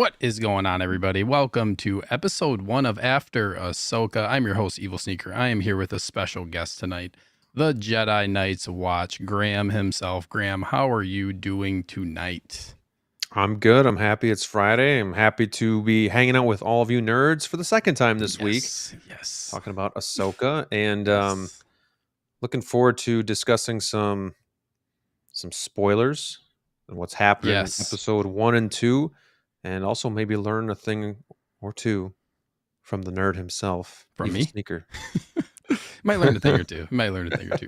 What is going on, everybody? Welcome to episode 1 of After Ahsoka. I'm your host, Evil Sneaker. I am here with a special guest tonight, the Jedi Knights Watch, Graham himself. Graham, how are you doing tonight? I'm good. I'm happy it's Friday. I'm happy to be hanging out with all of you nerds for the second time this week, Yes. talking about Ahsoka, and Yes. looking forward to discussing some spoilers and what's happening in Yes. episode 1 and 2, and also maybe learn a thing or two from the nerd himself, From Evil me? Sneaker. Might learn a thing or two.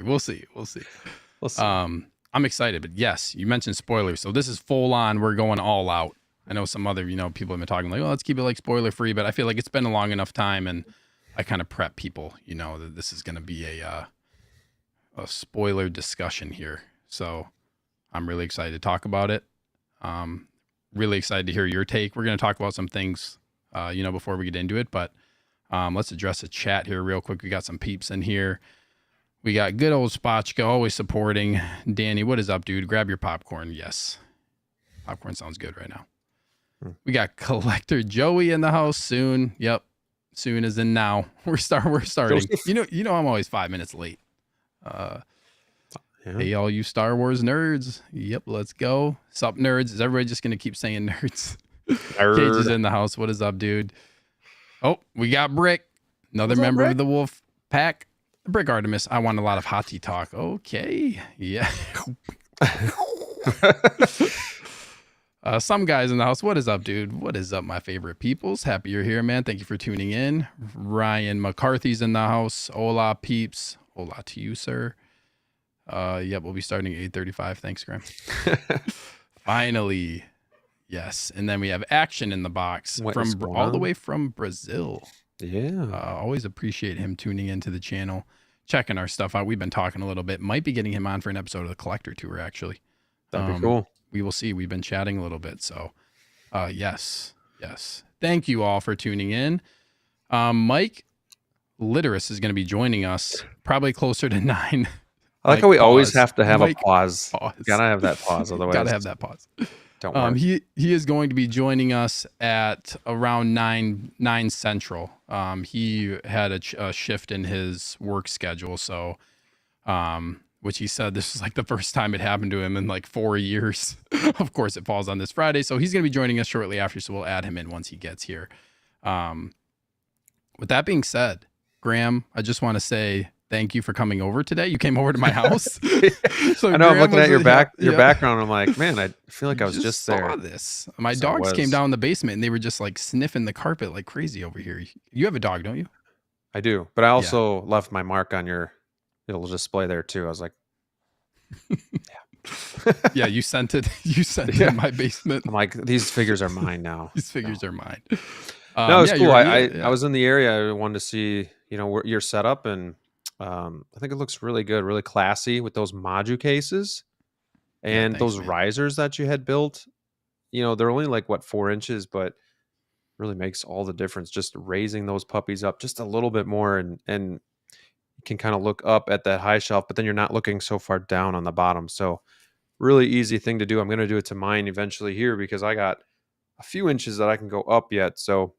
We'll see. We'll see. I'm excited, but yes, you mentioned spoilers. So this is full on. We're going all out. I know some other, people have been talking like, oh, let's keep it like spoiler free, but I feel like it's been a long enough time, and I kind of prep people, that this is going to be a spoiler discussion here. So I'm really excited to talk about it. Really excited to hear your take. We're going to talk about some things, before we get into it, but let's address the chat here real quick. We got some peeps in here. We got good old Spotchka always supporting. Danny, what is up, dude? Grab your popcorn. Yes. Popcorn sounds good right now. We got Collector Joey in the house soon. Yep. Soon as in now. We're starting. Joseph. You know I'm always 5 minutes late. Yeah. Hey, all you Star Wars nerds. Yep, let's go. Sup, nerds? Is everybody just going to keep saying nerds? Nerd. Cage is in the house. What is up, dude? Oh, we got Brick. Another What's up, member Brick? of the Wolf Pack. Brick Artemis. I want a lot of hottie talk. Okay. Yeah. Some guys in the house. What is up, dude? What is up, my favorite peoples? Happy you're here, man. Thank you for tuning in. Ryan McCarthy's in the house. Hola, peeps. Hola to you, sir. Yep, we'll be starting at 8:35. Thanks, Graham. Finally. Yes. And then we have Action in the box What from is going all the on? way from Brazil. Yeah. Always appreciate him tuning into the channel, checking our stuff out. We've been talking a little bit. Might be getting him on for an episode of the Collector Tour, actually. That'd be cool. We will see. We've been chatting a little bit. So, yes. Thank you all for tuning in. Mike Litteris is going to be joining us probably closer to 9. I like how we always have to have a pause. Pause. Gotta have that pause, otherwise. Gotta have that pause. Don't worry. He is going to be joining us at around 9 Central. He had a shift in his work schedule, so which he said this is like the first time it happened to him in like 4 years. Of course, it falls on this Friday, so he's going to be joining us shortly after. So we'll add him in once he gets here. With that being said, Graham, I just want to say thank you for coming over today. You came over to my house. So I know. I'm looking at your background. I'm like, man, I feel like I was just there. Saw this. My dogs came down in the basement and they were just like sniffing the carpet like crazy over here. You have a dog, don't you? I do, but I also left my mark on your little display there too. I was like, yeah, you sent it. You sent it in my basement. I'm like, these figures are mine now. These figures are mine. No, it's cool. I was in the area. I wanted to see, where you're set up, and I think it looks really good, really classy with those Maju cases and those risers that you had built. They're only like 4 inches, but really makes all the difference. Just raising those puppies up just a little bit more, and you can kind of look up at that high shelf, but then you're not looking so far down on the bottom. So really easy thing to do. I'm going to do it to mine eventually here because I got a few inches that I can go up yet. So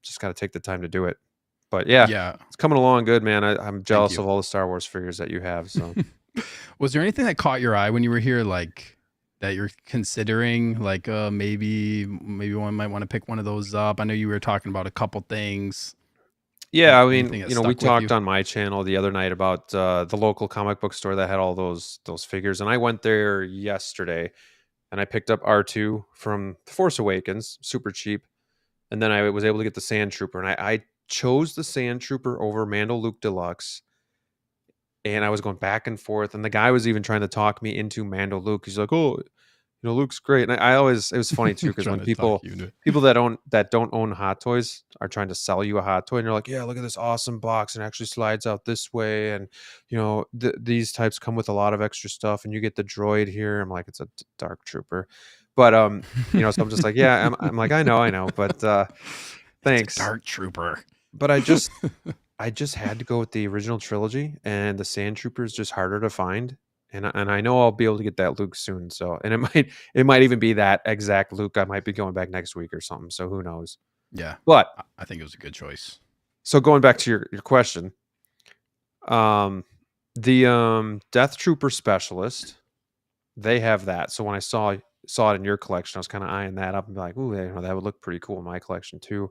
just got to take the time to do it. But yeah, it's coming along good, man. I'm jealous of all the Star Wars figures that you have. So, was there anything that caught your eye when you were here, like that you're considering, like maybe one might want to pick one of those up? I know you were talking about a couple things. Yeah, I mean, we talked on my channel the other night about the local comic book store that had all those figures, and I went there yesterday, and I picked up R2 from The Force Awakens, super cheap, and then I was able to get the Sand Trooper, and I chose the Sand Trooper over Mando Luke Deluxe, and I was going back and forth, and the guy was even trying to talk me into Mando Luke. He's like, "Oh, Luke's great," and it was funny too because when people that don't own hot toys are trying to sell you a hot toy, and you're like, "Yeah, look at this awesome box, and it actually slides out this way, and these types come with a lot of extra stuff, and you get the droid here." I'm like, "It's a Dark Trooper," but so I'm just like, "Yeah," I'm like, "I know," but thanks, Dark Trooper. But I just had to go with the original trilogy, and the Sand Trooper is just harder to find. and I know I'll be able to get that Luke soon. So, and it might even be that exact Luke. I might be going back next week or something. So who knows? Yeah, but I think it was a good choice. So going back to your question, the Death Trooper Specialist, they have that. So when I saw it in your collection, I was kind of eyeing that up and be like, ooh, that would look pretty cool in my collection too.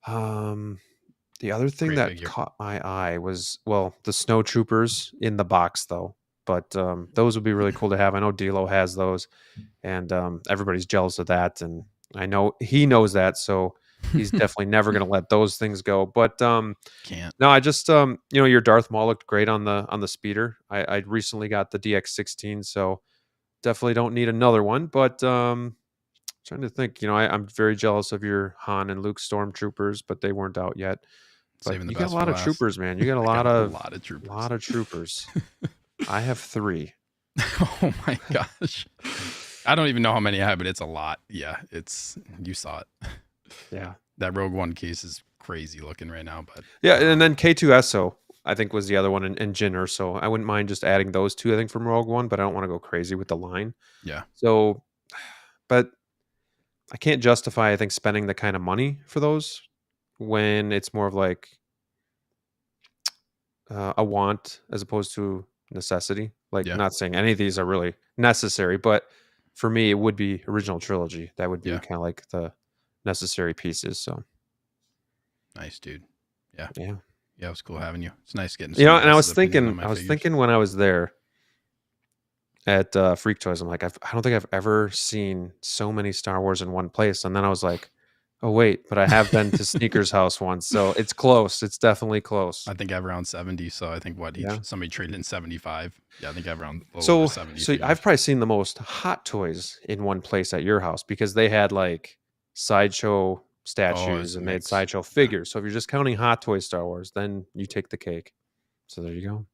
The other thing Great that figure. caught my eye was, well, the Snow Troopers in the box though. But those would be really cool to have. I know D'Lo has those, and everybody's jealous of that, and I know he knows that, so he's definitely never going to let those things go. But can't. No, I just your Darth Maul looked great on the speeder. I recently got the DX-16, so definitely don't need another one. But trying to think, I'm very jealous of your Han and Luke Stormtroopers, but they weren't out yet. But Saving the you got best a lot for of last. troopers, man. You got a lot of troopers. Lot of troopers. I have 3. Oh my gosh. I don't even know how many I have, but it's a lot. Yeah, you saw it. Yeah. That Rogue One case is crazy looking right now, but yeah, and then K2SO I think was the other one, and Jyn Erso. I wouldn't mind just adding those 2, I think, from Rogue One, but I don't want to go crazy with the line. Yeah. So, but I can't justify, I think, spending the kind of money for those when it's more of like a want as opposed to necessity. Like, Yeah. not saying any of these are really necessary, but for me, it would be original trilogy. That would be kind of like the necessary pieces. So nice, dude. Yeah. Yeah. Yeah, it was cool having you. It's nice getting and I was thinking when I was there at Freak Toys, I'm like, I don't think I've ever seen so many Star Wars in one place. And then I was like, oh wait, but I have been to Sneaker's house once, so it's close. It's definitely close. I think I have around 70. So I think somebody traded in 75. Yeah, I think I have around over 70. So I've probably seen the most Hot Toys in one place at your house, because they had like sideshow statues and they had sideshow figures. So if you're just counting Hot Toys Star Wars, then you take the cake. So there you go.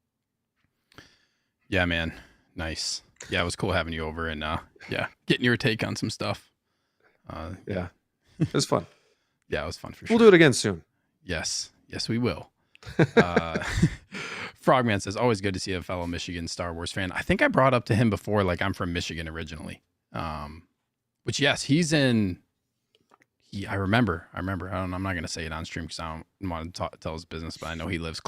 Yeah, man. Nice. Yeah, it was cool having you over and getting your take on some stuff. Yeah. It was fun. Yeah, it was fun for sure. We'll do it again soon. Yes, we will. Frogman says, always good to see a fellow Michigan Star Wars fan. I think I brought up to him before, like, I'm from Michigan originally. Which, yes, he's in. I remember. I'm not going to say it on stream because I don't want to tell his business, but I know he lived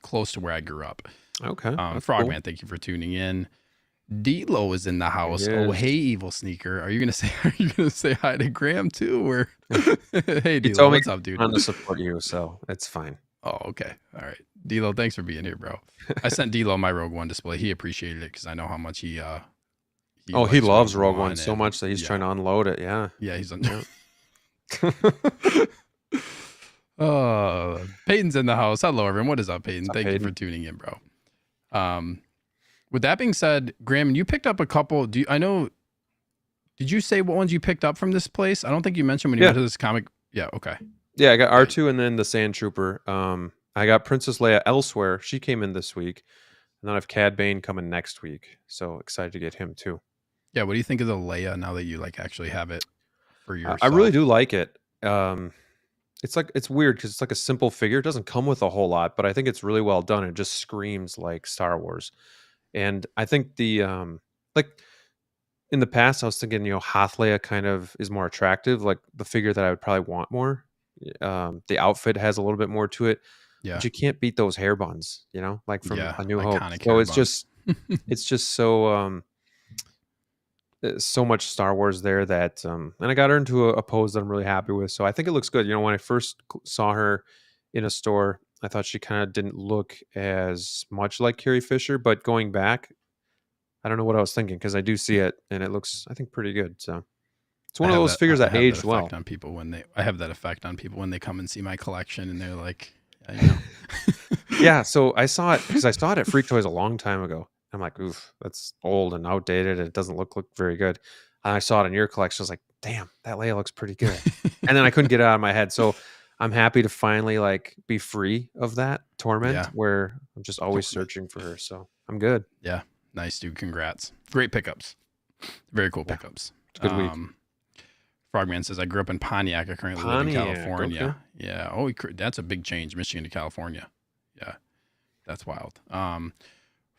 close to where I grew up. Okay. Frogman, cool. Thank you for tuning in. D'Lo is in the house. Oh, hey, Evil Sneaker. Are you gonna say hi to Graham too? Or hey, D'Lo, what's up, dude? I'm to support you, so it's fine. Oh, okay, all right, D'Lo, thanks for being here, bro. I sent D'Lo my Rogue One display. He appreciated it because I know how much he loves Rogue One so much that he's trying to unload it. Yeah, he's on. Peyton's in the house. Hello, everyone. What is up, Peyton? Thank you for tuning in, bro. With that being said, Graham, you picked up a couple. Did you say what ones you picked up from this place? I don't think you mentioned when you went to this comic. Yeah, okay. Yeah, I got R2 and then the Sand Trooper. I got Princess Leia elsewhere. She came in this week. And then I have Cad Bane coming next week. So excited to get him too. Yeah, what do you think of the Leia now that you like actually have it for yourself? I really do like it. It's weird because it's like a simple figure. It doesn't come with a whole lot, but I think it's really well done. It just screams like Star Wars. And I think the like in the past, I was thinking, Hoth Leia kind of is more attractive, like the figure that I would probably want more. The outfit has a little bit more to it. Yeah. But you can't beat those hair buns, like from A New Hope. So it's just it's just so so much Star Wars there that and I got her into a pose that I'm really happy with. So I think it looks good. When I first saw her in a store, I thought she kind of didn't look as much like Carrie Fisher, but going back, I don't know what I was thinking because I do see it and it looks, I think, pretty good. So it's one of those figures that aged well. I have that effect on people when they come and see my collection and they're like, yeah. So I saw it because I saw it at Freak Toys a long time ago. I'm like, oof, that's old and outdated. And it doesn't look very good. And I saw it in your collection. I was like, damn, that Leia looks pretty good. And then I couldn't get it out of my head. So I'm happy to finally be free of that torment where I'm just always searching for her. So I'm good. Yeah. Nice, dude. Congrats. Great pickups. Very cool pickups. It's a good week. Frogman says, I grew up in Pontiac. I currently live in California. Okay. Yeah. Oh, that's a big change, Michigan to California. Yeah. That's wild.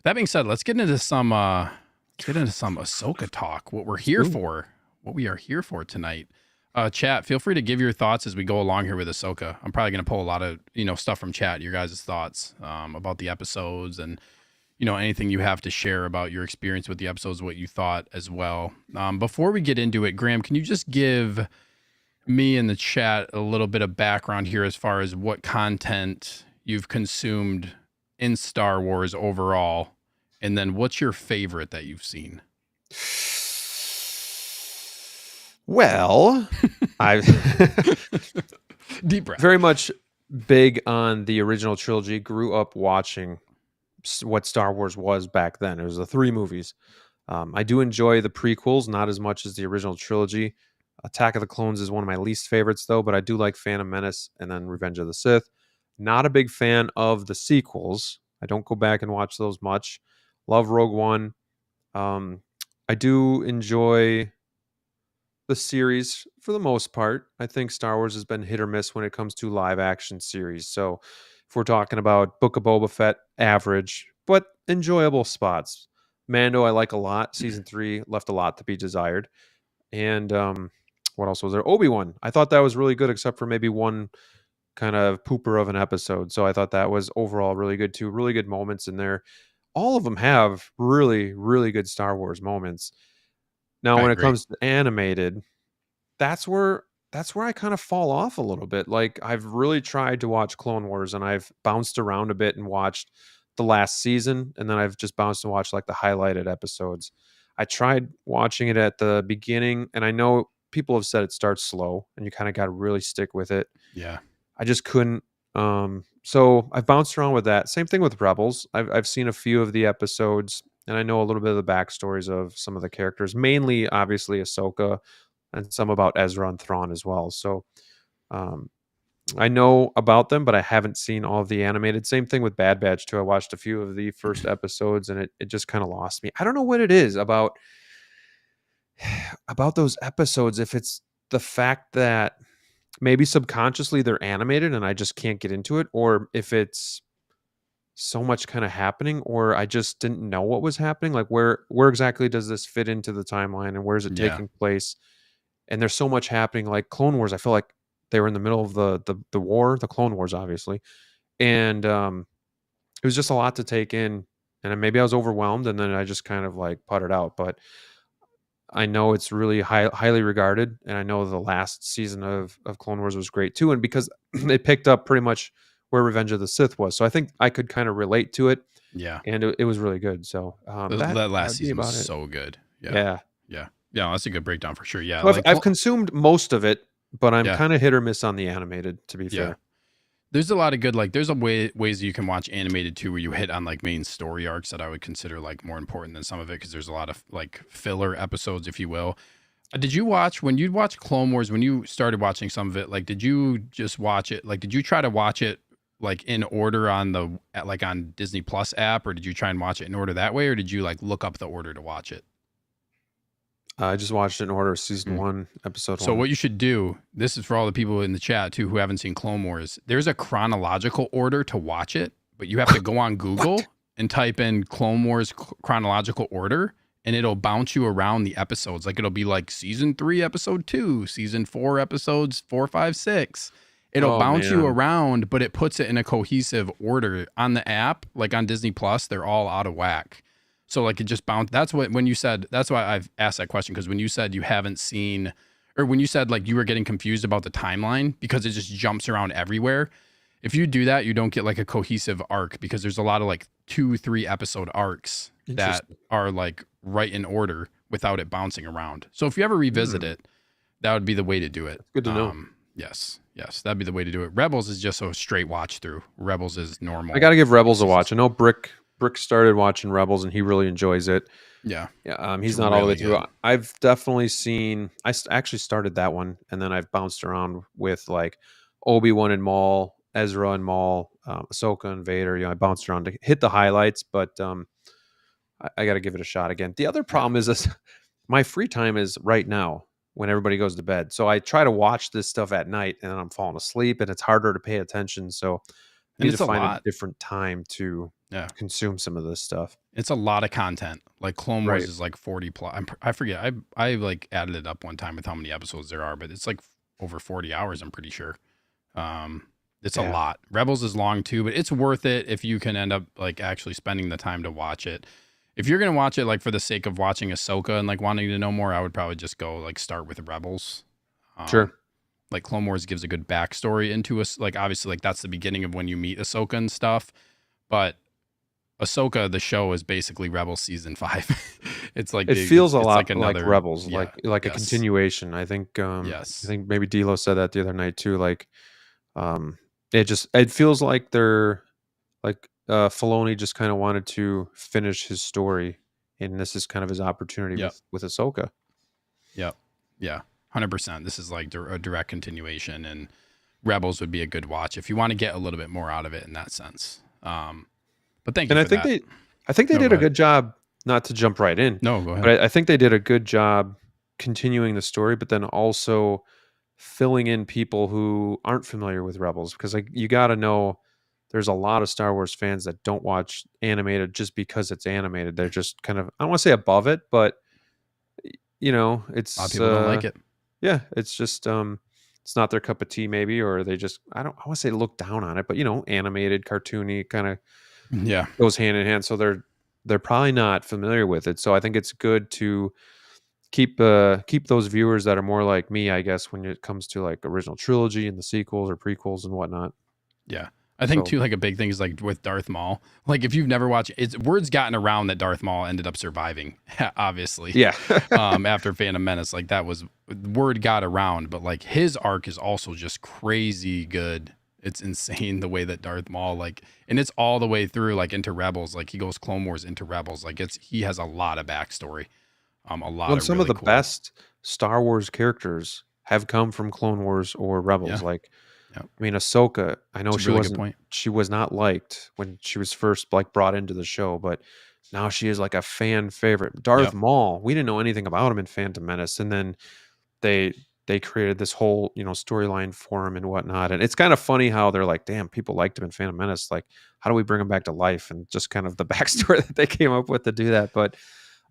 That being said, let's get into some Ahsoka talk. What we're here for, what we are here for tonight. Chat, feel free to give your thoughts as we go along here with Ahsoka. I'm probably going to pull a lot of stuff from chat, your guys' thoughts about the episodes, and anything you have to share about your experience with the episodes, what you thought as well. Before we get into it, Graham, can you just give me in the chat a little bit of background here as far as what content you've consumed in Star Wars overall, and then what's your favorite that you've seen? Well, I've deep breath. Very much big on the original trilogy. Grew up watching what Star Wars was back then. It was the 3 movies. I do enjoy the prequels, not as much as the original trilogy. Attack of the Clones is one of my least favorites, though, but I do like Phantom Menace and then Revenge of the Sith. Not a big fan of the sequels. I don't go back and watch those much. Love Rogue One. I do enjoy the series for the most part. I think Star Wars has been hit or miss when it comes to live action series. So if we're talking about Book of Boba Fett, average, but enjoyable spots. Mando, I like a lot. Season 3 left a lot to be desired. And what else was there? Obi-Wan. I thought that was really good, except for maybe one kind of pooper of an episode. So I thought that was overall really good too. Really good moments in there. All of them have really, really good Star Wars moments. Now, when it comes to animated, that's where I kind of fall off a little bit. Like, I've really tried to watch Clone Wars, and I've bounced around a bit and watched the last season, and then I've just bounced and watched like the highlighted episodes. I tried watching it at the beginning, and I know people have said it starts slow, and you kind of got to really stick with it. Yeah, I just couldn't. So I've bounced around with that. Same thing with Rebels. I've seen a few of the episodes, and I know a little bit of the backstories of some of the characters, mainly obviously Ahsoka, and some about Ezra and Thrawn as well. So I know about them, but I haven't seen all of the animated. Same thing with Bad Batch too. I watched a few of the first episodes, and it just kind of lost me. I don't know what it is about those episodes. If it's the fact that maybe subconsciously they're animated and I just can't get into it, or if it's so much kind of happening, or I just didn't know what was happening. Like, where exactly does this fit into the timeline, and where is it taking place? And there's so much happening. Like Clone Wars, I feel like they were in the middle of the war, the Clone Wars, obviously, and it was just a lot to take in. And maybe I was overwhelmed, and then I just kind of like puttered out. But I know it's really highly regarded, and I know the last season of Clone Wars was great too, and because it picked up pretty much where Revenge of the Sith was, so I think I could kind of relate to it. Yeah, and it was really good. So that last season was so good. Yeah, that's a good breakdown for sure. Yeah, so I've consumed most of it, but I'm kind of hit or miss on the animated, to be fair. There's a lot of good, like, there's ways you can watch animated too, where you hit on like main story arcs that I would consider like more important than some of it, because there's a lot of like filler episodes, if you will. Did you watch, when you'd watch Clone Wars, when you started watching some of it, like, did you just watch it? Like, did you try to watch it like in order on Disney Plus app, or did you try and watch it in order that way, or did you like look up the order to watch it? I just watched it in order, season 1, episode 1. So what you should do, this is for all the people in the chat too who haven't seen Clone Wars, there's a chronological order to watch it, but you have to go on Google and type in Clone Wars chronological order, and it'll bounce you around the episodes. Like, it'll be like season 3, episode 2, season 4, episodes 4, 5, 6. It'll bounce you around, but it puts it in a cohesive order on the app. Like on Disney Plus, they're all out of whack. So like it just bounced. That's what, when you said, that's why I've asked that question. Cause when you said you haven't seen, or when you said like you were getting confused about the timeline because it just jumps around everywhere. If you do that, you don't get like a cohesive arc, because there's a lot of like 2-3 episode arcs that are like right in order without it bouncing around. So if you ever revisit it, that would be the way to do it. That's good to know. Yes, that'd be the way to do it. Rebels is just a straight watch through. Rebels is normal. I got to give Rebels a watch. I know Brick started watching Rebels and he really enjoys it. Yeah. He's not all the way through. I've definitely seen. I actually started that one, and then I've bounced around with like Obi-Wan and Maul, Ezra and Maul, Ahsoka and Vader. I bounced around to hit the highlights, but I got to give it a shot again. The other problem is this: my free time is right now when everybody goes to bed. So I try to watch this stuff at night, and I'm falling asleep, and it's harder to pay attention. So And need to it's a find a lot. different time to Yeah. consume some of this stuff. It's a lot of content. Like Clone Wars Right. is like 40 plus. I forget. I like added it up one time with how many episodes there are, but it's like over 40 hours, I'm pretty sure. It's a Yeah. lot. Rebels is long too, but it's worth it if you can end up like actually spending the time to watch it. If you're gonna watch it like for the sake of watching Ahsoka and like wanting to know more, I would probably just go like start with Rebels. Sure. Like Clone Wars gives a good backstory into us. Like obviously, like that's the beginning of when you meet Ahsoka and stuff. But Ahsoka, the show, is basically Rebels season 5. It's like It feels a it's lot like another Rebels, yeah, like a yes, continuation. I yes, think maybe D'Lo said that the other night too. Like, it feels like they're like Filoni just kind of wanted to finish his story, and this is kind of his opportunity yep, with Ahsoka. yep, yeah, 100%. This is like a direct continuation, and Rebels would be a good watch if you want to get a little bit more out of it in that sense. But thank you And for that. I think they No, did go a ahead. good job. Not to jump right in, No, go ahead. but I think they did a good job continuing the story, but then also filling in people who aren't familiar with Rebels, because like you got to know there's a lot of Star Wars fans that don't watch animated just because it's animated. They're just kind of, I don't want to say above it, but A lot of it's people don't like it. yeah, it's just it's not their cup of tea maybe, or they just, I want to say look down on it, but animated, cartoony kind of Yeah, goes hand in hand. So they're probably not familiar with it. So I think it's good to keep those viewers that are more like me, I guess, when it comes to like original trilogy and the sequels or prequels and whatnot. yeah. I think So too, like a big thing is like with Darth Maul. Like if you've never watched, it's word's gotten around that Darth Maul ended up surviving, obviously. yeah. After Phantom Menace, like that was word got around, but like his arc is also just crazy good. It's insane the way that Darth Maul like, and it's all the way through like into Rebels. Like he goes Clone Wars into Rebels. Like he has a lot of backstory. A lot Well, of some of really the cool. best Star Wars characters have come from Clone Wars or Rebels. Yeah, Like, yeah. I mean, Ahsoka, I know It's a really good point. she was not liked when she was first like brought into the show, but now she is like a fan favorite. Darth Yep. Maul, we didn't know anything about him in Phantom Menace, and then they they created this whole storyline for him and whatnot. And it's kind of funny how they're like, damn, people liked him in Phantom Menace. Like, how do we bring him back to life? And just kind of the backstory that they came up with to do that. But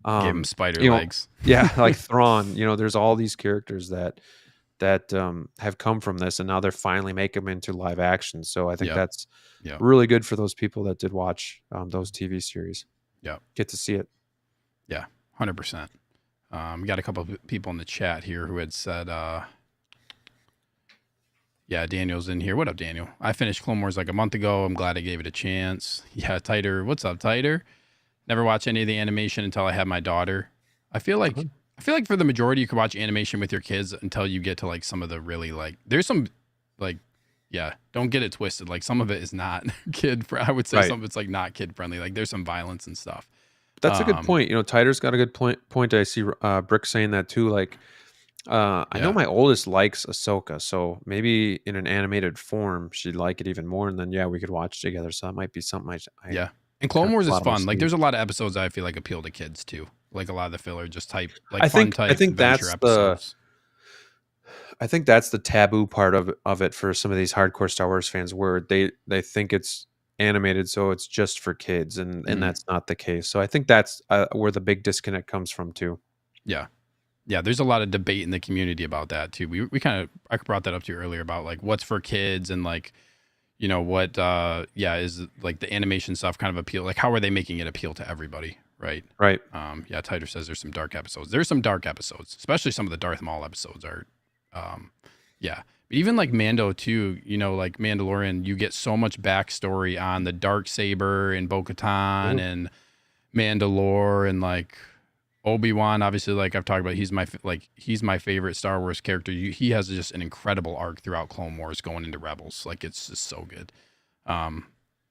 Give him spider you know, legs. yeah, like Thrawn. There's all these characters that have come from this, and now they're finally making them into live action. So I think Yep. that's Yep. really good for those people that did watch those TV series. Yep. Get to see it. Yeah, 100%. We got a couple of people in the chat here who had said, yeah, Daniel's in here. What up, Daniel? I finished Clone Wars like a month ago. I'm glad I gave it a chance. Yeah, Titer. What's up, Titer? Never watched any of the animation until I had my daughter. I feel like for the majority, you could watch animation with your kids until you get to like some of the really like. There's some like, yeah, don't get it twisted. Like some of it is not I would say Right. some of it's like not kid friendly. Like there's some violence and stuff. That's a good point. Titer's got a good point. I see Brick saying that too. Like, I know my oldest likes Ahsoka, so maybe in an animated form, she'd like it even more. And then, yeah, we could watch together. So that might be something yeah. And Clone Wars is fun. Like, sleeve. there's a lot of episodes that I feel like appeal to kids too. Like a lot of the filler, just type like I fun think adventure that's episodes. I think that's the taboo part of it for some of these hardcore Star Wars fans, where they think it's animated, so it's just for kids, and that's not the case. So I think that's where the big disconnect comes from too. Yeah. Yeah, there's a lot of debate in the community about that too. We kind of I brought that up to you earlier about like what's for kids and like what is like the animation stuff kind of appeal, like how are they making it appeal to everybody, right? Right. Yeah, Titer says there's some dark episodes. There's some dark episodes, especially some of the Darth Maul episodes are yeah. But even like Mando too, like Mandalorian, you get so much backstory on the dark saber and Bo-Katan and Mandalore and like Obi-Wan, obviously, like I've talked about, he's my favorite Star Wars character. He has just an incredible arc throughout Clone Wars going into Rebels. Like it's just so good.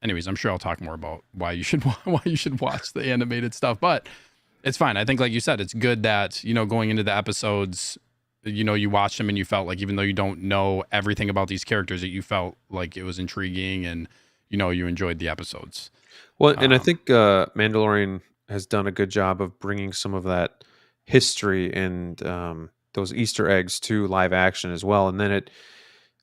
Anyways, I'm sure I'll talk more about why you should watch the animated stuff, but it's fine. I think, like you said, it's good that going into the episodes, you watched them and you felt like even though you don't know everything about these characters, that you felt like it was intriguing and you enjoyed the episodes. Well, and I think Mandalorian has done a good job of bringing some of that history and those Easter eggs to live action as well. And then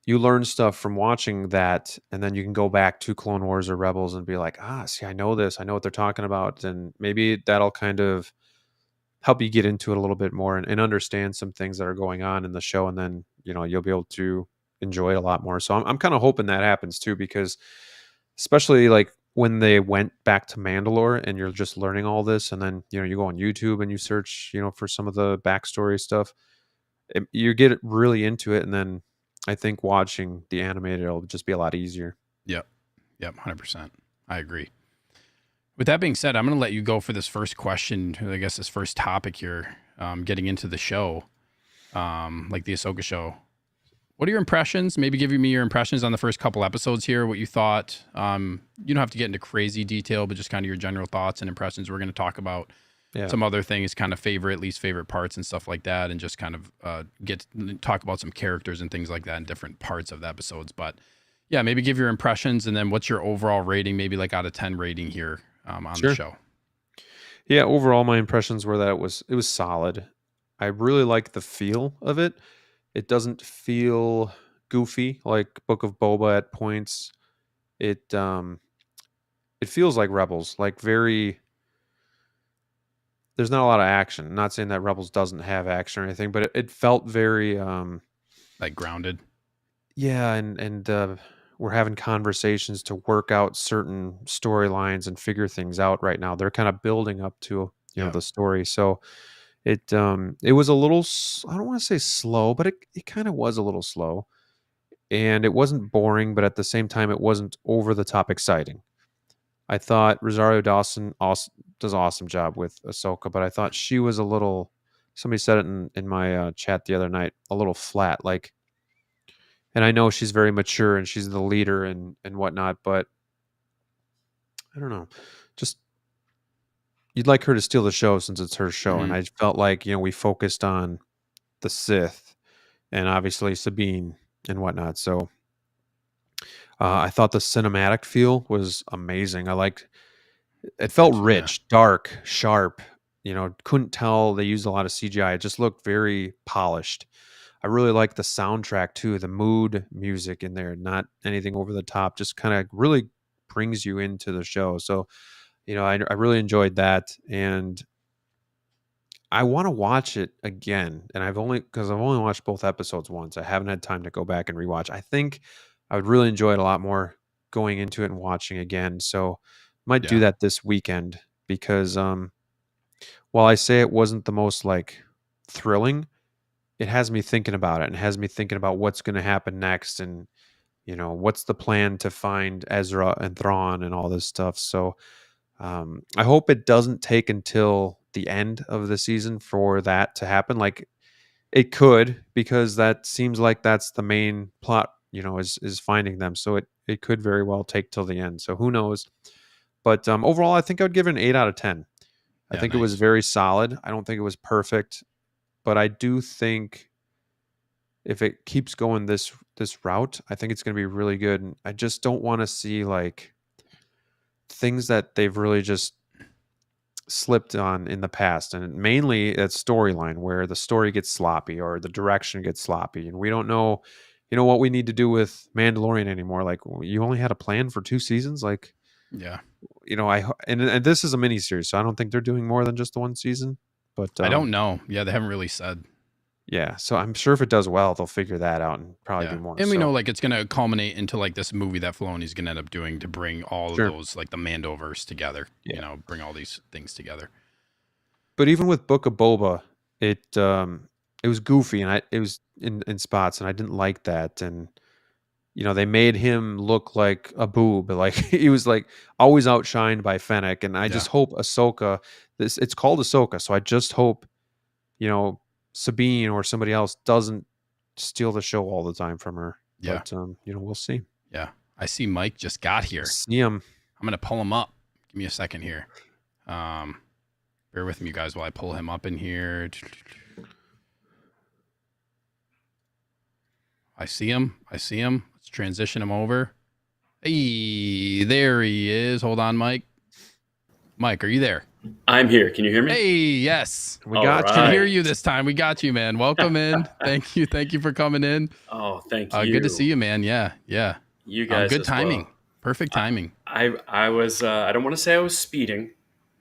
you learn stuff from watching that, and then you can go back to Clone Wars or Rebels and be like, see, I know this, I know what they're talking about, and maybe that'll kind of help you get into it a little bit more and understand some things that are going on in the show, and then you'll be able to enjoy it a lot more. So I'm kind of hoping that happens too, because especially like when they went back to Mandalore and you're just learning all this, and then you go on YouTube and you search for some of the backstory stuff, you get really into it, and then I think watching the animated, it'll just be a lot easier. Yep 100%. I agree. With that being said, I'm going to let you go for this first question. I guess this first topic here, getting into the show, like the Ahsoka show. What are your impressions? Maybe give me your impressions on the first couple episodes here, what you thought. You don't have to get into crazy detail, but just kind of your general thoughts and impressions. We're going to talk about some other things, kind of least favorite parts and stuff like that, and just kind of talk about some characters and things like that in different parts of the episodes. But yeah, maybe give your impressions, and then what's your overall rating, maybe like out of 10 rating here on the show. Yeah, overall my impressions were that it was solid. I really like the feel of it. It doesn't feel goofy like Book of Boba at points. It feels like Rebels, like very. There's not a lot of action. I'm not saying that Rebels doesn't have action or anything, but it felt very like grounded. Yeah, and we're having conversations to work out certain storylines and figure things out right now. They're kind of building up to the story. So it was a little, I don't want to say slow, but it kind of was a little slow, and it wasn't boring, but at the same time it wasn't over the top exciting. I thought Rosario Dawson does an awesome job with Ahsoka, but I thought she was a little, somebody said it in my chat the other night, a little flat. Like, and I know she's very mature and she's the leader and whatnot, but I don't know. Just, you'd like her to steal the show since it's her show. Mm-hmm. And I felt like, we focused on the Sith and obviously Sabine and whatnot. So I thought the cinematic feel was amazing. It felt rich, dark, sharp. Couldn't tell they used a lot of CGI. It just looked very polished. I really like the soundtrack too, the mood music in there, not anything over the top, just kind of really brings you into the show. So, I really enjoyed that, and I want to watch it again. And I've only watched both episodes once. I haven't had time to go back and rewatch. I think I would really enjoy it a lot more going into it and watching again. So might do that this weekend, because while I say it wasn't the most like thrilling, it has me thinking about it and has me thinking about what's going to happen next, and what's the plan to find Ezra and Thrawn and all this stuff. So I hope it doesn't take until the end of the season for that to happen. Like, it could, because that seems like that's the main plot, is finding them. So it could very well take till the end. So who knows? But overall, I think I would give it an 8 out of 10. I think it was very solid. I don't think it was perfect, but I do think if it keeps going this route, I think it's going to be really good. And I just don't want to see like things that they've really just slipped on in the past, and mainly it's storyline where the story gets sloppy or the direction gets sloppy, and we don't know what we need to do with Mandalorian anymore. Like, you only had a plan for 2 seasons. Like, and this is a mini series, so I don't think they're doing more than just the one season, but I don't know. They haven't really said. So I'm sure if it does well, they'll figure that out and probably do more. And we know like it's going to culminate into like this movie that Filoni's going to end up doing to bring all of those, like the Mandoverse together, bring all these things together. But even with Book of Boba, it was goofy, and it was in spots, and I didn't like that. And they made him look like a boob, like he was like always outshined by Fennec. And I just hope Ahsoka, it's called Ahsoka, so I just hope Sabine or somebody else doesn't steal the show all the time from her. But we'll see. I see Mike just got here. See him. I'm gonna pull him up. Give me a second here. Bear with me, you guys, while I pull him up in here. I see him. Let's transition him over. Hey, there he is. Hold on, Mike. Mike, are you there? I'm here. Can you hear me? Hey, yes. We got Can hear you this time. We got you, man. Welcome in. Thank you. Thank you for coming in. Oh, thank you. Good to see you, man. Yeah. You guys good as timing. well. Perfect timing. I was I don't want to say I was speeding,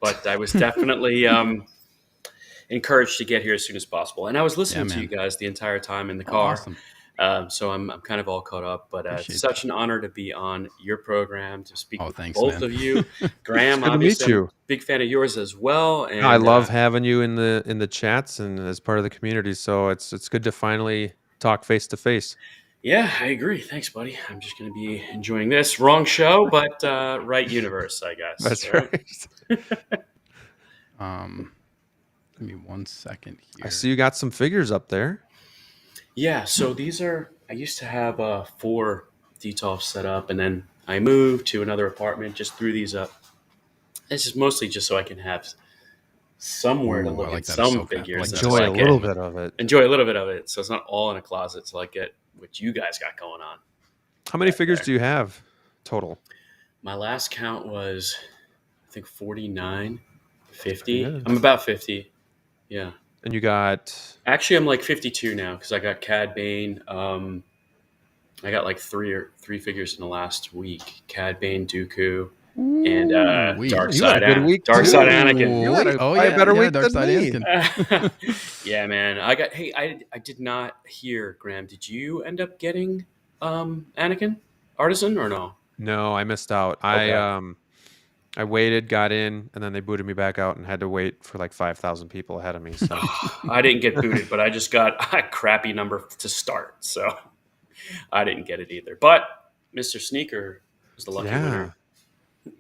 but I was definitely encouraged to get here as soon as possible. And I was listening to you guys the entire time in the car. Awesome. So I'm kind of all caught up, but it's such an that. honor to be on your program, to speak with thanks, both man. of you. Graham, good obviously, to meet you. I'm a big fan of yours as well. And I love having you in the chats and as part of the community. So it's good to finally talk face to face. Yeah, I agree. Thanks, buddy. I'm just going to be enjoying this. Wrong show, but right universe, I guess. That's right. Give me 1 second here. I see you got some figures up there. Yeah, so these are. I used to have 4 DTOFs set up, and then I moved to another apartment. Just threw these up. This is mostly just so I can have somewhere to look at some figures. Enjoy a little bit of it. Enjoy a little bit of it, so it's not all in a closet. So I get what you guys got going on. How many figures do you have total? My last count was, I think, 49, 50. I'm about 50. Yeah. And you got... Actually, I'm like 52 now because I got Cad Bane. I got like three figures in the last week. Cad Bane, Dooku, and Dark Side Anakin. You had a better week than me. Yeah, man. I did not hear, Graham. Did you end up getting Anakin Artisan or no? No, I missed out. Okay. I waited, got in, and then they booted me back out and had to wait for like 5,000 people ahead of me. So I didn't get booted, but I just got a crappy number to start. So I didn't get it either. But Mr. Sneaker was the lucky winner.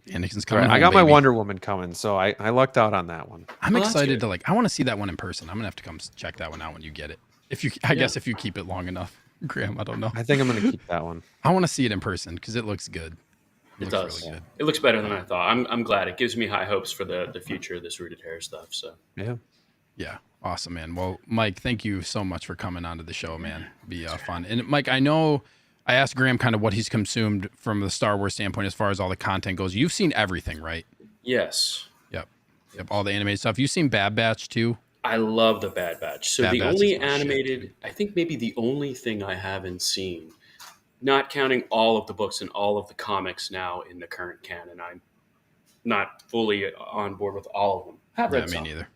Anakin's coming. I got my Wonder Woman coming, so I lucked out on that one. I'm excited to I want to see that one in person. I'm gonna have to come check that one out when you get it. I guess if you keep it long enough, Graham. I don't know. I think I'm gonna keep that one. I want to see it in person because it looks good. It does. Really good. It looks better than I thought. I'm glad. It gives me high hopes for the future of this Rooted Hair stuff. So yeah, awesome, man. Well, Mike, thank you so much for coming onto the show, man. It'd be fun. And Mike, I know I asked Graham kind of what he's consumed from the Star Wars standpoint as far as all the content goes. You've seen everything, right? Yes. Yep. All the animated stuff. You've seen Bad Batch too? I love the Bad Batch. So the only animated, I think maybe the only thing I haven't seen, not counting all of the books and all of the comics now in the current canon, I'm not fully on board with all of them. Have read some. Me neither.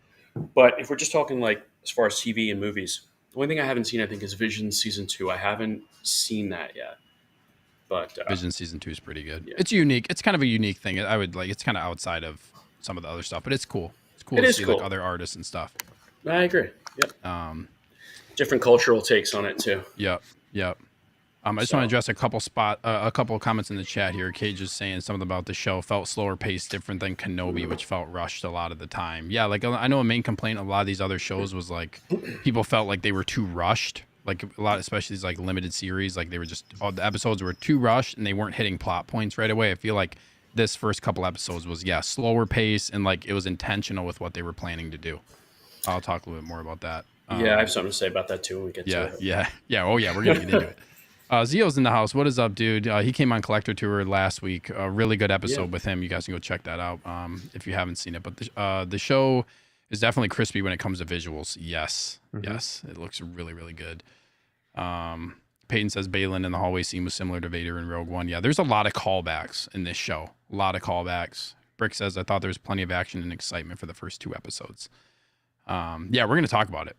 But if we're just talking like as far as TV and movies, the only thing I haven't seen, I think, is Vision Season 2. I haven't seen that yet. But Vision Season 2 is pretty good. Yeah. It's unique. It's kind of a unique thing. I would it's kind of outside of some of the other stuff, but it's cool. It's cool to see like other artists and stuff. I agree. Yep. Different cultural takes on it too. Yep. I just want to address a couple of comments in the chat here. Cage is saying something about the show felt slower paced, different than Kenobi, which felt rushed a lot of the time. Yeah, like I know a main complaint of a lot of these other shows was like people felt like they were too rushed. Like a lot, especially these like limited series, like they were just all the episodes were too rushed and they weren't hitting plot points right away. I feel like this first couple episodes was slower pace and like it was intentional with what they were planning to do. I'll talk a little bit more about that. Yeah, I have something to say about that too when we get to it. Yeah. Oh yeah, we're gonna get into it. Zio's in the house. What is up, dude? He came on Collector Tour last week. A really good episode with him. You guys can go check that out if you haven't seen it. But the show is definitely crispy when it comes to visuals. Yes, it looks really, really good. Peyton says Balin in the hallway scene was similar to Vader in Rogue One. Yeah, there's a lot of callbacks in this show. A lot of callbacks. Brick says, I thought there was plenty of action and excitement for the first 2 episodes. We're going to talk about it.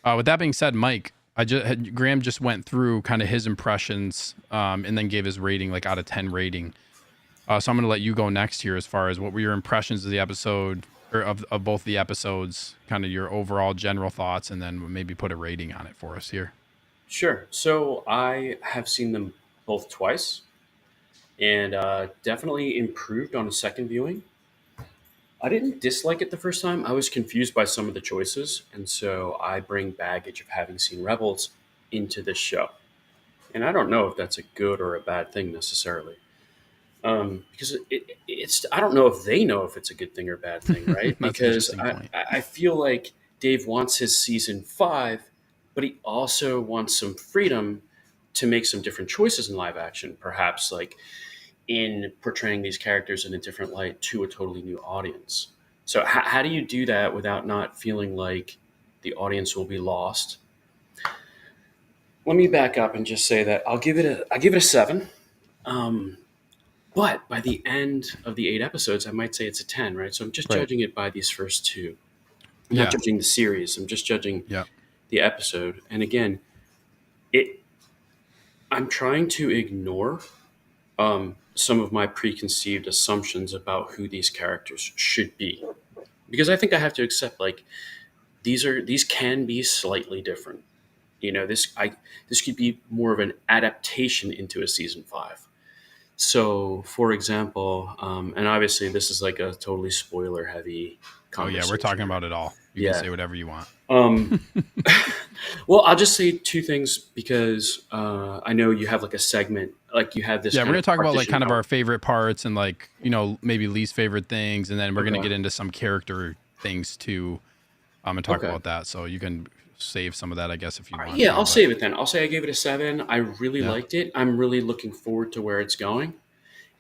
With that being said, Mike, Graham just went through kind of his impressions and then gave his rating, like out of 10 rating. So I'm going to let you go next here as far as what were your impressions of the episode or of both the episodes, kind of your overall general thoughts, and then maybe put a rating on it for us here. Sure. So I have seen them both twice and definitely improved on a second viewing. I didn't dislike it the first time. I was confused by some of the choices. And so I bring baggage of having seen Rebels into this show. And I don't know if that's a good or a bad thing necessarily. Because it's I don't know if they know if it's a good thing or bad thing, right? Because I feel like Dave wants his season 5, but he also wants some freedom to make some different choices in live action, perhaps like in portraying these characters in a different light to a totally new audience. So how do you do that without not feeling like the audience will be lost? Let me back up and just say that I'll give it a 7. Um, but by the end of the 8 episodes, I might say it's a 10, right? So I'm just Right. judging it by these first 2. I'm not Yeah. judging the series. I'm just judging Yeah. the episode. And again, it I'm trying to ignore some of my preconceived assumptions about who these characters should be, because I think I have to accept, like, these can be slightly different. This could be more of an adaptation into a season 5. So, for example, and obviously this is like a totally spoiler heavy Oh yeah, we're conversation. talking about it all. You can Yeah. say whatever you want. Well, I'll just say 2 things because I know you have like a segment, like you have this. Yeah, we're kind gonna of talk about like partition kind of out. our favorite parts and like, you know, maybe least favorite things, and then we're gonna Okay. get into some character things too. And talk Okay. about that. So you can save some of that, I guess, if you want. Yeah, to, I'll but- save it then. I'll say I gave it a 7. I really Yeah. liked it. I'm really looking forward to where it's going,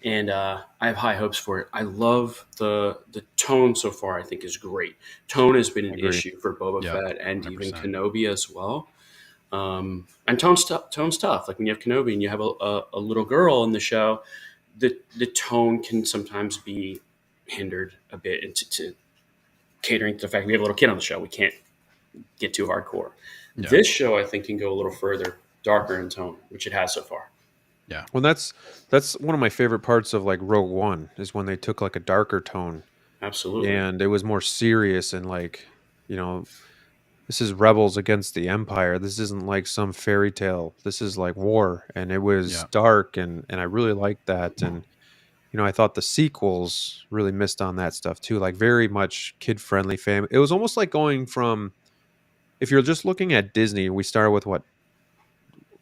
and I have high hopes for it. I love the tone so far. I think is great. Tone has been an Agree. issue for Boba Yeah, Fett and even 100%. Kenobi as well. And tone's tough. Like when you have Kenobi and you have a little girl in the show, the tone can sometimes be hindered a bit into catering to the fact we have a little kid on the show. We can't get too hardcore. Yeah. This show, I think, can go a little further, darker in tone, which it has so far. Yeah. Well, that's one of my favorite parts of like Rogue One is when they took like a darker tone Absolutely. and it was more serious and like, you know, this is rebels against the Empire. This isn't like some fairy tale. This is like war, and it was Yeah. dark, and I really liked that. And you know, I thought the sequels really missed on that stuff too. Like very much kid friendly, family. It was almost like going from, if you're just looking at Disney, we started with what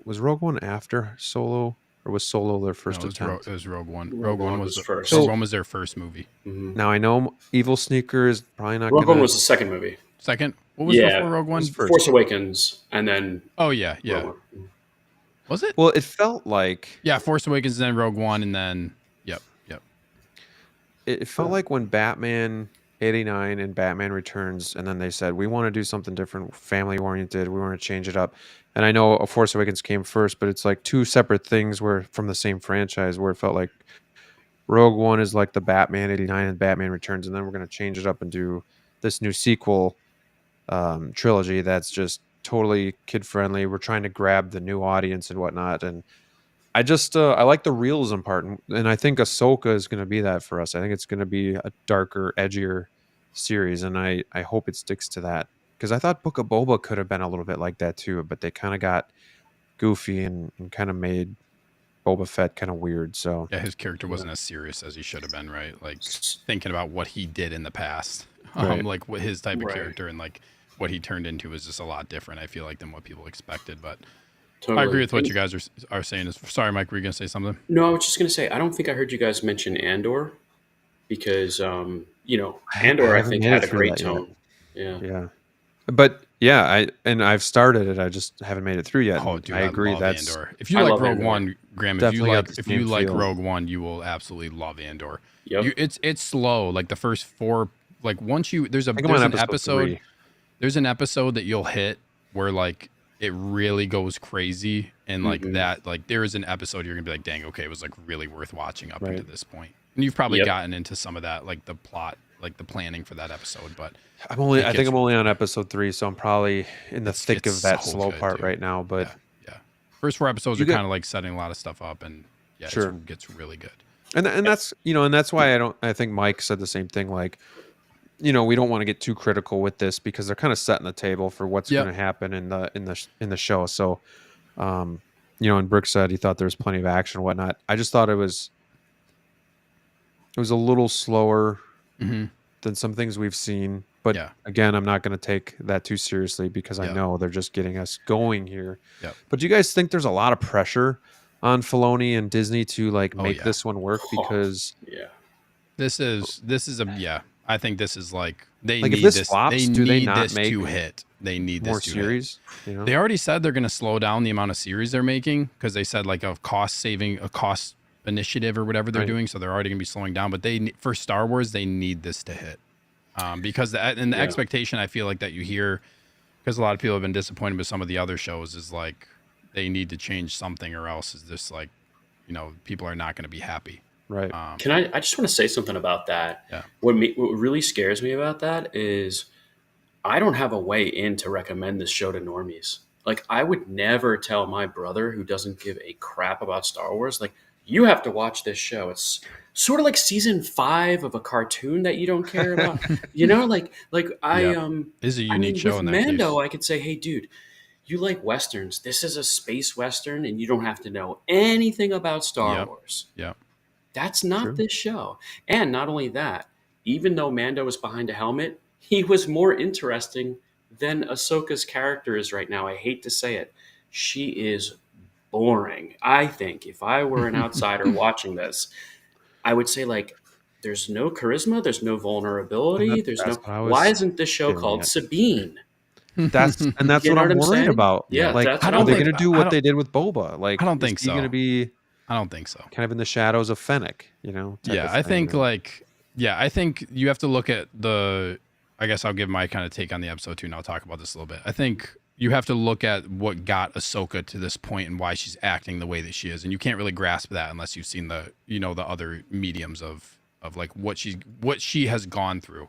was Rogue One after Solo, or was Solo their first No, it attempt? was Rogue One. Rogue One was first. Rogue One was their first movie. Mhm. Now I know Evil Sneaker is probably not Rogue gonna. One was the second movie. Second? What was Yeah, before Rogue One? was first. Force Awakens, and then Oh yeah, yeah. Rogue One. Was it? Well, it felt like Yeah, Force Awakens, then Rogue One, and then yep. it felt like when Batman 89 and Batman Returns, and then they said, we want to do something different, family oriented, we want to change it up. And I know A Force Awakens came first, but it's like two separate things where from the same franchise, where it felt like Rogue One is like the Batman 89 and Batman Returns, and then we're going to change it up and do this new sequel trilogy that's just totally kid friendly. We're trying to grab the new audience and whatnot. And I just I like the realism part, and I think Ahsoka is going to be that for us. I think it's going to be a darker, edgier series, and I hope it sticks to that, because I thought Book of Boba could have been a little bit like that too, but they kind of got goofy and kind of made Boba Fett kind of weird. So Yeah, his character wasn't as serious as he should have been, right? Like thinking about what he did in the past, Right. like what his type of Right. character and like what he turned into was just a lot different. I feel like than what people expected, but Totally. I agree with what you guys are saying. Sorry, Mike, were you gonna say something? No, I was just going to say, I don't think I heard you guys mention Andor because, Andor, I haven't think, made had it a through great that yet. tone. Yeah. Yeah, but yeah, I've started it. I just haven't made it through yet. Oh, and dude, I agree. love That's Andor. If you I like love Rogue Andor. One, Graham, Definitely got the if you same like feel. Rogue One, you will absolutely love Andor. Yep. It's slow. Like the first 4, like once you there's I think I'm on an episode. 3. There's an episode that you'll hit where like it really goes crazy, and like Mhm. that, like there is an episode you're gonna be like, dang, okay, it was like really worth watching up Right. into this point. And you've probably Yep. gotten into some of that, like the plot, like the planning for that episode, but I It think gets- I'm only on episode 3, so I'm probably in the thick it's of that so slow good, part dude. right now. But yeah. First 4 episodes You are get- kind of like setting a lot of stuff up, and yeah, Sure. it gets really good. and that's and that's why I think Mike said the same thing. Like, we don't want to get too critical with this because they're kind of setting the table for what's Yep. going to happen in the show. So, and Brooke said he thought there was plenty of action and whatnot. I just thought it was a little slower Mm-hmm. than some things we've seen. But Yeah. again, I'm not going to take that too seriously because I Yeah. know they're just getting us going here. Yep. But do you guys think there's a lot of pressure on Filoni and Disney to like make yeah. this one work? Because Yeah. This is I think this is like they Like, if need this this. flops, They do they need not this make to hit. They need more this to hit. series, They already said they're going to slow down the amount of series they're making because they said like a cost initiative or whatever they're Right. doing. So they're already going to be slowing down. But for Star Wars, they need this to hit. Because the expectation I feel like that you hear, because a lot of people have been disappointed with some of the other shows, is like they need to change something or else is this like, people are not going to be happy. Right. I just want to say something about that. Yeah. What really scares me about that is I don't have a way in to recommend this show to normies. Like, I would never tell my brother who doesn't give a crap about Star Wars, like, you have to watch this show. It's sort of like season 5 of a cartoon that you don't care about. It's a unique show with in that Mando, case. I could say, hey, dude, you like Westerns. This is a space Western, and you don't have to know anything about Star Wars. Yeah. That's not this show. And not only that, even though Mando was behind a helmet, he was more interesting than Ahsoka's character is right now. I hate to say it. She is boring. I think if I were an outsider watching this, I would say, like, there's no charisma, there's no vulnerability, why isn't this show called Sabine? That's what I'm worried about. Yeah, like, are they going to do what they did with Boba? Like, I don't think so. Going to be? I don't think so. Kind of in the shadows of Fennec, I think I think you have to look at I guess I'll give my kind of take on the episode too, and I'll talk about this a little bit. I think you have to look at what got Ahsoka to this point and why she's acting the way that she is, and you can't really grasp that unless you've seen the other mediums of like what she has gone through.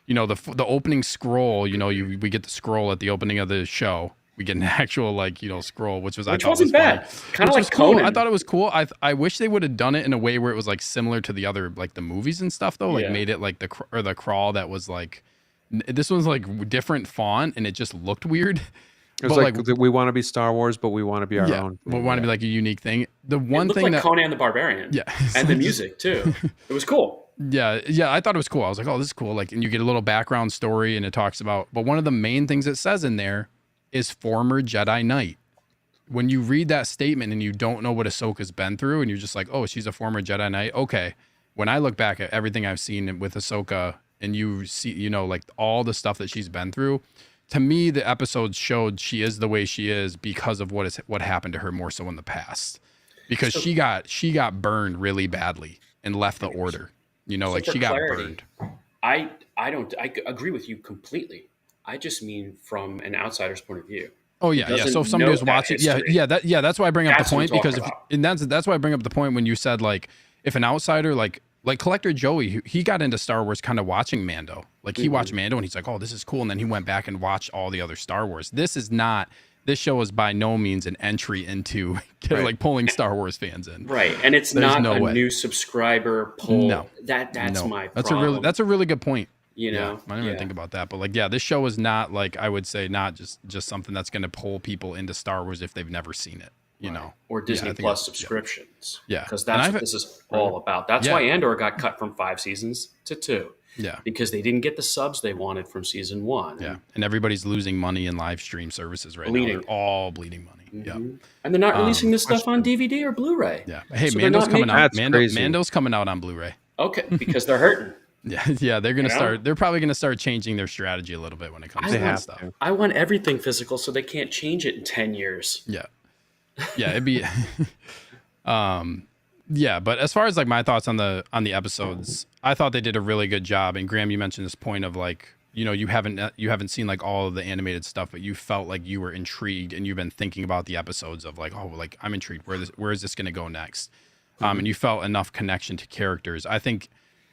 The opening scroll. We get the scroll at the opening of the show. We get an actual scroll, which wasn't bad. Kind of like Conan. Cool. I thought it was cool. I wish they would have done it in a way where it was like similar to the other like the movies and stuff though. Like made it like the crawl that was like this one's like different font and it just looked weird. It was like we want to be Star Wars, but we want to be our own. We want to be like a unique thing. The one thing like that Conan the Barbarian. Yeah, and the music too. It was cool. Yeah, I thought it was cool. I was like, oh, this is cool. Like, and you get a little background story, and it talks about. But one of the main things it says in there is former Jedi Knight. When you read that statement and you don't know what Ahsoka's been through, and you're just like, oh, she's a former Jedi Knight. Okay, when I look back at everything I've seen with Ahsoka, and you see, like all the stuff that she's been through. To me, the episodes showed she is the way she is because of what happened to her more so in the past, because she got burned really badly and left the Order. Like she got burned. I agree with you completely. I just mean from an outsider's point of view. Oh yeah. So if somebody was watching, that's why I bring up the point because that's why I bring up the point when you said like if an outsider like Collector Joey, he got into Star Wars kind of watching Mando. Like he watched Mando and he's like, oh, this is cool. And then he went back and watched all the other Star Wars. This show is by no means an entry into like pulling Star Wars fans in. Right. And it's not a new subscriber pull. No. That's my problem. That's a really good point. I didn't even think about that. But this show is not like, I would say not just something that's going to pull people into Star Wars if they've never seen it. Or Disney Plus subscriptions. Yeah. Because that's what this is all about. That's why Andor got cut from 5 seasons to 2. Yeah. Because they didn't get the subs they wanted from season 1. Yeah. And everybody's losing money in live stream services right now. They're all bleeding money. Yeah. And they're not releasing this stuff on DVD or Blu-ray. Yeah. Hey, so Mando's coming out. Mando's coming out on Blu-ray. Okay. Because they're hurting. Yeah, they're gonna start. They're probably gonna start changing their strategy a little bit when it comes to that stuff. I want everything physical, so they can't change it in 10 years. Yeah, it'd be. But as far as like my thoughts on the episodes, I thought they did a really good job. And Graham, you mentioned this point of like, you haven't seen like all of the animated stuff, but you felt like you were intrigued and you've been thinking about the episodes of like, oh, like I'm intrigued. Where is this gonna go next? And you felt enough connection to characters. I think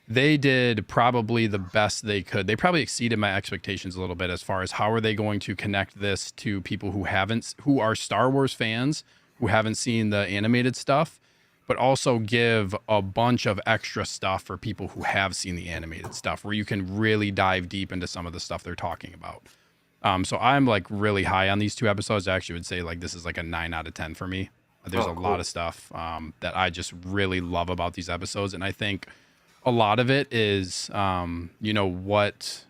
they did probably the best they could. They probably exceeded my expectations a little bit as far as how are they going to connect this to people who are Star Wars fans, who haven't seen the animated stuff, but also give a bunch of extra stuff for people who have seen the animated stuff where you can really dive deep into some of the stuff they're talking about. So I'm like really high on these 2 episodes. I actually would say like this is like a 9 out of 10 for me. There's a lot of stuff that I just really love about these episodes. And I think a lot of it is, what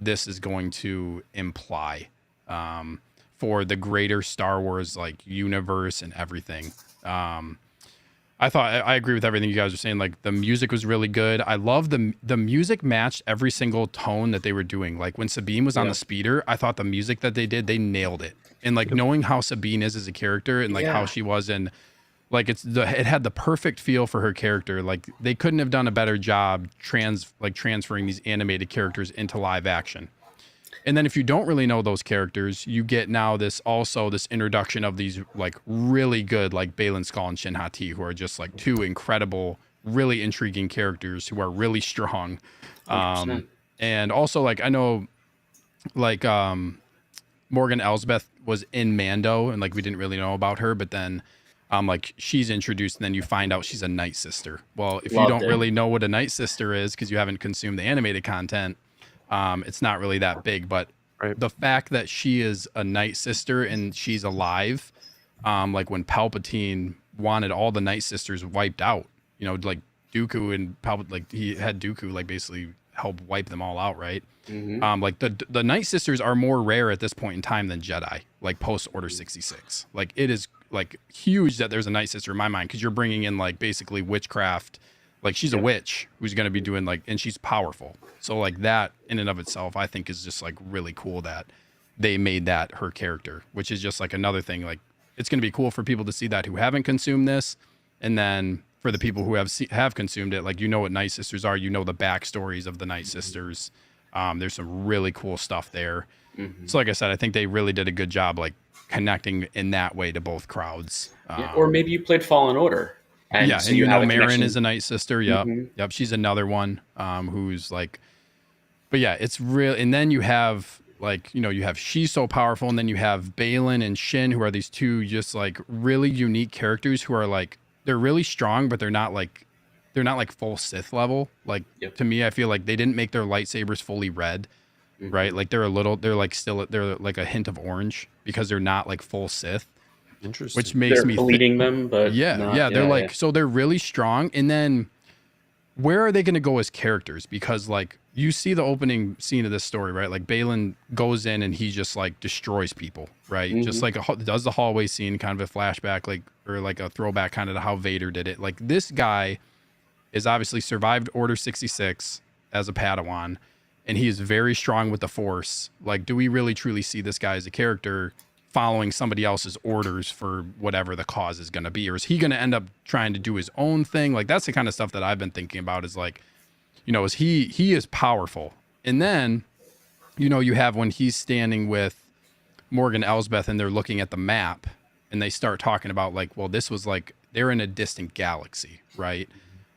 this is going to imply for the greater Star Wars like universe and everything. I agree with everything you guys were saying. Like the music was really good. I love the music matched every single tone that they were doing. Like when Sabine was on the speeder, I thought the music that they did, they nailed it. And like knowing how Sabine is as a character and like how she was in Like it had the perfect feel for her character. Like they couldn't have done a better job transferring these animated characters into live action. And then if you don't really know those characters, you get now this introduction of these like really good like Balin Skull and Shin Hati, who are just like two incredible, really intriguing characters who are really strong. 100%. And also like I know like Morgan Elsbeth was in Mando and like we didn't really know about her, but then like she's introduced and then you find out she's a Night Sister. Well, if you don't really know what a Night Sister is because you haven't consumed the animated content, it's not really that big, but the fact that she is a Night Sister and she's alive, like when Palpatine wanted all the Night Sisters wiped out, you know, like Dooku and like he had Dooku like basically help wipe them all out, right? Mm-hmm. Like the Night Sisters are more rare at this point in time than Jedi, like post Order 66. Like it is like huge that there's a Night Sister in my mind because you're bringing in like basically witchcraft. Like she's a witch who's going to be doing like, and she's powerful. So like that in and of itself, I think is just like really cool that they made that her character, which is just like another thing. Like it's going to be cool for people to see that who haven't consumed this. And then for the people who have consumed it, like, you know what Night Sisters are, you know, the backstories of the Night Sisters. There's some really cool stuff there. Mm-hmm. So like I said, I think they really did a good job, like connecting in that way to both crowds. Or maybe you played Fallen Order. And so you know Marin is a Night Sister. Yep. Mm-hmm. Yep. She's another one who's like, but yeah, it's real. And then you have like, you know, you have She's So Powerful, and then you have Balin and Shin, who are these two just like really unique characters who are like, they're really strong, but they're not like full Sith level. Like to me, I feel like they didn't make their lightsabers fully red, right? Like they're like a hint of orange because they're not like full Sith. Interesting. Which makes me bleeding them, but so they're really strong. And then where are they going to go as characters? Because like you see the opening scene of this story, right? Like Balin goes in and he just like destroys people, right? Mm-hmm. Just like does the hallway scene, kind of a flashback, like, or like a throwback kind of to how Vader did it. Like this guy is obviously survived Order 66 as a Padawan, and he is very strong with the Force. Like, do we really truly see this guy as a character following somebody else's orders for whatever the cause is going to be? Or is he going to end up trying to do his own thing? Like, that's the kind of stuff that I've been thinking about is like, you know, is he is powerful. And then, you know, you have when he's standing with Morgan Elsbeth and they're looking at the map and they start talking about like, well, this was like, they're in a distant galaxy, right?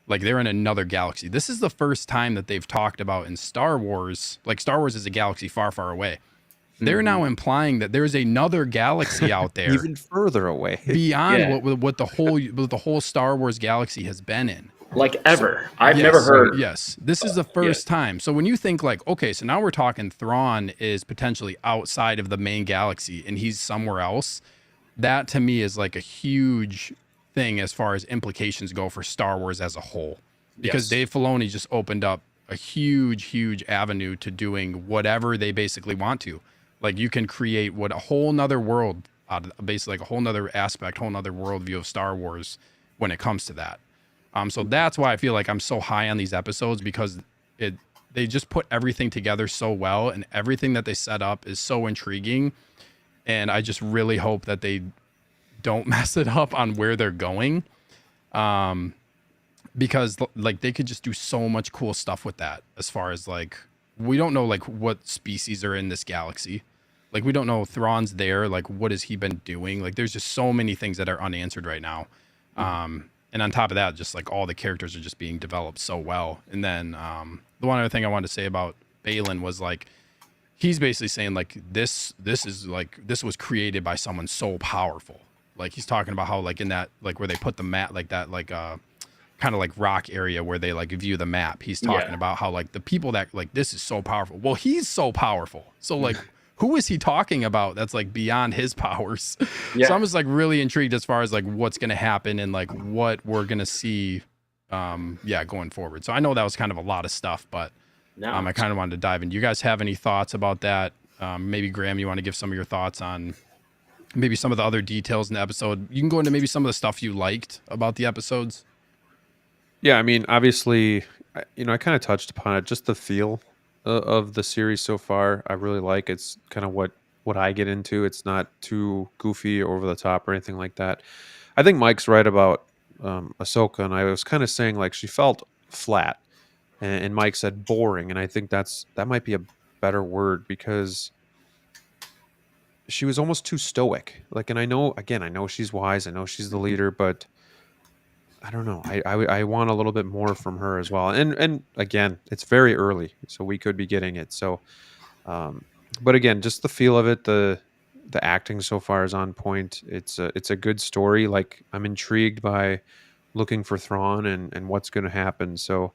Like they're in another galaxy. This is the first time that they've talked about in Star Wars, like Star Wars is a galaxy far, far away. They're now implying that there's another galaxy out there, even further away, beyond what the whole Star Wars galaxy has been in. Like ever, I've never heard. Yes, this is the first time. So when you think like, okay, so now we're talking Thrawn is potentially outside of the main galaxy and he's somewhere else. That to me is like a huge thing as far as implications go for Star Wars as a whole, because Dave Filoni just opened up a huge avenue to doing whatever they basically want to. Like you can create a whole nother world out of basically like a whole nother aspect, whole nother worldview of Star Wars when it comes to that. So that's why I feel like I'm so high on these episodes, because they just put everything together so well, and everything that they set up is so intriguing. And I just really hope that they don't mess it up on where they're going. Because like they could just do so much cool stuff with that, as far as like, we don't know like what species are in this galaxy. Like we don't know Thrawn's there. Like what has he been doing? Like there's just so many things that are unanswered right now. And on top of that, just like all the characters are just being developed so well. And then the one other thing I wanted to say about Balin was like, he's basically saying like this was created by someone so powerful. Like he's talking about how like in that, like where they put the map, like that, like kind of like rock area where they like view the map. He's talking about how like the people that like, this is so powerful. Well, he's so powerful. So like, who is he talking about that's like beyond his powers? So I'm just like really intrigued as far as like what's going to happen and like what we're going to see going forward. So I know that was kind of a lot of stuff, but I kind of wanted to dive in. Do you guys have any thoughts about that? Maybe Graham, you want to give some of your thoughts on maybe some of the other details in the episode? You can go into maybe some of the stuff you liked about the episodes. Yeah, I mean, obviously, you know, I kind of touched upon it, just the feel of the series so far. I really like it's kind of what what I get into. It's not too goofy or over the top or anything like that. I think Mike's right about Ahsoka, and I was kind of saying like she felt flat, and Mike said boring, and I think that might be a better word because she was almost too stoic. Like, and I know she's wise, I know she's the leader, but I don't know. I want a little bit more from her as well. And again, it's very early, so we could be getting it. So, but again, just the feel of it, the acting so far is on point. It's a good story. Like, I'm intrigued by looking for Thrawn and what's going to happen. So,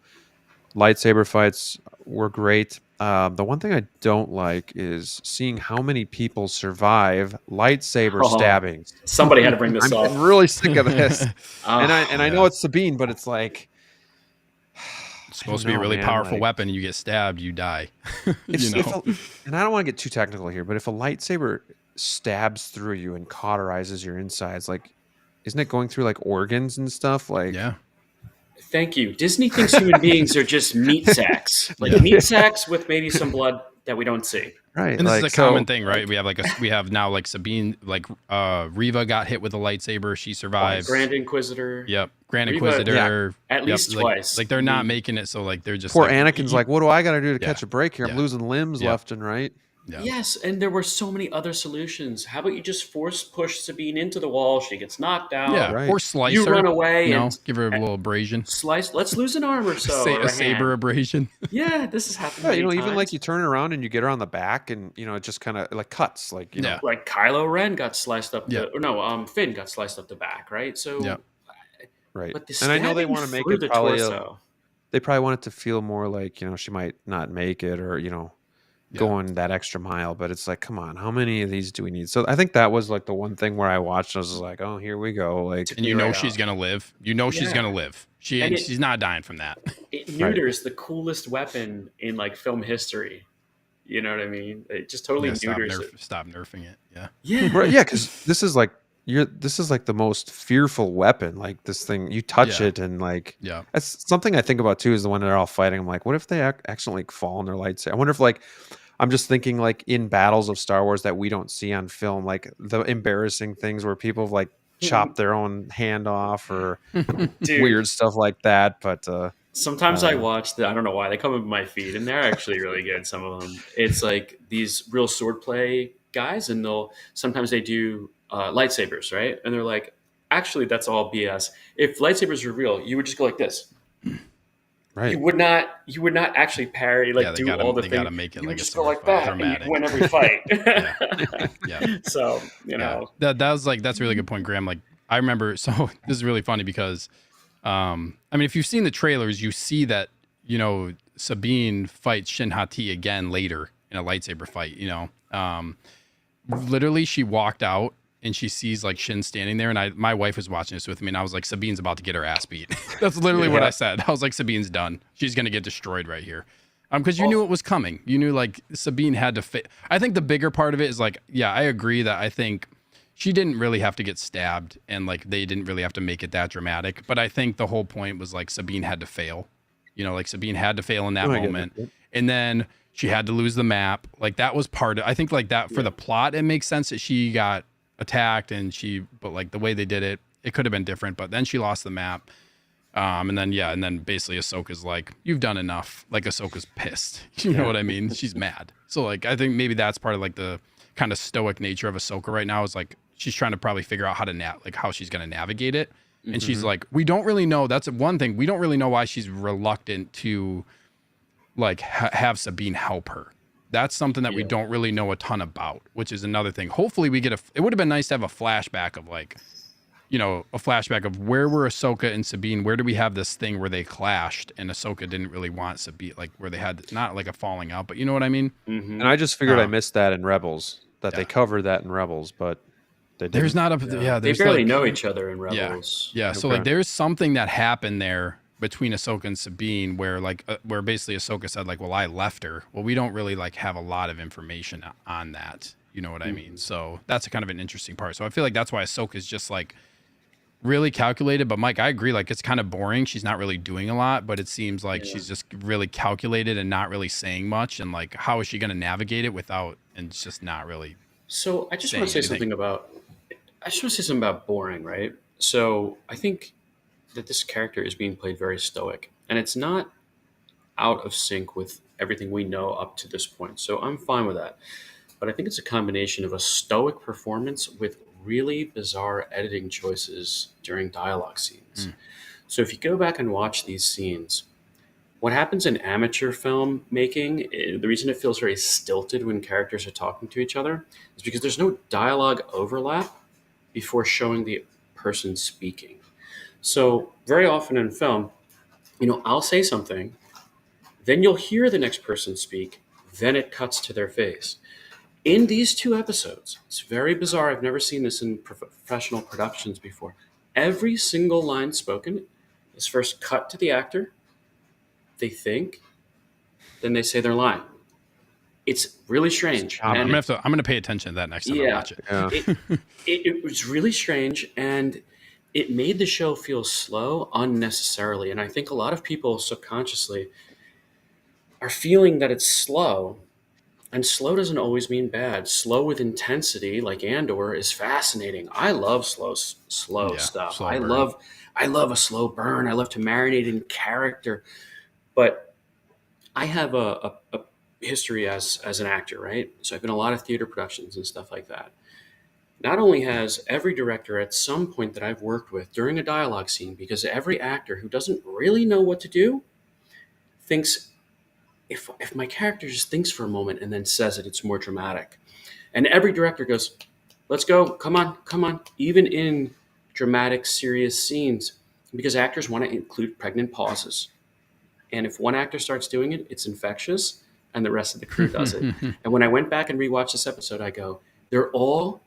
lightsaber fights were great. The one thing I don't like is seeing how many people survive lightsaber stabbings. Somebody had to bring this up. I'm really sick of this. And I know it's Sabine, but it's like it's supposed to be a really powerful weapon. You get stabbed, you die. And I don't want to get too technical here, but if a lightsaber stabs through you and cauterizes your insides, like, isn't it going through like organs and stuff? Like, yeah. Thank you. Disney thinks human beings are just meat sacks, meat sacks with maybe some blood that we don't see. Right, and this is a common thing, right? We have now like Sabine, like Reva got hit with a lightsaber, she survives. Grand Inquisitor. Yep, Grand Inquisitor. At least twice. Like they're not making it so like they're just. Poor Anakin's like, what do I got to do to catch a break here? I'm losing limbs left and right. Yeah. Yes, and there were so many other solutions. How about you just force push Sabine into the wall? She gets knocked out. Yeah, right. Or slice her. You run away and give her a little abrasion. Slice. Let's lose an arm or so. A saber abrasion. Yeah, this has happened. Yeah, even like you turn around and you get her on the back, and it just kind of like cuts, like you know, like Kylo Ren got sliced up. Finn got sliced up the back, right? So, right. But and I know they want to make it probably. They probably want it to feel more like she might not make it, or going that extra mile, but it's like, come on, how many of these do we need? So I think that was like the one thing where I watched, I was like, oh, here we go. Like, and she's gonna live. She's gonna live. She's not dying from that. It neuters the coolest weapon in like film history. You know what I mean? It just totally neuters it. Stop nerfing it. Yeah. Right. Yeah, because this is like the most fearful weapon. Like, this thing, you touch it and like, that's something I think about too, is the one they're all fighting. I'm like, what if they accidentally fall on their lightsaber? I wonder if I'm just thinking like in battles of Star Wars that we don't see on film, like the embarrassing things where people have like chopped their own hand off or weird stuff like that. But sometimes I watch I don't know why they come up my feed, and they're actually really good. Some of them, it's like these real swordplay guys, and sometimes they do lightsabers, right? And they're like, actually, that's all BS. If lightsabers were real, you would just go like this. Right. You would not actually parry, all the things. They gotta make it you like just it's go like that, dramatic. and you win every fight. So that's a really good point, Graham. Like, I remember. So this is really funny because, I mean, if you've seen the trailers, you see that Sabine fights Shin Hati again later in a lightsaber fight. Literally, she walked out and she sees like Shin standing there, and my wife was watching this with me, and I was like, Sabine's about to get her ass beat. That's literally what I said. I was like, Sabine's done. She's gonna get destroyed right here. Because you knew it was coming. You knew like Sabine had to I think the bigger part of it is like, I agree that I think she didn't really have to get stabbed, and like they didn't really have to make it that dramatic. But I think the whole point was like Sabine had to fail. Like Sabine had to fail in that moment, and then she had to lose the map. Like that was part of. I think like that for the plot, it makes sense that she got attacked but like the way they did it, it could have been different. But then she lost the map, and then basically Ahsoka's like, you've done enough. Like Ahsoka's pissed. You know what I mean? She's mad. So like I think maybe that's part of like the kind of stoic nature of Ahsoka right now, is like she's trying to probably figure out how to how she's going to navigate it. And she's like, we don't really know. That's one thing. We don't really know why she's reluctant to like have Sabine help her. That's something that we don't really know a ton about, which is another thing. Hopefully we get it would have been nice to have a flashback of like, a flashback of where were Ahsoka and Sabine? Where do we have this thing where they clashed and Ahsoka didn't really want Sabine, like where they had not like a falling out, but you know what I mean? And I just figured I missed that in Rebels, that they covered that in Rebels, but there's not a, they barely know each other in Rebels. Yeah. So like there's something that happened there between Ahsoka and Sabine where where basically Ahsoka said like, well, I left her. Well, we don't really like have a lot of information on that. You know what I mean? So that's a kind of an interesting part. So I feel like that's why Ahsoka's just like really calculated. But Mike, I agree. Like it's kind of boring. She's not really doing a lot, but it seems like she's just really calculated and not really saying much. And like, how is she going to navigate it without, and it's just not really So I just want to say something about boring, right? So I think that this character is being played very stoic, and it's not out of sync with everything we know up to this point. So I'm fine with that. But I think it's a combination of a stoic performance with really bizarre editing choices during dialogue scenes. So if you go back and watch these scenes, what happens in amateur film making, the reason it feels very stilted when characters are talking to each other is because there's no dialogue overlap before showing the person speaking. So very often in film, I'll say something, then you'll hear the next person speak, then it cuts to their face. In these two episodes, it's very bizarre. I've never seen this in professional productions before. Every single line spoken is first cut to the actor, they think, then they say their line. It's really strange. I'm gonna pay attention to that next time I watch it. Yeah. It was really strange, and it made the show feel slow unnecessarily. And I think a lot of people subconsciously are feeling that it's slow, and slow doesn't always mean bad. Slow with intensity, like Andor, is fascinating. I love slow stuff. Slow I burn. love a slow burn. I love to marinate in character. But I have a history as an actor, right? So I've been in a lot of theater productions and stuff like that. Not only has every director at some point that I've worked with during a dialogue scene, because every actor who doesn't really know what to do thinks, if my character just thinks for a moment and then says it, it's more dramatic. And every director goes, let's go, come on, even in dramatic, serious scenes, because actors want to include pregnant pauses. And if one actor starts doing it, it's infectious, and the rest of the crew does it. And when I went back and rewatched this episode, I go, they're all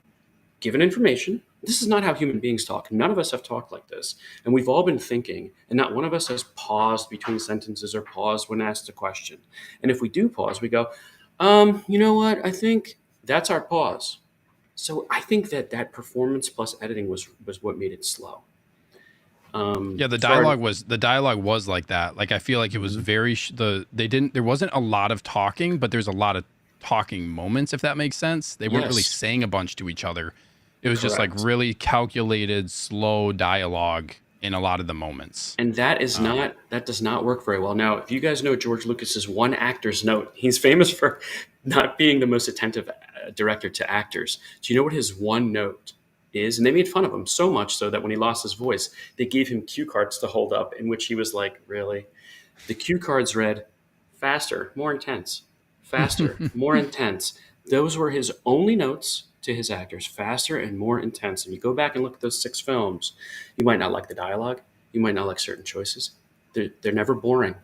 given information. This is not how human beings talk. None of us have talked like this. And we've all been thinking, and not one of us has paused between sentences or paused when asked a question. And if we do pause, we go, you know what? I think that's our pause. So I think that performance plus editing was what made it slow. The dialogue was like that. Like I feel like it was very there wasn't a lot of talking, but there's a lot of talking moments, if that makes sense. They weren't really saying a bunch to each other. It was just like really calculated, slow dialogue in a lot of the moments. And that does not work very well. Now, if you guys know George Lucas's one actor's note, he's famous for not being the most attentive director to actors. Do you know what his one note is? And they made fun of him so much so that when he lost his voice, they gave him cue cards to hold up, in which he was like, really? The cue cards read, faster, more intense, faster, more intense. Those were his only notes to his actors: faster and more intense. And you go back and look at those 6 films, you might not like the dialogue, you might not like certain choices. They're never boring.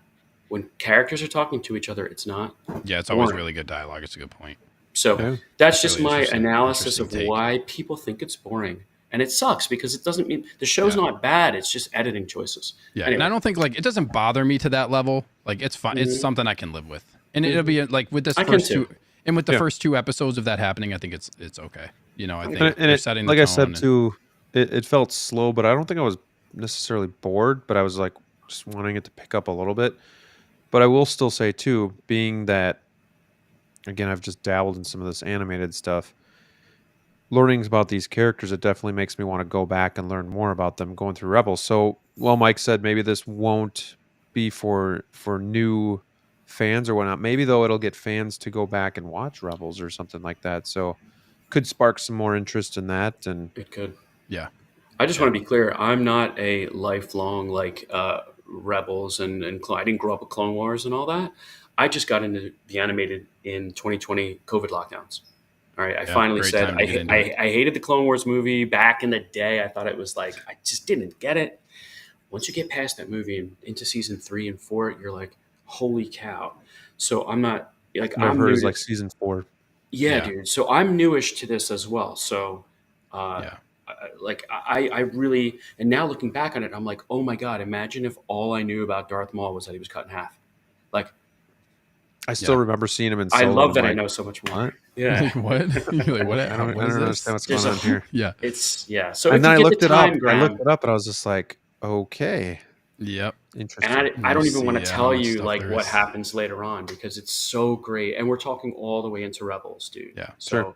When characters are talking to each other, it's not it's boring. Always really good dialogue. It's a good point. So that's just really my analysis of why people think it's boring. And it sucks, because it doesn't mean the show's not bad. It's just editing choices. Yeah. Anyway. And I don't think it doesn't bother me to that level. Like it's fine. It's something I can live with. And it'll be like with this first 2. And with the first 2 episodes of that happening, I think it's okay. I think they're setting the tone. Like I said too, it felt slow, but I don't think I was necessarily bored, but I was like just wanting it to pick up a little bit. But I will still say too, being that, again, I've just dabbled in some of this animated stuff, learning about these characters, it definitely makes me want to go back and learn more about them going through Rebels. So, Mike said maybe this won't be for new fans or whatnot. Maybe though it'll get fans to go back and watch Rebels or something like that. So could spark some more interest in that. And it could. Yeah. I just want to be clear. I'm not a lifelong Rebels and I didn't grow up with Clone Wars and all that. I just got into the animated in 2020 COVID lockdowns. All right. I finally said I hated the Clone Wars movie back in the day. I thought it was I just didn't get it. Once you get past that movie and into season 3 and 4, you're like, holy cow. So I'm not I've heard it's season 4. Yeah, dude. So I'm newish to this as well. So I really, and now looking back on it, I'm like, oh my God, imagine if all I knew about Darth Maul was that he was cut in half. I still remember seeing him in Solo. I love that I know so much more. What? Yeah. What? You're like, what? I don't understand what's going on here. Yeah. So and then I looked it up. I looked it up and I was just like, okay. Yep. Interesting. And I don't even want to tell you what happens later on, because it's so great. And we're talking all the way into Rebels, dude. Yeah. So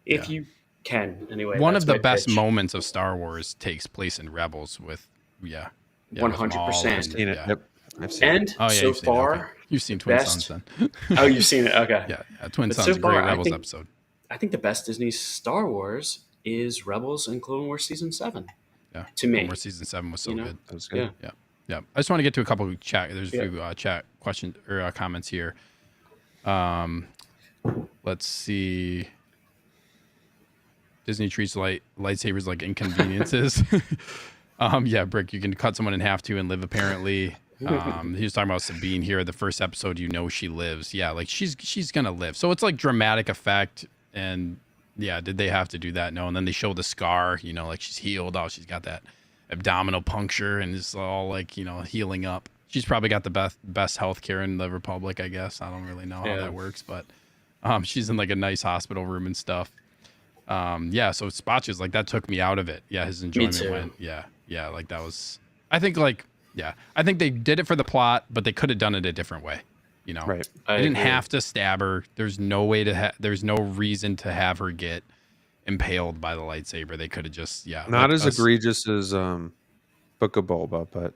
if you can. Anyway, one that's of the my best pitch. moments of Star Wars takes place in Rebels with 100%. I've seen it. Yeah. Yep, I've seen it. And Oh yeah, so you've seen it. far, Okay. You've seen the Twin best- Sons then. Oh, you've seen it. Okay. Yeah, Twin But Sons, so a great far, I Rebels think- episode. I think the best Disney Star Wars is Rebels and Clone Wars Season 7. Yeah, To me. Clone Wars season 7 was so good. That was good. Yeah. Yeah, I just want to get to a couple of chat. There's a Yeah. few chat questions or comments here. Let's see. Disney treats lightsabers like inconveniences. Yeah, Brick, you can cut someone in half too and live apparently. He was talking about Sabine here. The first episode, she lives. Yeah, like she's gonna live. So it's like dramatic effect. And yeah, did they have to do that? No. And then they show the scar. Like she's healed. Oh, she's got that abdominal puncture and it's all like healing up. She's probably got the best health care in the Republic, I guess. I don't really know how that works, but she's in like a nice hospital room and stuff. So Spotch is like, that took me out of it. Yeah, his enjoyment went. Yeah, like that was. I think they did it for the plot, but they could have done it a different way. Right. They didn't have to stab her. There's no way to. There's no reason to have her get impaled by the lightsaber. They could have just not as egregious as Book of Boba, but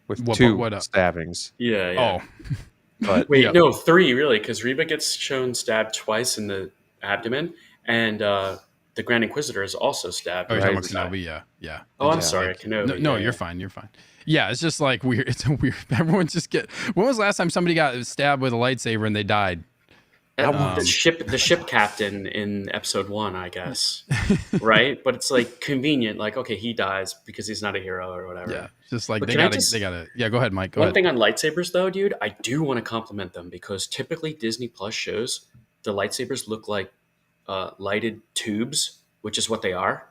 with What- two what- stabbings. Yeah. Oh, But Wait, no, 3 really, because Reba gets shown stabbed twice in the abdomen, and the Grand Inquisitor is also stabbed. oh, you're right? talking about Kenobi, yeah. Oh, I'm Yeah, sorry, like- Kenobi. No, yeah, you're fine. You're fine. Yeah, it's just like weird. It's a weird. Everyone's just When was the last time somebody got stabbed with a lightsaber and they died? The ship captain in episode 1, I guess, right? But it's like convenient. Like, okay, he dies because he's not a hero or whatever. Yeah, just like But they can I gotta. just- They gotta. Yeah, go ahead, Mike. Go One ahead. thing on lightsabers, though, dude, I do want to compliment them because typically Disney Plus shows the lightsabers look like lighted tubes, which is what they are.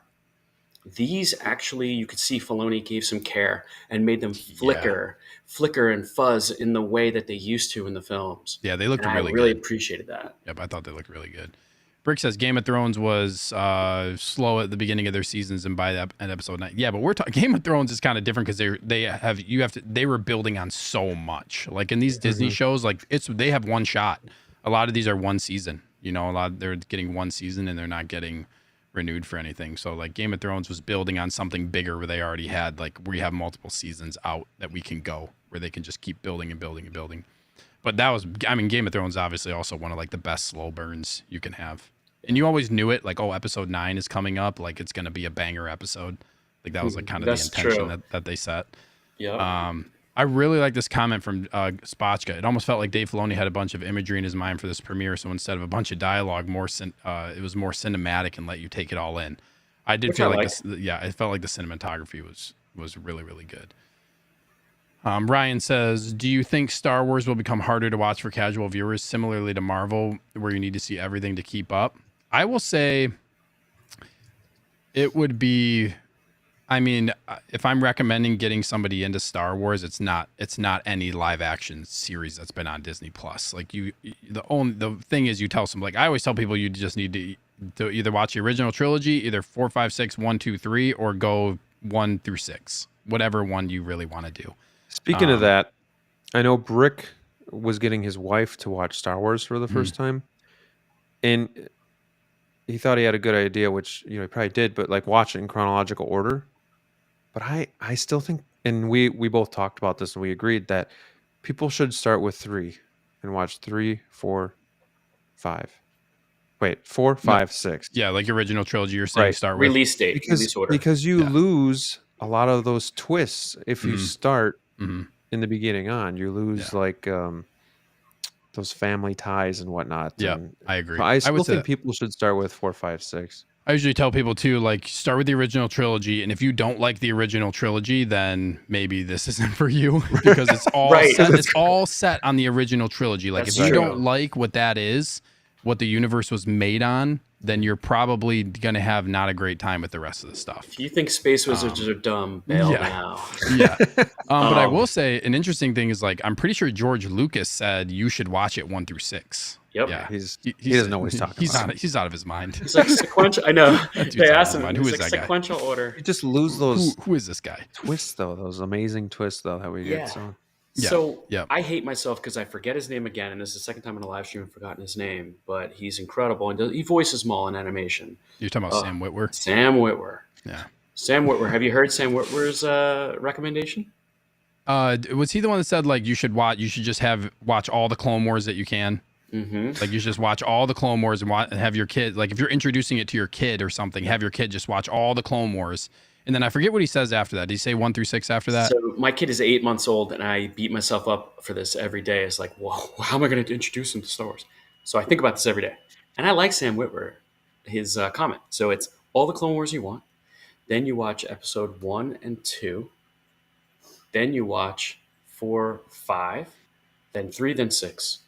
These actually, you could see Filoni gave some care and made them flicker and fuzz in the way that they used to in the films. Yeah, they looked And really I really good. appreciated that. Yep, I thought they looked really good. Brick says Game of Thrones was slow at the beginning of their seasons, and by that at episode 9. Yeah, but we're talking Game of Thrones is kind of different because they were building on so much. Like in these Disney shows, like they have one shot. A lot of these are one season. They're getting one season and they're not getting renewed for anything. So like Game of Thrones was building on something bigger where they already had we have multiple seasons out that we can go where they can just keep building and building and building. But Game of Thrones is obviously also one of like the best slow burns you can have. And you always knew it, like, oh, episode 9 is coming up, like it's gonna be a banger episode. Like that was like kind of the That's intention true. that they set. Yeah. I really like this comment from Spotchka. It almost felt like Dave Filoni had a bunch of imagery in his mind for this premiere, so instead of a bunch of dialogue, it was more cinematic and let you take it all in. I did Which feel I like like. this. Yeah, I felt like the cinematography was really, really good. Ryan says, do you think Star Wars will become harder to watch for casual viewers, similarly to Marvel, where you need to see everything to keep up? I will say it would be. I mean, if I'm recommending getting somebody into Star Wars, it's not any live action series that's been on Disney Plus. Like the thing is, you tell some, like I always tell people, you just need to either watch the original trilogy, either 4, 5, 6, 1, 2, 3, or go 1 through 6, whatever one you really want to do. Speaking of that, I know Brick was getting his wife to watch Star Wars for the first time, and he thought he had a good idea, which he probably did, but like watch it in chronological order. But I still think, and we both talked about this and we agreed that people should start with 3 and watch 3, 4, 5. Wait, 4, 5, 6. Yeah, like original trilogy, you're saying Right. start with. Release date, release order. Because you lose a lot of those twists if you start in the beginning on. You lose like those family ties and whatnot. Yeah, and I agree. I still would say think people should start with 4, 5, 6. I usually tell people too, like, start with the original trilogy, and if you don't like the original trilogy, then maybe this isn't for you because it's all Right. set, it's all set on the original trilogy. Like, That's if you true. don't like what that is, what the universe was made on, then you're probably gonna have not a great time with the rest of the stuff. If you think space wizards are dumb, bail now. Yeah. But I will say an interesting thing is, like, I'm pretty sure George Lucas said you should watch it 1 through 6. Yep. Yeah. He doesn't know what he's talking about. He's out of his mind. It's like sequential. I know. dude's They out of asked his him. mind. Who Who is is like that guy? sequential order. You just lose those Who is this guy? twists, though. Those amazing twists, though, that we Yeah. get. So So Yeah. I hate myself because I forget his name again, and this is the second time in a live stream I've forgotten his name. But he's incredible, and he voices Maul in animation. You're talking about Sam Witwer? Sam Witwer. Yeah. Sam Witwer. Have you heard Sam Witwer's recommendation? Was he the one that said like you should just watch all the Clone Wars that you can? Mm-hmm. Like you should just watch all the Clone Wars and have your kid, like if you're introducing it to your kid or something, have your kid just watch all the Clone Wars. And then I forget what he says after that. Did he say 1 through 6 after that? So my kid is 8 months old, and I beat myself up for this every day. It's like, whoa, how am I going to introduce him to Star Wars? So I think about this every day. And I like Sam Witwer, his comment. So it's all the Clone Wars you want. Then you watch episode 1 and 2. Then you watch 4, 5, then 3, then 6.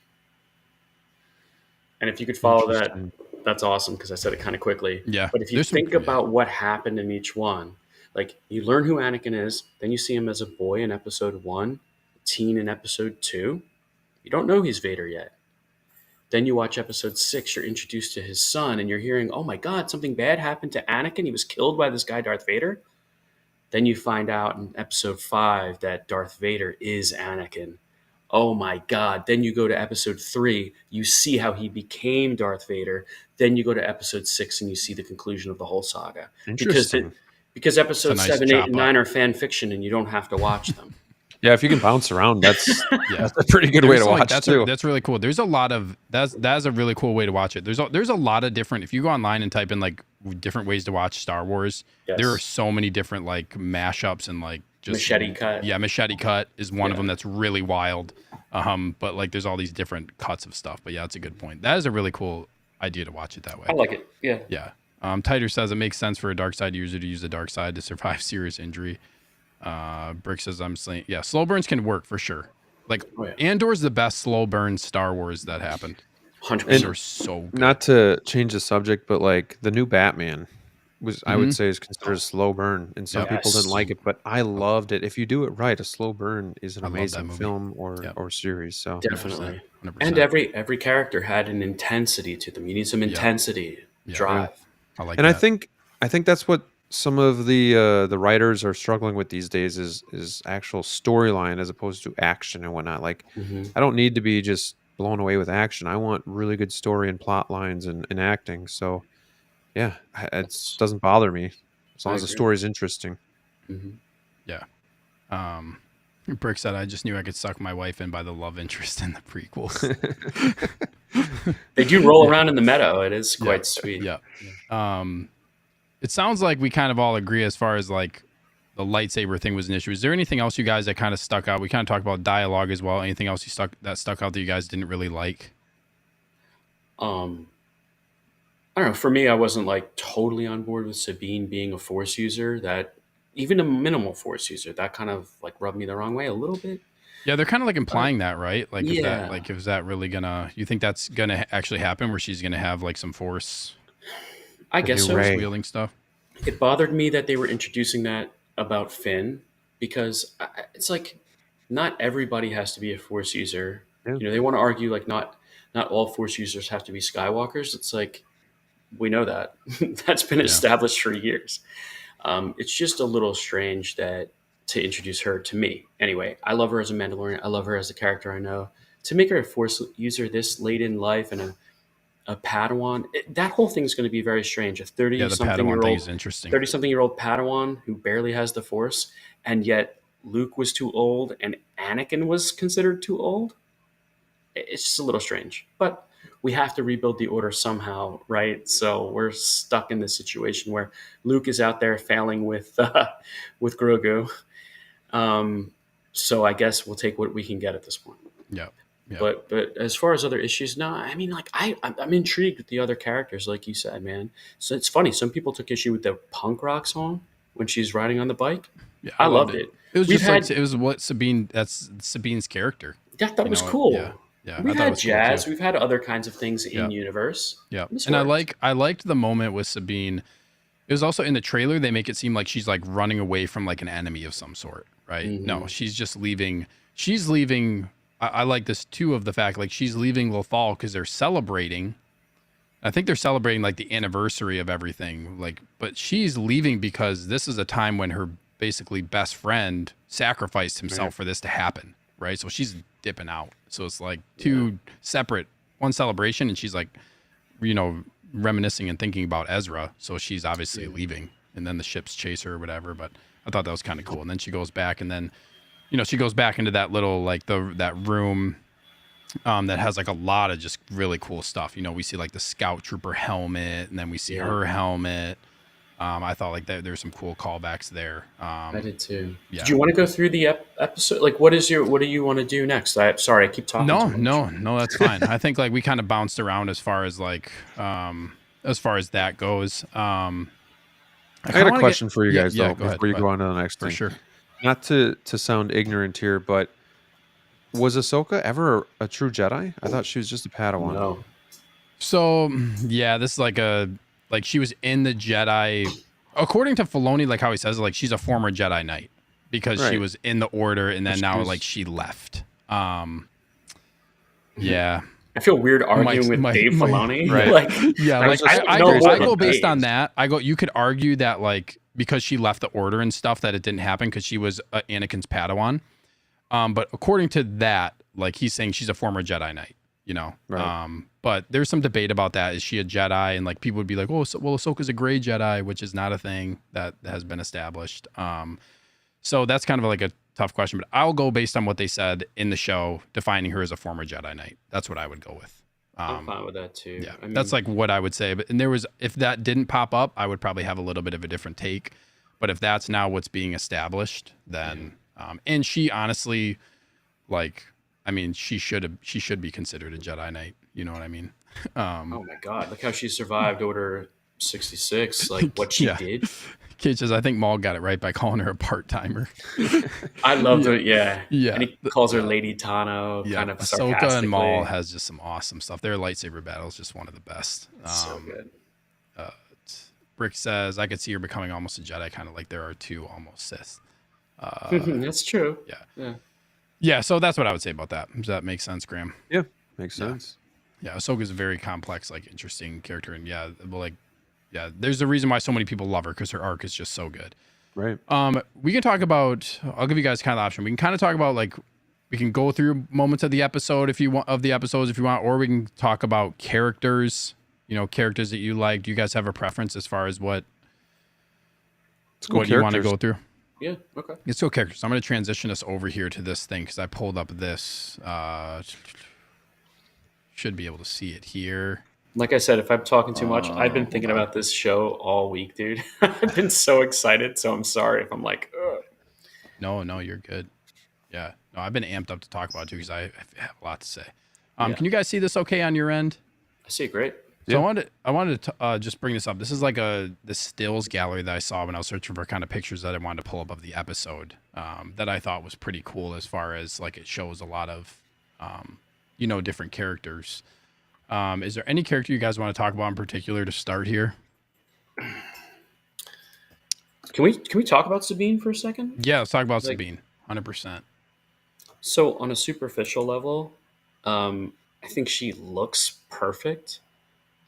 And if you could follow that, that's awesome because I said it kind of quickly. Yeah. But if you think about what happened in each one, like you learn who Anakin is, then you see him as a boy in episode 1, teen in episode 2. You don't know he's Vader yet. Then you watch episode 6, you're introduced to his son, and you're hearing, oh my God, something bad happened to Anakin. He was killed by this guy, Darth Vader. Then you find out in episode 5 that Darth Vader is Anakin. Oh my God. Then you go to episode 3, you see how he became Darth Vader. Then you go to episode 6 and you see the conclusion of the whole saga. Because episodes 7, 8, and 9 are fan fiction and you don't have to watch them. Yeah, if you can bounce around, that's a pretty good way to watch too. That's really cool. There's a lot of that's a really cool way to watch it. There's a lot of different. If you go online and type in like different ways to watch Star Wars, there are so many different like mashups and like just Machete Cut. Yeah, Machete Cut is one of them that's really wild. But like there's all these different cuts of stuff. But yeah, that's a good point. That is a really cool idea to watch it that way. I like it. Yeah. Yeah. Titer says it makes sense for a dark side user to use the dark side to survive serious injury. Brick says I'm saying slow burns can work for sure. Like Andor's the best slow burn Star Wars that happened. 100%. They're so good. Not to change the subject, but like the new Batman was I would say is considered a slow burn, and some people didn't like it, but I loved it. If you do it right, a slow burn is an amazing film or series. So definitely. 100%. And every character had an intensity to them. You need some intensity, drive. I like and that. I think that's what some of the writers are struggling with these days is actual storyline as opposed to action and whatnot. Like I don't need to be just blown away with action. I want really good story and plot lines and acting. So yeah, it doesn't bother me as long as the story is interesting. Yeah. Brick said I just knew I could suck my wife in by the love interest in the prequels. They do roll around in the meadow. It is quite sweet. Yeah. It sounds like we kind of all agree as far as like the lightsaber thing was an issue. Is there anything else you guys that kind of stuck out? We kind of talked about dialogue as well. Anything else stuck out that you guys didn't really like? I don't know. For me, I wasn't like totally on board with Sabine being a Force user. That even a minimal Force user, that kind of like rubbed me the wrong way a little bit. Yeah, they're kind of like implying that, right? Like, is that really gonna? You think that's gonna actually happen, where she's gonna have like some Force? I guess so. Wielding stuff. It bothered me that they were introducing that about Finn because it's like not everybody has to be a Force user. Yeah. You know, they want to argue like not all Force users have to be Skywalkers. It's like we know that that's been established for years. It's just a little strange that to introduce her to me. Anyway, I love her as a Mandalorian. I love her as a character I know. To make her a Force user this late in life and a Padawan, that whole thing is going to be very strange. A 30-something-year-old Padawan who barely has the Force, and yet Luke was too old and Anakin was considered too old. It's just a little strange, but we have to rebuild the Order somehow, right? So we're stuck in this situation where Luke is out there failing with Grogu. So I guess we'll take what we can get at this point. Yeah. But as far as other issues, no, I mean, like I'm intrigued with the other characters, like you said, man. So it's funny. Some people took issue with the punk rock song when she's riding on the bike. Yeah, I loved it. It was it was what that's Sabine's character. Yeah, I thought it was cool. Yeah, we've had jazz. We've had other kinds of things in universe. Yeah, and I liked the moment with Sabine. It was also in the trailer. They make it seem like she's like running away from like an enemy of some sort, right? Mm-hmm. No, she's just leaving. She's leaving. I like this too of the fact like she's leaving Lothal because they're celebrating. I think they're celebrating like the anniversary of everything. Like, but she's leaving because this is a time when her basically best friend sacrificed himself for this to happen. right? So she's dipping out. So it's like two separate, one celebration, and she's like, reminiscing and thinking about Ezra. So she's obviously leaving, and then the ships chase her or whatever. But I thought that was kind of cool. And then she goes back, and then, she goes back into that little like that room. That has like a lot of just really cool stuff. We see like the scout trooper helmet, and then we see her helmet. I thought like there's some cool callbacks there. I did too. Yeah. Do you want to go through the episode? Like, what do you want to do next? Sorry, I keep talking. No, that's fine. I think like we kind of bounced around as far as like as far as that goes. I got a question for you guys though before you go on to the next thing. For sure. Not to sound ignorant here, but was Ahsoka ever a true Jedi? I thought she was just a Padawan. No. So this is like she was in the Jedi, according to Filoni, like how he says, like she's a former Jedi Knight because she was in the Order, and then now like she left. Yeah. I feel weird arguing with Dave Filoni. Right. I go based on that. You could argue that like because she left the Order and stuff that it didn't happen because she was Anakin's Padawan. But according to that, like he's saying she's a former Jedi Knight, Right. But there's some debate about that. Is she a Jedi? And like people would be like, well, Ahsoka's a gray Jedi, which is not a thing that has been established. So that's kind of like a tough question, but I'll go based on what they said in the show, defining her as a former Jedi Knight. That's what I would go with. I'm fine with that too. Yeah, that's like what I would say. But if that didn't pop up, I would probably have a little bit of a different take. But if that's now what's being established, then and she honestly, like, I mean, she should be considered a Jedi Knight. You know what I mean? Oh my God! Look how she survived Order 66. Like what she did. Kate says, I think Maul got it right by calling her a part-timer. I loved it. Yeah. And he calls her Lady Tano, kind of sarcastically. Ahsoka and Maul has just some awesome stuff. Their lightsaber battle is just one of the best. So good. Brick says, I could see her becoming almost a Jedi, kind of like there are two almost Sith. That's true. Yeah, so that's what I would say about that. Does that make sense, Graham? Yeah, makes sense. Yeah, Ahsoka's a very complex, like, interesting character. And there's a reason why so many people love her, because her arc is just so good. Right. We can talk about, I'll give you guys kind of the option. We can kind of talk about, like, we can go through moments of the episode if you want, or we can talk about characters, characters that you like. Do you guys have a preference as far as what you want to go through? Yeah, okay. Let's go characters. I'm going to transition us over here to this thing because I pulled up this. Should be able to see it here. Like I said, if I'm talking too much, I've been thinking about this show all week, dude. I've been so excited, so I'm sorry if I'm like, ugh. No, you're good. Yeah. No, I've been amped up to talk about it too because I have a lot to say. Can you guys see this okay on your end? I see it great. So I wanted to just bring this up. This is like the stills gallery that I saw when I was searching for kind of pictures that I wanted to pull up of the episode that I thought was pretty cool as far as like it shows a lot of, different characters. Is there any character you guys want to talk about in particular to start here? Can we talk about Sabine for a second? Yeah, let's talk about Sabine. 100%. So on a superficial level, I think she looks perfect.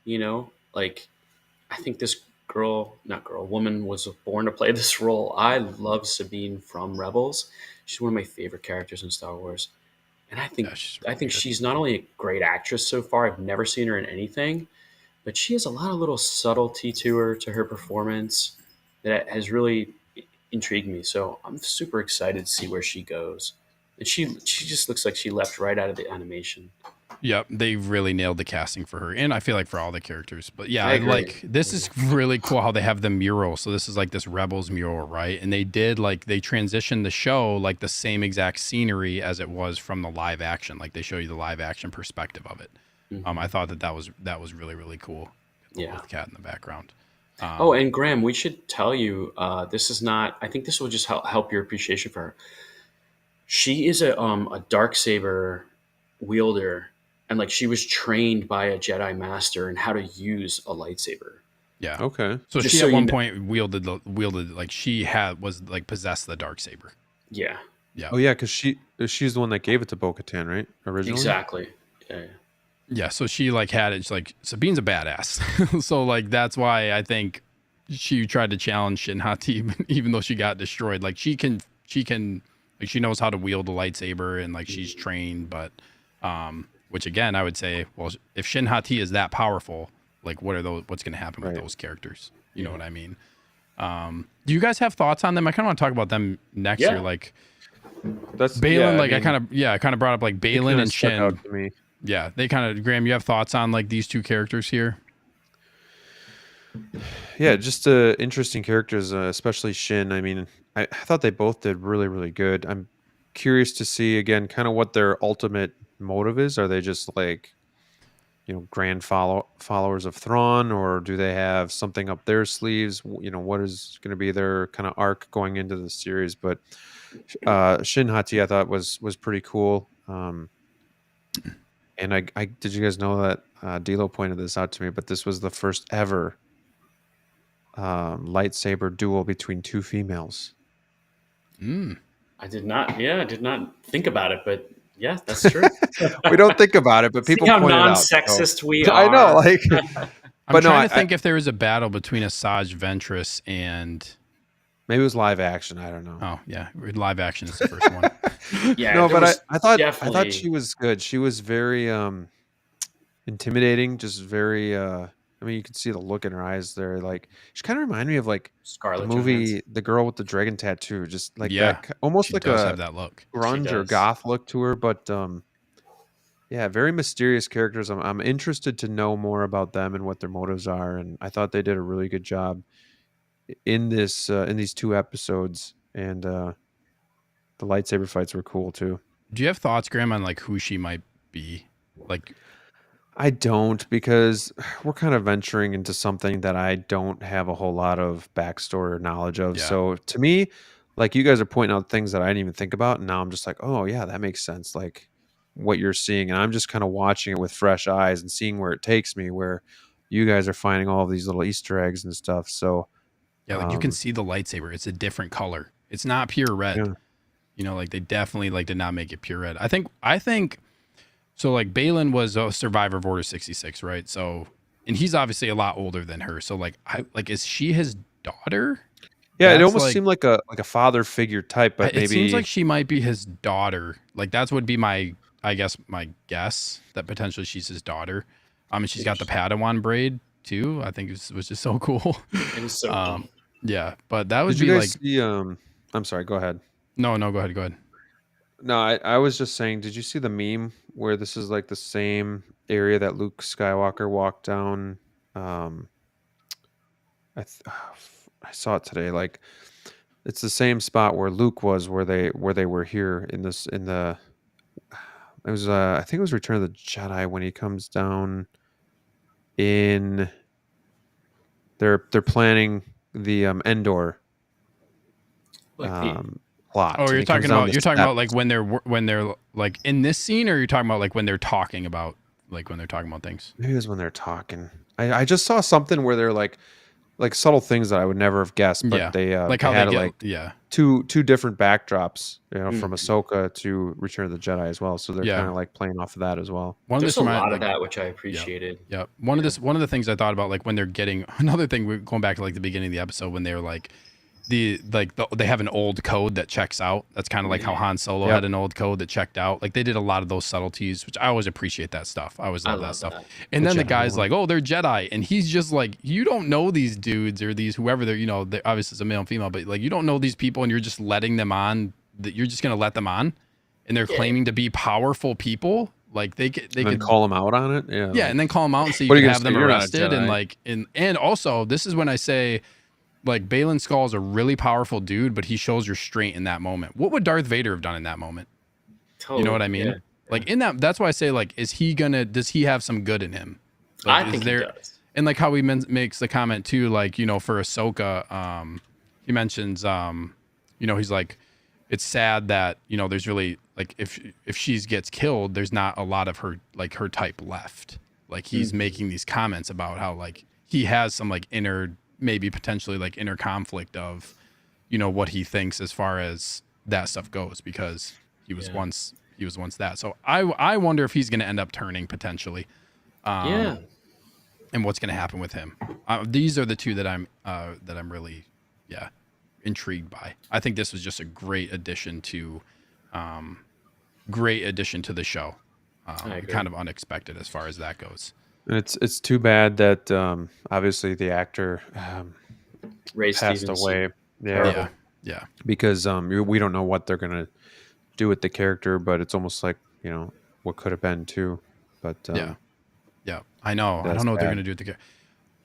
I think this woman was born to play this role. I love Sabine from Rebels. She's one of my favorite characters in Star Wars. And I think she's not only a great actress so far, I've never seen her in anything, but she has a lot of little subtlety to her performance that has really intrigued me. So I'm super excited to see where she goes. And she just looks like she left right out of the animation. Yep, they really nailed the casting for her, and I feel like for all the characters. But yeah, this is really cool how they have the mural. So this is like this Rebels mural, right? And they transitioned the show like the same exact scenery as it was from the live action. Like they show you the live action perspective of it. Mm-hmm. I thought that was really, really cool. Yeah, with the cat in the background. And Graham, we should tell you this is not. I think this will just help your appreciation for her. She is a Darksaber wielder. And like she was trained by a Jedi master in how to use a lightsaber. Yeah. Okay. So she at one point wielded like she was like possessed the Darksaber. Yeah. Yeah. Oh yeah, because she's the one that gave it to Bo-Katan, right? Originally. Exactly. Yeah. Yeah. So she like had it. She's like Sabine's a badass. So like that's why I think she tried to challenge Shin Hati even though she got destroyed. Like she can Like she knows how to wield a lightsaber and like she's trained, but which again I would say, well, if Shin Hati is that powerful, like what's going to happen with those characters? You know what I mean? Do you guys have thoughts on them? I kind of want to talk about them next year. Like that's Balin, I kind of brought up like Balin and Shin. Out to me. Yeah, they kind of, Graham, you have thoughts on like these two characters here? Yeah, just interesting characters, especially Shin. I mean, I thought they both did really, really good. I'm curious to see again kind of what their ultimate motive is. Are they just like, grand followers of Thrawn, or do they have something up their sleeves? What is going to be their kind of arc going into the series? But Shin Hati I thought was pretty cool. And I did you guys know that D'Lo pointed this out to me, but this was the first ever lightsaber duel between two females. I did not think about it, but yeah, that's true. We don't think about it, but people see how point non-sexist it out, so. we are. I know, like I'm trying to think if there was a battle between Asajj Ventress and maybe it was live action. I don't know. Oh yeah, live action is the first one. Yeah, no, but I thought she was good. She was very intimidating, just very. I mean, you could see the look in her eyes there. Like she kind of reminded me of like Scarlett the movie, Johansson. The Girl with the Dragon Tattoo, just like that, almost like have that look, grunge or goth look to her. But yeah, very mysterious characters. I'm interested to know more about them and what their motives are. And I thought they did a really good job in these 2 episodes. And the lightsaber fights were cool too. Do you have thoughts, Graham, on like who she might be? Like, I don't, because we're kind of venturing into something that I don't have a whole lot of backstory or knowledge of. Yeah. So to me, like you guys are pointing out things that I didn't even think about. And now I'm just like, oh yeah, that makes sense. Like what you're seeing. And I'm just kind of watching it with fresh eyes and seeing where it takes me, where you guys are finding all of these little Easter eggs and stuff. So yeah, like you can see the lightsaber. It's a different color. It's not pure red. Yeah. Like they definitely like did not make it pure red. I think so. Like Balin was a survivor of Order 66, right? So, and he's obviously a lot older than her. So is she his daughter? Yeah, it almost seemed like a father figure type, but maybe it seems like she might be his daughter. Like that's would be my guess that potentially she's his daughter. And she's got the Padawan braid too. I think it was just so cool. It was so cool. Yeah, but that would be like. See, I'm sorry. Go ahead. No, go ahead. No, I was just saying. Did you see the meme where this is like the same area that Luke Skywalker walked down? I saw it today. Like it's the same spot where Luke was, where they were here in the. It was I think it was Return of the Jedi when he comes down. They're planning the Endor plot. Oh, you're talking about like when they're like in this scene, or you're talking about like when they're talking about things? Maybe it was when they're talking. I just saw something where they're like subtle things that I would never have guessed, but they like how they had get, two different backdrops, from Ahsoka to Return of the Jedi as well. So they're kind of like playing off of that as well. There's a lot of that which I appreciated. Yeah. One of the things I thought about, like when they're getting another thing, we're going back to like the beginning of the episode when they were like they have an old code that checks out. That's kind of like how Han Solo had an old code that checked out. Like they did a lot of those subtleties, which I always appreciate that stuff. I always love that stuff. And then the guy's like, "Oh, they're Jedi," and he's just like, "You don't know these dudes or these whoever they're. They obviously it's a male and female, but like you don't know these people, and you're just letting them on. That you're just gonna let them on, and they're claiming to be powerful people. Like they could call them out on it. Yeah, and then call them out and say you can have them arrested, and also this is when I say." Like Balin Skull is a really powerful dude, but he shows restraint in that moment. What would Darth Vader have done in that moment? Totally, you know what I mean? Yeah. Like in that, that's why I say like, does he have some good in him? Like, I think he does. And like how he makes the comment too, like, for Ahsoka, he mentions, he's like, it's sad that, there's really like, if she gets killed, there's not a lot of her type left. Like he's making these comments about how like he has some like maybe potentially like inner conflict of, what he thinks as far as that stuff goes, because he was once that. So I wonder if he's going to end up turning potentially, and what's going to happen with him. These are the two that I'm really, intrigued by. I think this was just a great addition to the show. Kind of unexpected as far as that goes. And it's too bad that obviously the actor Ray passed Stevenson. away. Yeah. Because we don't know what they're gonna do with the character, but it's almost like what could have been too. But yeah, I know. I don't know what they're gonna do with the character.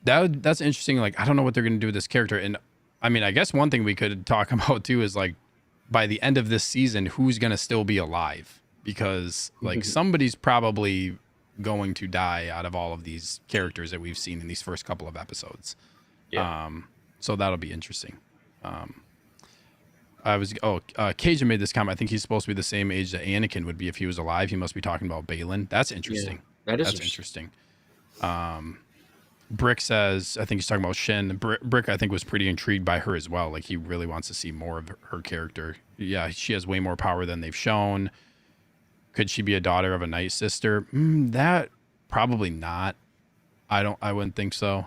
That's interesting. Like, I don't know what they're gonna do with this character. And I mean, I guess one thing we could talk about too is like, by the end of this season, who's gonna still be alive? Because like somebody's probably going to die out of all of these characters that we've seen in these first couple of episodes. Yeah. So that'll be interesting. Cajun made this comment. I think he's supposed to be the same age that Anakin would be if he was alive. He must be talking about Balin. That's interesting. Yeah, that's interesting. Brick says, I think he's talking about Shin. Brick, I think, was pretty intrigued by her as well. Like, he really wants to see more of her character. Yeah, she has way more power than they've shown. Could she be a daughter of a Night Sister? That probably not. I wouldn't think so.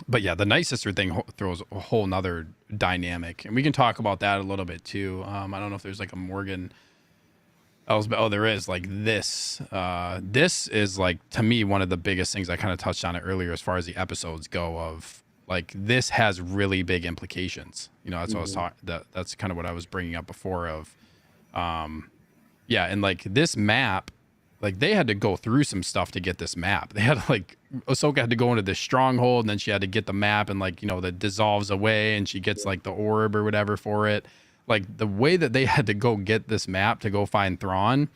But yeah, the Night Sister thing throws a whole nother dynamic, and we can talk about that a little bit too. I don't know if there's like a Morgan Elsbeth. Oh, there is. Like this. This is like, to me, one of the biggest things. I kind of touched on it earlier as far as the episodes go. Of like, this has really big implications. That's what I was talking. That's kind of what I was bringing up before. Of, yeah, and like this map. Like, they had to go through some stuff to get this map. They had Ahsoka had to go into this stronghold, and then she had to get the map, and that dissolves away, and she gets like the orb or whatever for it. Like, the way that they had to go get this map to go find Thrawn,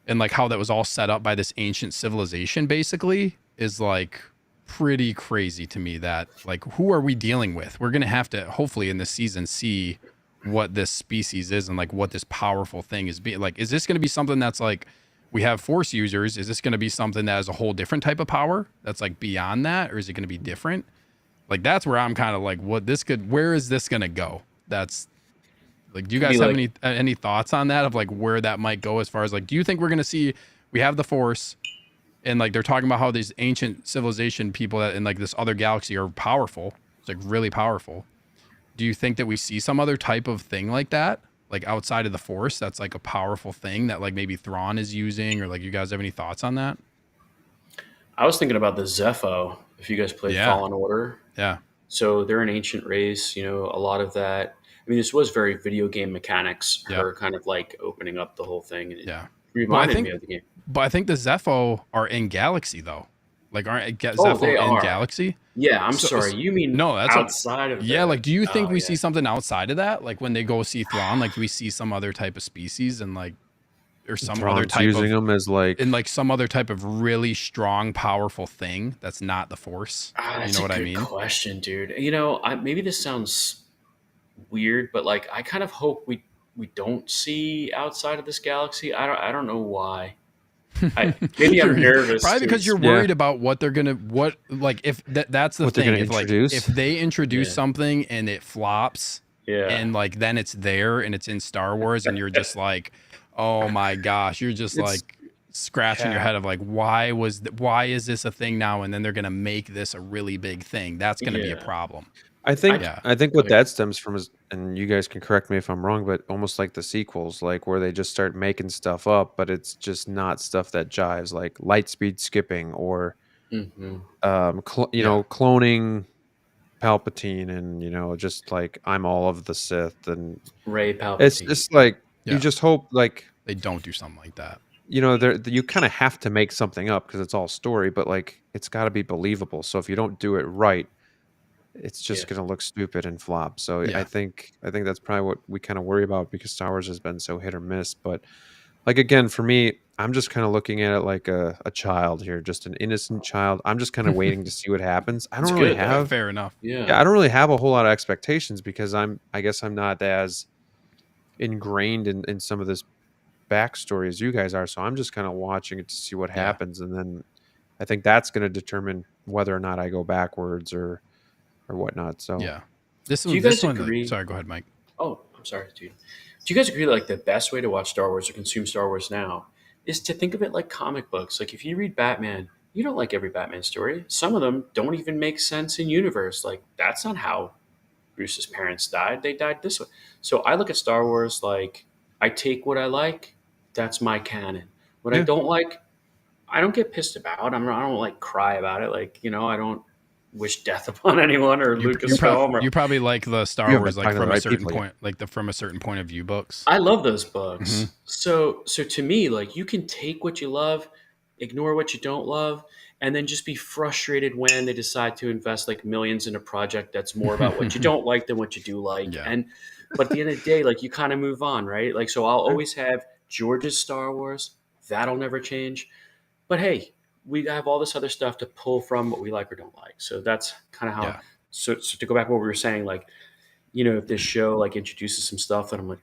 and like how that was all set up by this ancient civilization basically, is like pretty crazy to me. That like, who are we dealing with? We're gonna have to hopefully in this season see what this species is and like what this powerful thing is. Like, is this gonna be something that's like, we have Force users? Is this going to be something that has a whole different type of power that's like beyond that, or is it going to be different? Like, that's where I'm kind of like, where is this going to go? That's like, do you guys have any thoughts on that, of like where that might go, as far as like, do you think we're going to see, we have the Force, and like they're talking about how these ancient civilization people that in like this other galaxy are powerful. It's like really powerful. Do you think that we see some other type of thing like that? Like outside of the Force, that's like a powerful thing that like maybe Thrawn is using, or like, you guys have any thoughts on that? I was thinking about the Zepho. If you guys played Fallen Order, so they're an ancient race. A lot of that. I mean, this was very video game mechanics. Her kind of like opening up the whole thing. And it reminded me of the game. But I think the Zepho are in Galaxy though. Like, aren't Zepho in Galaxy? Yeah, I'm sorry. You mean that's outside of that? Like, do you think we see something outside of that? Like, when they go see Thrawn, like, we see some other type of species, and like, or some Thrawn's other type using them as like, and like some other type of really strong, powerful thing that's not the Force. You know what I mean? Question, dude. Maybe this sounds weird, but like, I kind of hope we don't see outside of this galaxy. I don't know why. Maybe I'm nervous. Probably because you're worried about what they're gonna if that's the thing. If they introduce something and it flops, and like then it's there and it's in Star Wars, and you're just like, oh my gosh, you're just like scratching your head of like, why is this a thing now? And then they're gonna make this a really big thing. That's gonna be a problem. I think what that stems from is, and you guys can correct me if I'm wrong, but almost like the sequels, like where they just start making stuff up, but it's just not stuff that jives, like light speed skipping or, cloning Palpatine, and just like I'm all of the Sith and Rey Palpatine. It's just like you just hope like they don't do something like that. You kind of have to make something up because it's all story, but like it's got to be believable. So if you don't do it right, it's just going to look stupid and flop. So I think that's probably what we kind of worry about, because Star Wars has been so hit or miss. But like, again, for me, I'm just kind of looking at it like a child here, just an innocent child. I'm just kind of waiting to see what happens. I don't really have fair enough. Yeah, I don't really have a whole lot of expectations, because I guess I'm not as ingrained in some of this backstory as you guys are. So I'm just kind of watching it to see what happens, and then I think that's going to determine whether or not I go backwards or whatnot. So do you guys agree? Sorry, go ahead, Mike. Oh, I'm sorry, dude. Do you guys agree that like the best way to watch Star Wars or consume Star Wars now is to think of it like comic books? Like, if you read Batman, you don't like every Batman story. Some of them don't even make sense in universe. Like, that's not how Bruce's parents died, they died this way. So I look at Star Wars like I take what I like, that's my canon. What I don't like, I don't get pissed about. I don't like cry about it. Like, I don't wish death upon anyone or Lucasfilm. You probably like the Star Wars like from a certain point, like from a certain point of view books. I love those books. Mm-hmm. So to me, like you can take what you love, ignore what you don't love, and then just be frustrated when they decide to invest like millions in a project that's more about what you don't like than what you do like. Yeah. But at the end of the day, like you kind of move on, right? Like, so I'll always have George's Star Wars. That'll never change. But hey, we have all this other stuff to pull from what we like or don't like. So that's kind of how. Yeah. So to go back to what we were saying, like, if this show like introduces some stuff that I'm like,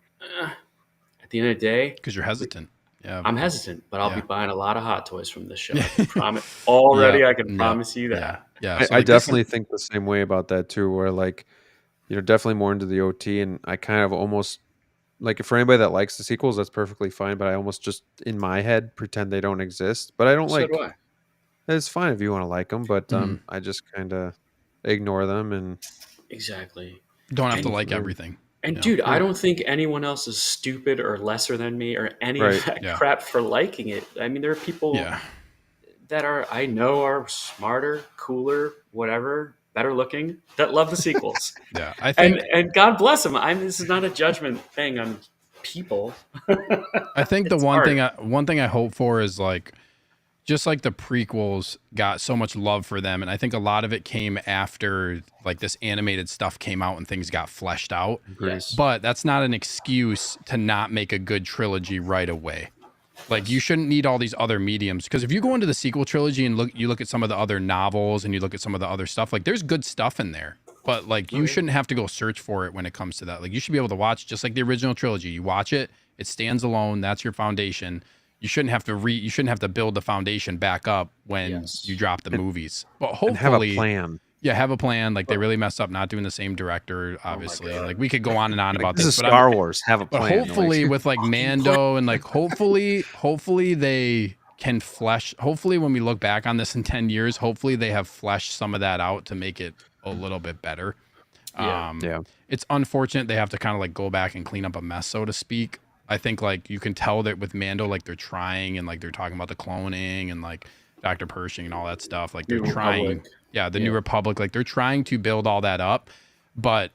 at the end of the day, because you're hesitant. Yeah, I'm hesitant, but I'll be buying a lot of Hot Toys from this show. I can promise already. I can promise you that. Yeah. So I definitely think the same way about that too. Where like, definitely more into the OT, and I kind of almost like for anybody that likes the sequels, that's perfectly fine. But I almost just in my head pretend they don't exist. But I don't like. Do I. It's fine if you want to like them, but I just kind of ignore them and exactly don't have to like everything. And dude, I don't think anyone else is stupid or lesser than me or any of that crap for liking it. I mean, there are people that I know are smarter, cooler, whatever, better looking that love the sequels. I think, and God bless them. This is not a judgment thing on people. I think the one thing I hope for is like, just like the prequels got so much love for them, and I think a lot of it came after like this animated stuff came out and things got fleshed out. Yes. But that's not an excuse to not make a good trilogy right away. Like you shouldn't need all these other mediums, because if you go into the sequel trilogy and you look at some of the other novels and you look at some of the other stuff, like there's good stuff in there. But like you shouldn't have to go search for it when it comes to that. Like you should be able to watch just like the original trilogy. You watch it, it stands alone, that's your foundation. You shouldn't have to build the foundation back up when you drop the movies. But hopefully have a plan. Yeah, have a plan. Like they really messed up not doing the same director, obviously. Like we could go on and on about this. This is Star Wars. Have a plan. But hopefully with like Mando and like hopefully they can flesh. Hopefully when we look back on this in 10 years, hopefully they have fleshed some of that out to make it a little bit better. It's unfortunate they have to kind of like go back and clean up a mess, so to speak. I think like you can tell that with Mando, like they're trying and like they're talking about the cloning and like Dr. Pershing and all that stuff. Like they're trying, the New Republic, like they're trying to build all that up, but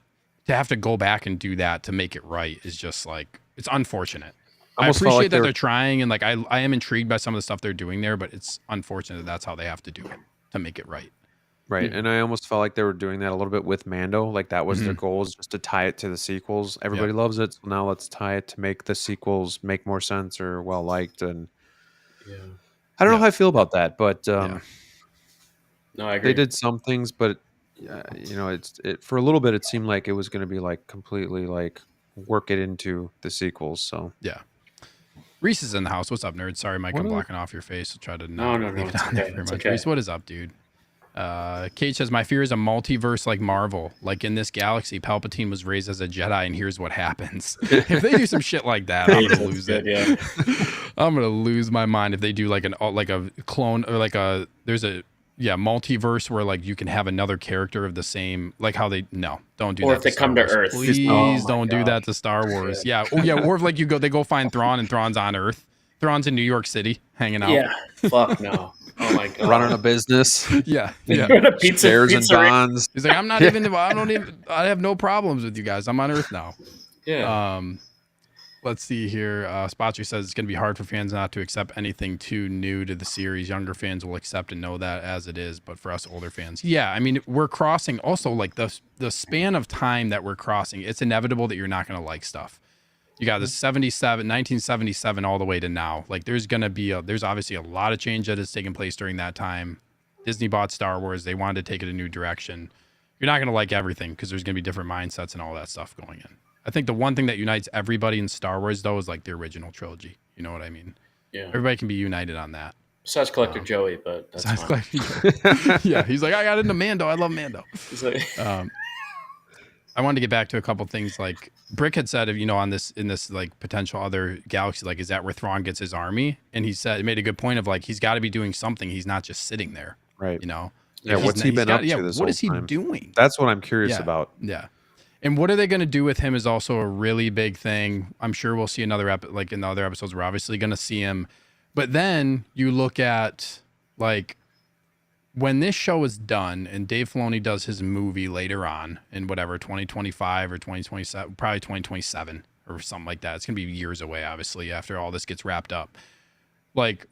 to have to go back and do that to make it right is just like, it's unfortunate. I appreciate that they're trying and like I am intrigued by some of the stuff they're doing there, but it's unfortunate that that's how they have to do it to make it right. Right. And I almost felt like they were doing that a little bit with Mando. Like that was their goal, is just to tie it to the sequels. Everybody loves it. So now let's tie it to make the sequels make more sense or well liked. And I don't know how I feel about that, but no, I agree. They did some things, but it for a little bit it seemed like it was going to be like completely like work it into the sequels. So Reese is in the house. What's up, nerd? Sorry, Mike, I'm blocking off your face. I'll try to not leave it on there very much. Reese, what is up, dude? Kate says, my fear is a multiverse like Marvel. Like in this galaxy, Palpatine was raised as a Jedi, and here's what happens. If they do some shit like that, I'm gonna lose it. Yeah. I'm gonna lose my mind if they do like a clone or like there's a multiverse where like you can have another character of the same, like how don't do that. Or if they come to Earth, please don't do that to Star Wars. Yeah, or if like they go find Thrawn and Thrawn's on Earth. Thrawn's in New York City hanging out. Yeah, fuck no. Oh my god, running a business. Yeah. Bears and Dons. He's like, I have no problems with you guys. I'm on Earth now. Yeah. Let's see here. Spotcher says it's going to be hard for fans not to accept anything too new to the series. Younger fans will accept and know that as it is, but for us older fans, I mean, we're crossing also like the span of time that we're crossing. It's inevitable that you're not going to like stuff. You got the 1977 all the way to now. Like there's obviously a lot of change that has taken place during that time. Disney bought Star Wars. They wanted to take it a new direction. You're not going to like everything because there's going to be different mindsets and all that stuff going in. I think the one thing that unites everybody in Star Wars though is like the original trilogy. You know what I mean? Yeah. Everybody can be united on that. Besides Collector Joey, but that's fine. Yeah. He's like, I got into Mando. I love Mando. I wanted to get back to a couple things. Like Brick had said, in this like potential other galaxy, like, is that where Thrawn gets his army? And he made a good point of like, he's got to be doing something. He's not just sitting there. Right. Yeah. What's he been up to this whole time? What is he doing? That's what I'm curious about. Yeah. And what are they going to do with him is also a really big thing. I'm sure we'll see another like in the other episodes, we're obviously going to see him. But then you look at like when this show is done and Dave Filoni does his movie later on in whatever 2025 or 2027, probably 2027 or something like that. It's going to be years away, obviously, after all this gets wrapped up. Like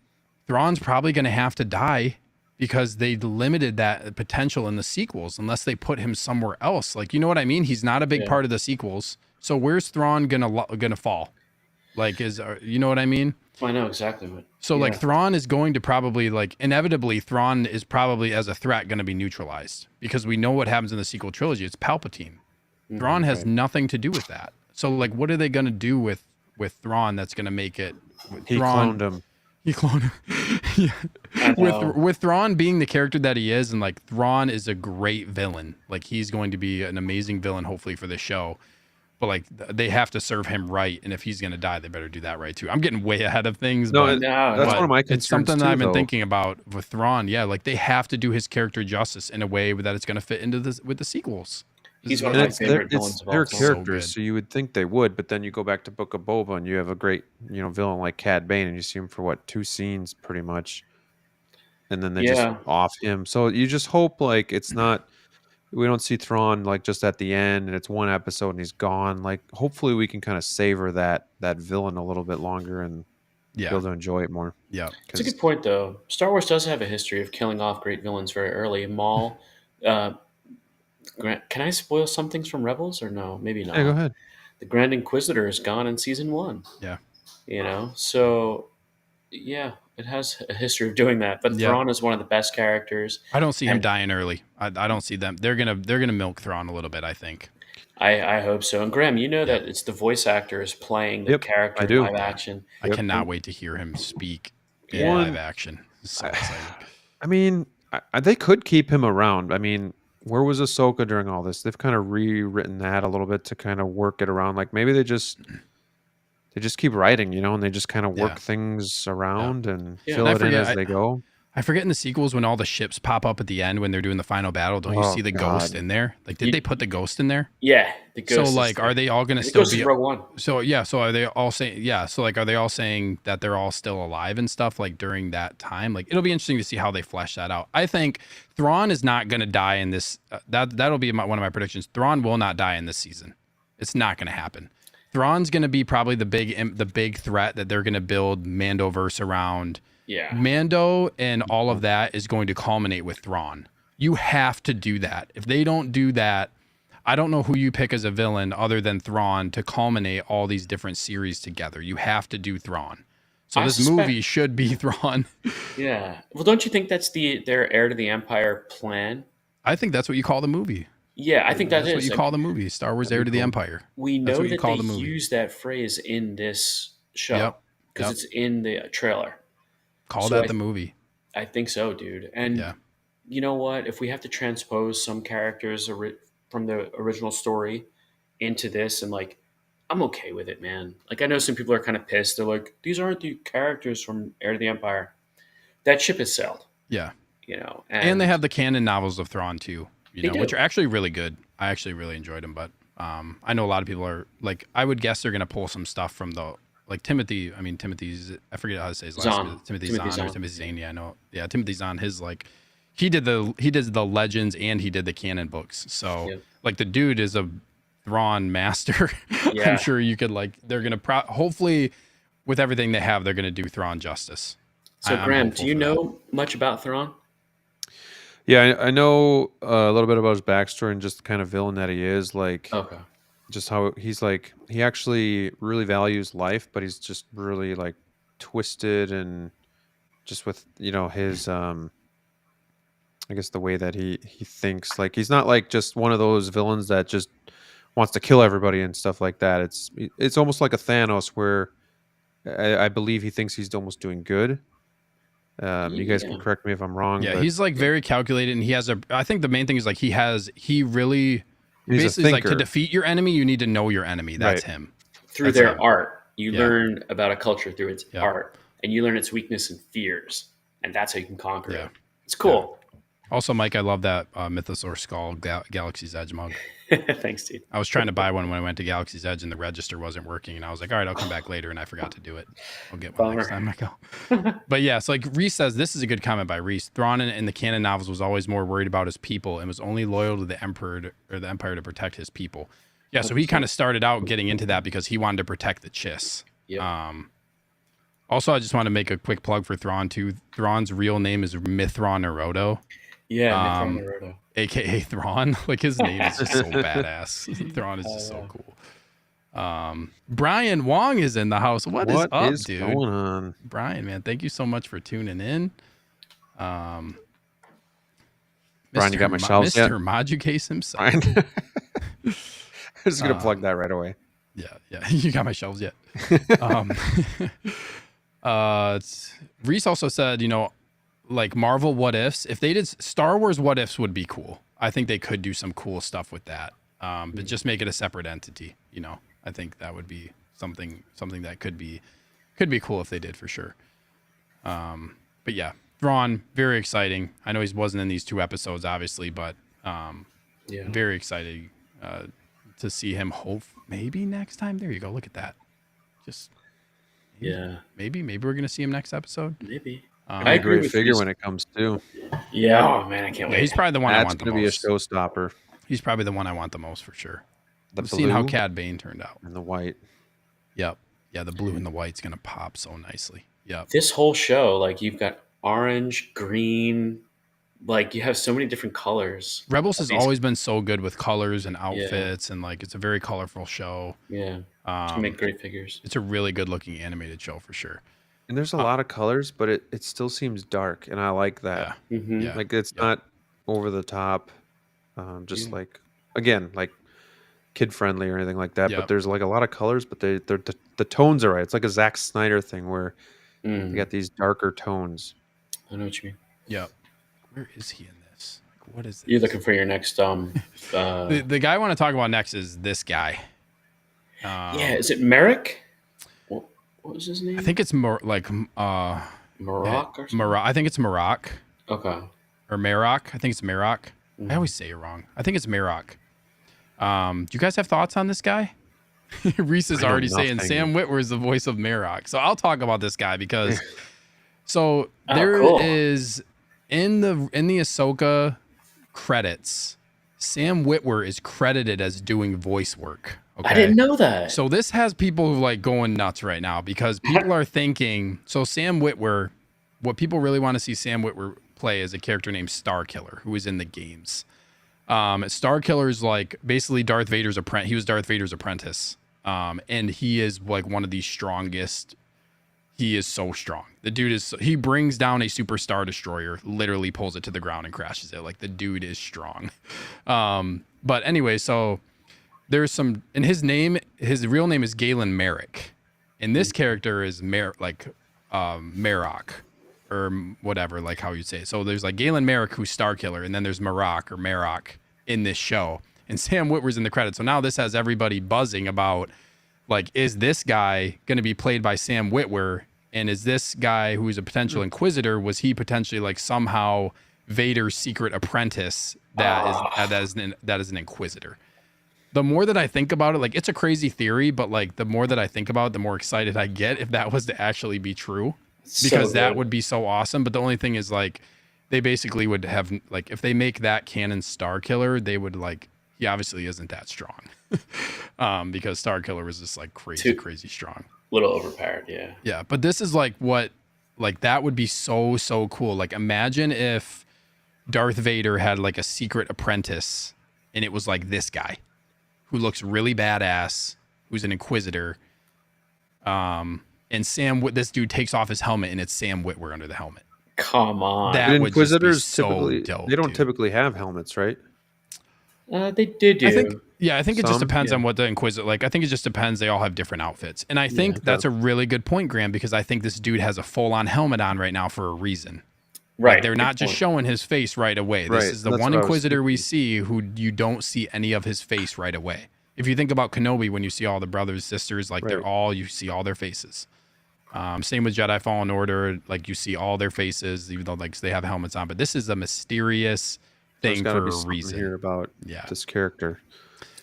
Thrawn's probably going to have to die because they limited that potential in the sequels unless they put him somewhere else. Like, you know what I mean? He's not a big part of the sequels. So where's Thrawn gonna fall? Like, you know what I mean? I know exactly what. So like Thrawn is going to probably like inevitably Thrawn is probably as a threat going to be neutralized because we know what happens in the sequel trilogy. It's Palpatine. Thrawn has nothing to do with that. So like, what are they going to do with Thrawn that's going to make it? Cloned him. He cloned him. Yeah. With Thrawn being the character that he is, and like Thrawn is a great villain. Like he's going to be an amazing villain, hopefully for the show. But like they have to serve him right, and if he's going to die, they better do that right too. I'm getting way ahead of things. No, that's one of my concerns. It's something too, that I've been thinking about with Thrawn. Yeah, like they have to do his character justice in a way that it's going to fit into this with the sequels. He's one of my favorite villains of all time. They're characters, so you would think they would, but then you go back to Book of Boba, and you have a great, villain like Cad Bane, and you see him for 2 scenes, pretty much, and then they just off him. So you just hope like it's not, we don't see Thrawn like just at the end, and it's 1 episode and he's gone. Like hopefully we can kind of savor that villain a little bit longer and be able to enjoy it more. Yeah, it's a good point though. Star Wars does have a history of killing off great villains very early. Maul. Can I spoil some things from Rebels or no? Maybe not. Yeah, go ahead. The Grand Inquisitor is gone in season 1. Yeah. So yeah, it has a history of doing that. But Thrawn is one of the best characters. I don't see him dying early. I don't see them. They're gonna milk Thrawn a little bit, I think. I hope so. And Graham, you know that it's the voice actors playing the character in live action. I cannot wait to hear him speak in live action. It's so exciting. I mean, they could keep him around. I mean, where was Ahsoka during all this? They've kind of rewritten that a little bit to kind of work it around. Like maybe they just keep writing, and they just kind of work things around and fill it in as they go. I forget in the sequels when all the ships pop up at the end when they're doing the final battle. Don't you see the ghost in there? Like, did they put the ghost in there? Yeah, the ghost. So like, are they all going to still be? Rogue One. So yeah, so are they all saying? Yeah, so like, are they all saying that they're all still alive and stuff like during that time? Like, it'll be interesting to see how they flesh that out. I think Thrawn is not going to die in this. That'll be one of my predictions. Thrawn will not die in this season. It's not going to happen. Thrawn's going to be probably the big threat that they're going to build Mandoverse around. Yeah. Mando and all of that is going to culminate with Thrawn. You have to do that. If they don't do that, I don't know who you pick as a villain other than Thrawn to culminate all these different series together. You have to do Thrawn. So this movie should be Thrawn. Yeah. Well, don't you think that's their Heir to the Empire plan? I think that's what you call the movie. Yeah, I think that's what you call the movie. Star Wars Heir to the Empire. We know that they use that phrase in this show because it's in the trailer. Call that the movie. I think so, dude. And you know what? If we have to transpose some characters from the original story into this, and like, I'm okay with it, man. Like, I know some people are kind of pissed. They're like, these aren't the characters from Heir to the Empire. That ship is sailed. Yeah. And they have the canon novels of Thrawn too, which are actually really good. I actually really enjoyed them, but I know a lot of people are like, I would guess they're going to pull some stuff from Timothy's, I forget how to say his last name. Timothy Zahn or Timothy Zahn. Yeah, I know. Yeah, Timothy Zahn. His he did the legends and he did the canon books. So the dude is a Thrawn master. Yeah. I'm sure you could they're gonna hopefully with everything they have, they're gonna do Thrawn justice. So Graham, do you know much about Thrawn? Yeah, I know a little bit about his backstory and just the kind of villain that he is. Just how he's he actually really values life, but he's just really twisted and just with his I guess the way that he thinks. He's not just one of those villains that just wants to kill everybody and stuff like that. It's almost like a Thanos where I believe he thinks he's almost doing good. You guys can correct me if I'm wrong. Yeah, he's very calculated, and he has I think the main thing is he's basically to defeat your enemy, you need to know your enemy. That's him. Through their art, you learn about a culture through its art, and you learn its weakness and fears, and that's how you can conquer it. It's cool. Also, Mike, I love that Mythosaur Skull Galaxy's Edge mug. Thanks, dude. I was trying to buy one when I went to Galaxy's Edge and the register wasn't working. And I was like, all right, I'll come back later. And I forgot to do it. I'll get one next time I go. But yeah, so like Reese says, this is a good comment by Reese. Thrawn in the canon novels was always more worried about his people and was only loyal to the Emperor or the Empire to protect his people. Yeah, so he kind of started out getting into that because he wanted to protect the Chiss. Yep. Also, I just want to make a quick plug for Thrawn too. Thrawn's real name is Mithra Naruto. Yeah, Mithra Naruto. AKA Thrawn. Like his name is just so badass. Thrawn is just so cool. Brian Wong is in the house. What is up, dude? What's going on? Brian, man, thank you so much for tuning in. Brian, you got my shelves yet? Mr. Majucase himself. I was going to plug that right away. Yeah. You got my shelves yet? Reese also said, like Marvel what ifs, if they did Star Wars what ifs would be cool. I think they could do some cool stuff with that. But just make it a separate entity. I think that would be something that could be cool if they did for sure. But yeah, Thrawn, very exciting. I know he wasn't in these 2 episodes, obviously, but very excited to see him. Hope maybe next time. There you go. Look at that. Just maybe we're gonna see him next episode. Maybe. I agree with figure when it comes to. Yeah, oh man, I can't wait. He's probably the one I want the most. That's gonna be a showstopper. He's probably the one I want the most for sure. We've seen how Cad Bane turned out. And the white. Yep. Yeah, the blue and the white's gonna pop so nicely. Yep. This whole show, like you've got orange, green, like you have so many different colors. Rebels has always been so good with colors and outfits, and like it's a very colorful show. Yeah. It's gonna make great figures. It's a really good looking animated show for sure. And there's a lot of colors, but it still seems dark, and I like that. Yeah. Mm-hmm. Yeah. Like it's not over the top, just like again like kid friendly or anything like that. But there's like a lot of colors, but the tones are right. It's like a Zack Snyder thing where you got these darker tones. I know what you mean. Yep. Where is he in this? Like, what is this? You're looking for your next the guy I want to talk about next is this guy. Is it Merrick? What was his name? I think it's more like Maroc or something? I think it's Maroc. Okay. Or Maroc. I think it's Maroc. I always say it wrong. I think it's Maroc. Do you guys have thoughts on this guy? Reese is already saying Sam Witwer is the voice of Maroc. So I'll talk about this guy because there is in the Ahsoka credits, Sam Witwer is credited as doing voice work. Okay? I didn't know that. So this has people like going nuts right now because people are thinking, so Sam Witwer, what people really want to see Sam Witwer play is a character named Starkiller, who is in the games. Starkiller is like basically Darth Vader's apprentice. He was Darth Vader's apprentice. And he is like one of the strongest. He is so strong. The dude he brings down a super Star Destroyer, literally pulls it to the ground and crashes it. Like the dude is strong. But anyway, so there's some, and his real name is Galen Merrick. And this character is Maroc or whatever, like how you say it. So there's like Galen Merrick, who's Starkiller, and then there's Maroc in this show. And Sam Witwer's in the credits. So now this has everybody buzzing about, like, is this guy going to be played by Sam Witwer? And is this guy who's a potential Inquisitor, was he potentially like somehow Vader's secret apprentice that is an Inquisitor? The more that I think about it, like it's a crazy theory, but like the more that I think about it, the more excited I get if that was to actually be true, because that would be so awesome. But the only thing is like they basically would have like if they make that canon Starkiller, they would like he obviously isn't that strong because Starkiller was just like crazy strong. Little overpowered, yeah. Yeah, but this is like what like that would be so cool. Like imagine if Darth Vader had like a secret apprentice and it was like this guy who looks really badass, who's an Inquisitor. And this dude takes off his helmet and it's Sam Witwer under the helmet. Come on. That would Inquisitors just be so typically dope, they don't typically have helmets, right? They did do. I think it just depends on what the Inquisitor, like, I think it just depends. They all have different outfits. And I think that's a really good point, Graham, because I think this dude has a full-on helmet on right now for a reason. Right. Like, they're not just showing his face right away. This is the one Inquisitor we see who you don't see any of his face right away. If you think about Kenobi, when you see all the brothers, sisters, like they're all, you see all their faces. Same with Jedi Fallen Order. Like you see all their faces, even though like they have helmets on. But this is a mysterious thing for a reason. Here about this character.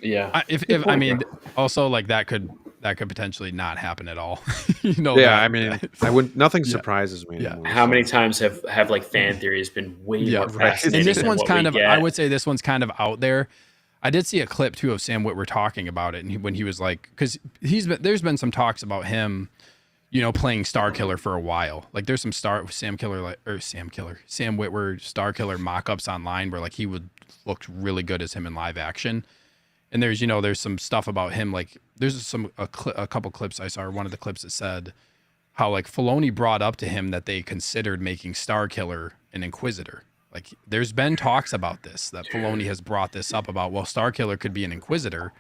Yeah. If I mean, also like that could potentially not happen at all. You know. Yeah, I mean, I wouldn't. Nothing surprises me. Yeah. Anymore, How many times have like fan theories been way more fascinating? And this one's kind of, get? I would say this one's kind of out there. I did see a clip too of Sam Witwer talking about it, and when he was like, because there's been some talks about him, you know, playing Star Killer for a while. Like there's some Sam Witwer Star Killer mock-ups online where like he would look really good as him in live action. And there's some stuff about him, like there's a couple clips I saw, or one of the clips that said how like Filoni brought up to him that they considered making Star Killer an Inquisitor. Like there's been talks about this, that Filoni has brought this up about, well, Star Killer could be an Inquisitor.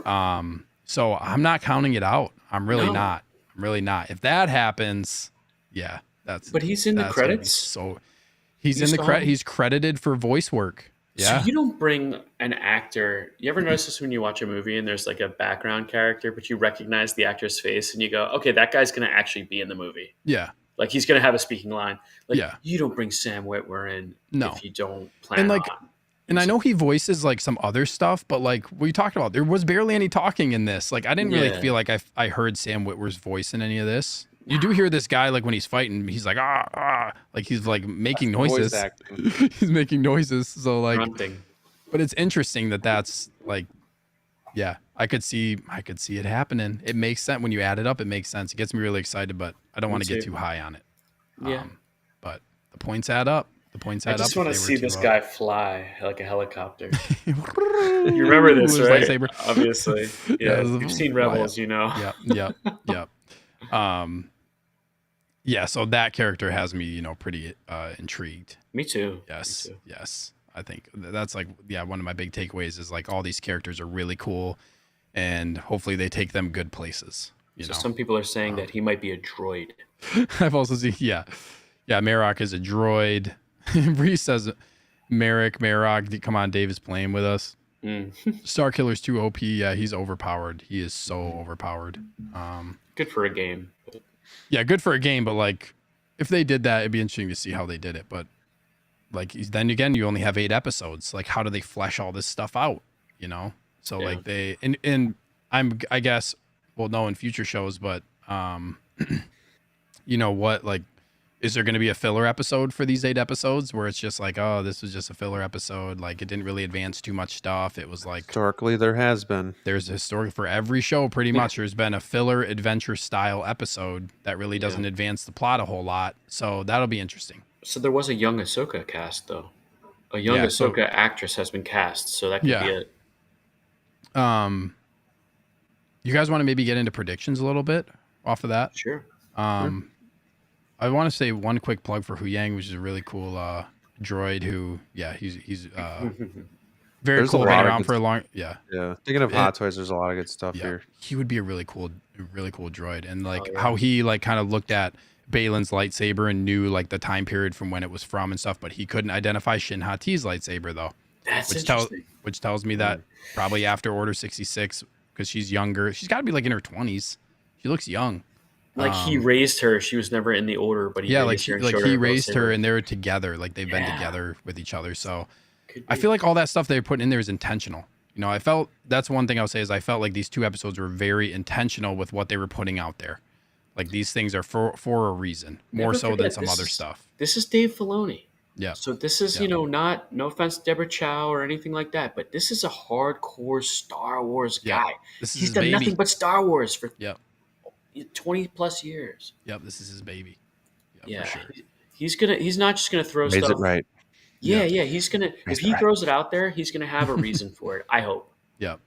So I'm not counting it out. I'm really not. If that happens, yeah, But he's in the credits. So he's in the credit. He's credited for voice work. Yeah. So you don't bring an actor. You ever notice this when you watch a movie and there's like a background character, but you recognize the actor's face and you go, okay, that guy's going to actually be in the movie. Yeah. Like he's going to have a speaking line. Like you don't bring Sam Witwer in if you don't plan on. And I know he voices like some other stuff, but like we talked about, there was barely any talking in this. Like I didn't really feel like I heard Sam Witwer's voice in any of this. You do hear this guy like when he's fighting, he's like like he's like making noises. He's making noises. So like, grunting. But it's interesting that's like, yeah, I could see it happening. It makes sense when you add it up. It makes sense. It gets me really excited, but I don't want to get too high on it. Yeah, but the points add up. I just want to see this guy fly like a helicopter. You remember this, right? Lightsaber. Obviously, yeah. You've seen Rebels, you know. Yep. Yeah, so that character has me, you know, pretty intrigued. Me too. Yes. I think that's like, one of my big takeaways is like all these characters are really cool, and hopefully they take them good places. You know? Some people are saying that he might be a droid. I've also seen, Marok is a droid. Reese says, Marok, come on, Dave is playing with us. Star Killer's too OP. Yeah, he's overpowered. He is so overpowered. Good for a game. Yeah, good for a game, but like if they did that, it'd be interesting to see how they did it. But like then again, you only have 8 episodes. Like how do they flesh all this stuff out? You know? So like they and I guess we'll know in future shows, but you know what, like is there going to be a filler episode for these 8 episodes where it's just like, oh, this was just a filler episode, like it didn't really advance too much stuff? It was like historically there has been. There's a historic for every show pretty much. There's been a filler adventure style episode that really doesn't advance the plot a whole lot. So that'll be interesting. So there was a young Ahsoka cast though. A young Ahsoka actress has been cast, so that could be it. You guys want to maybe get into predictions a little bit off of that? Sure. I want to say one quick plug for Hu Yang, which is a really cool droid who, he's very cool. Been around for a long, Thinking of Hot Toys, there's a lot of good stuff here. He would be a really cool droid, and like how he like kind of looked at Balin's lightsaber and knew like the time period from when it was from and stuff, but he couldn't identify Shin Hati's lightsaber though. That's interesting. Which tells me that probably after Order 66, because she's younger, she's got to be like in her 20s. She looks young. Like he raised her. She was never in the order, but he raised her. He raised her, and they were together. Like they've been together with each other. So I feel like all that stuff they put in there is intentional. You know, I felt that's one thing I'll say is I felt like these 2 episodes were very intentional with what they were putting out there. Like these things are for a reason, more so than some other stuff. This is Dave Filoni. Yeah. So this is, no offense to Deborah Chow or anything like that, but this is a hardcore Star Wars guy. He's done nothing but Star Wars for 20 plus years. Yep, this is his baby. For sure. He's not just gonna throw stuff. It right. Yeah, he's gonna if he throws it out there, he's gonna have a reason for it. I hope. Yep.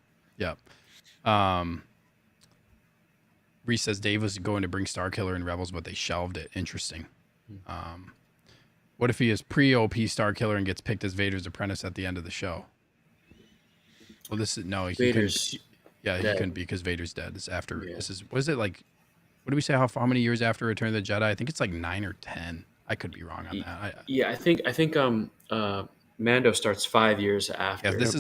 Reese says Dave was going to bring Star Killer and Rebels, but they shelved it. Interesting. What if he is pre-OP Star Killer and gets picked as Vader's apprentice at the end of the show? Well, Vader's he couldn't be because Vader's dead. This after this is what is it like? What do we say? How many years after Return of the Jedi? I think it's like 9 or 10. I could be wrong on that. I think Mando starts 5 years after. Yeah, this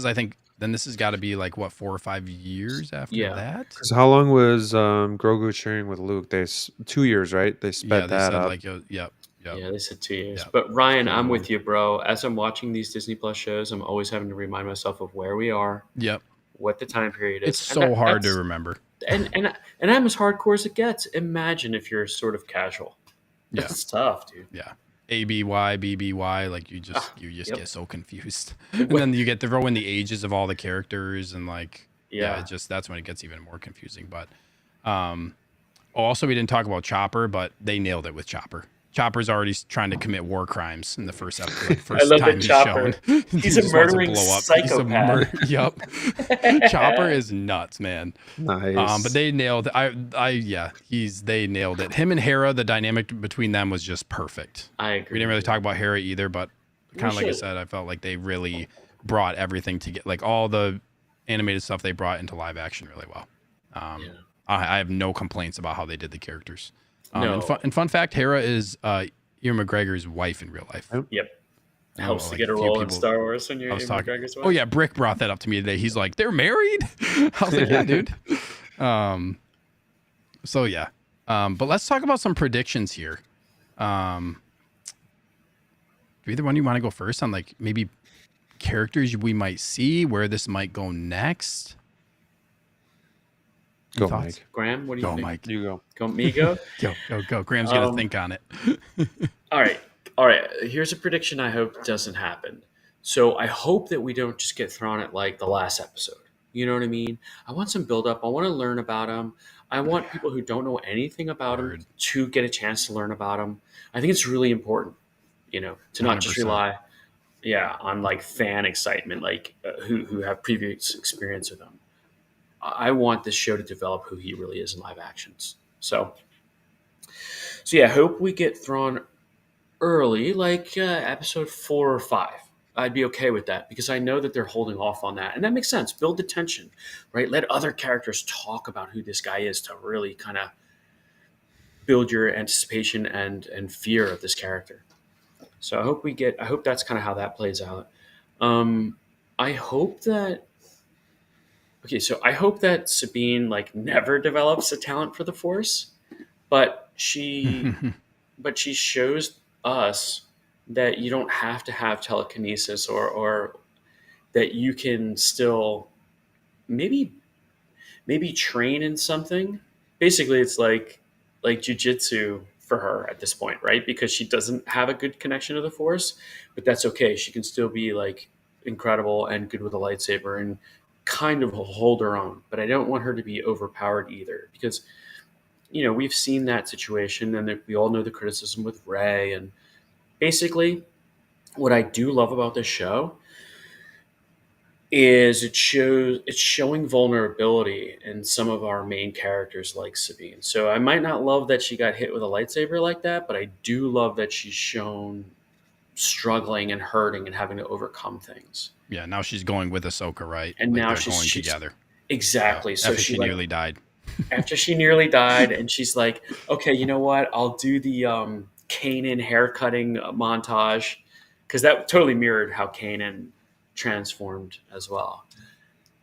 then this has got to be like, what, 4 or 5 years after that? Because how long was Grogu sharing with Luke? 2 years, right? They sped they that said up. like, yep. Yeah, they said 2 years. Yep. But Ryan, I'm with you, bro. As I'm watching these Disney Plus shows, I'm always having to remind myself of where we are, Yep. what the time period is. It's so hard to remember. And I'm as hardcore as it gets. Imagine if you're sort of casual. Yeah. It's tough, dude. Yeah. ABY, BBY, like you just get so confused. And then you get to throw in the ages of all the characters and like that's when it gets even more confusing. But also we didn't talk about Chopper, but they nailed it with Chopper. Chopper's already trying to commit war crimes in the first episode. Like first I love time he's Chopper. shown. He's a murdering psychopath. Yep. Chopper is nuts, man. Nice. But they nailed they nailed it. Him and Hera, the dynamic between them was just perfect. I agree. We didn't really talk about Hera either, but kind of like I said, I felt like they really brought everything together. Like all the animated stuff they brought into live action really well. I have no complaints about how they did the characters. And fun fact, Hera is Ewan McGregor's wife in real life. Yep. Helps to get a role in Star Wars when you're Ewan McGregor's wife. Oh yeah, Brick brought that up to me today. He's like, they're married? I was like, yeah, dude. So yeah. But let's talk about some predictions here. Do either one of you want to go first on like maybe characters we might see, where this might go next? Go, Mike. Graham, what do you think? Go, Mike. You go. Go, me go? Go. Graham's going to think on it. All right. Here's a prediction I hope doesn't happen. So I hope that we don't just get thrown at like the last episode. You know what I mean? I want some build up. I want to learn about him. I want people who don't know anything about him to get a chance to learn about him. I think it's really important, to not 100%. Just rely on like fan excitement, like who have previous experience with him. I want this show to develop who he really is in live actions. So I hope we get thrown early, like episode 4 or 5. I'd be okay with that because I know that they're holding off on that. And that makes sense. Build the tension, right? Let other characters talk about who this guy is to really kind of build your anticipation and fear of this character. So I hope that's kind of how that plays out. I hope that Sabine like never develops a talent for the Force, but she shows us that you don't have to have telekinesis or that you can still maybe train in something. Basically, it's like jujitsu for her at this point, right? Because she doesn't have a good connection to the Force, but that's okay. She can still be like incredible and good with a lightsaber and kind of hold her own. But I don't want her to be overpowered either because, we've seen that situation and we all know the criticism with Rey. And basically what I do love about this show is it's showing vulnerability in some of our main characters like Sabine. So I might not love that she got hit with a lightsaber like that, but I do love that she's shown struggling and hurting and having to overcome things. Yeah, now she's going with Ahsoka, right? And now she's going together. Exactly. So after she nearly died. After she nearly died, and she's like, okay, you know what? I'll do the Kanan haircutting montage because that totally mirrored how Kanan transformed as well.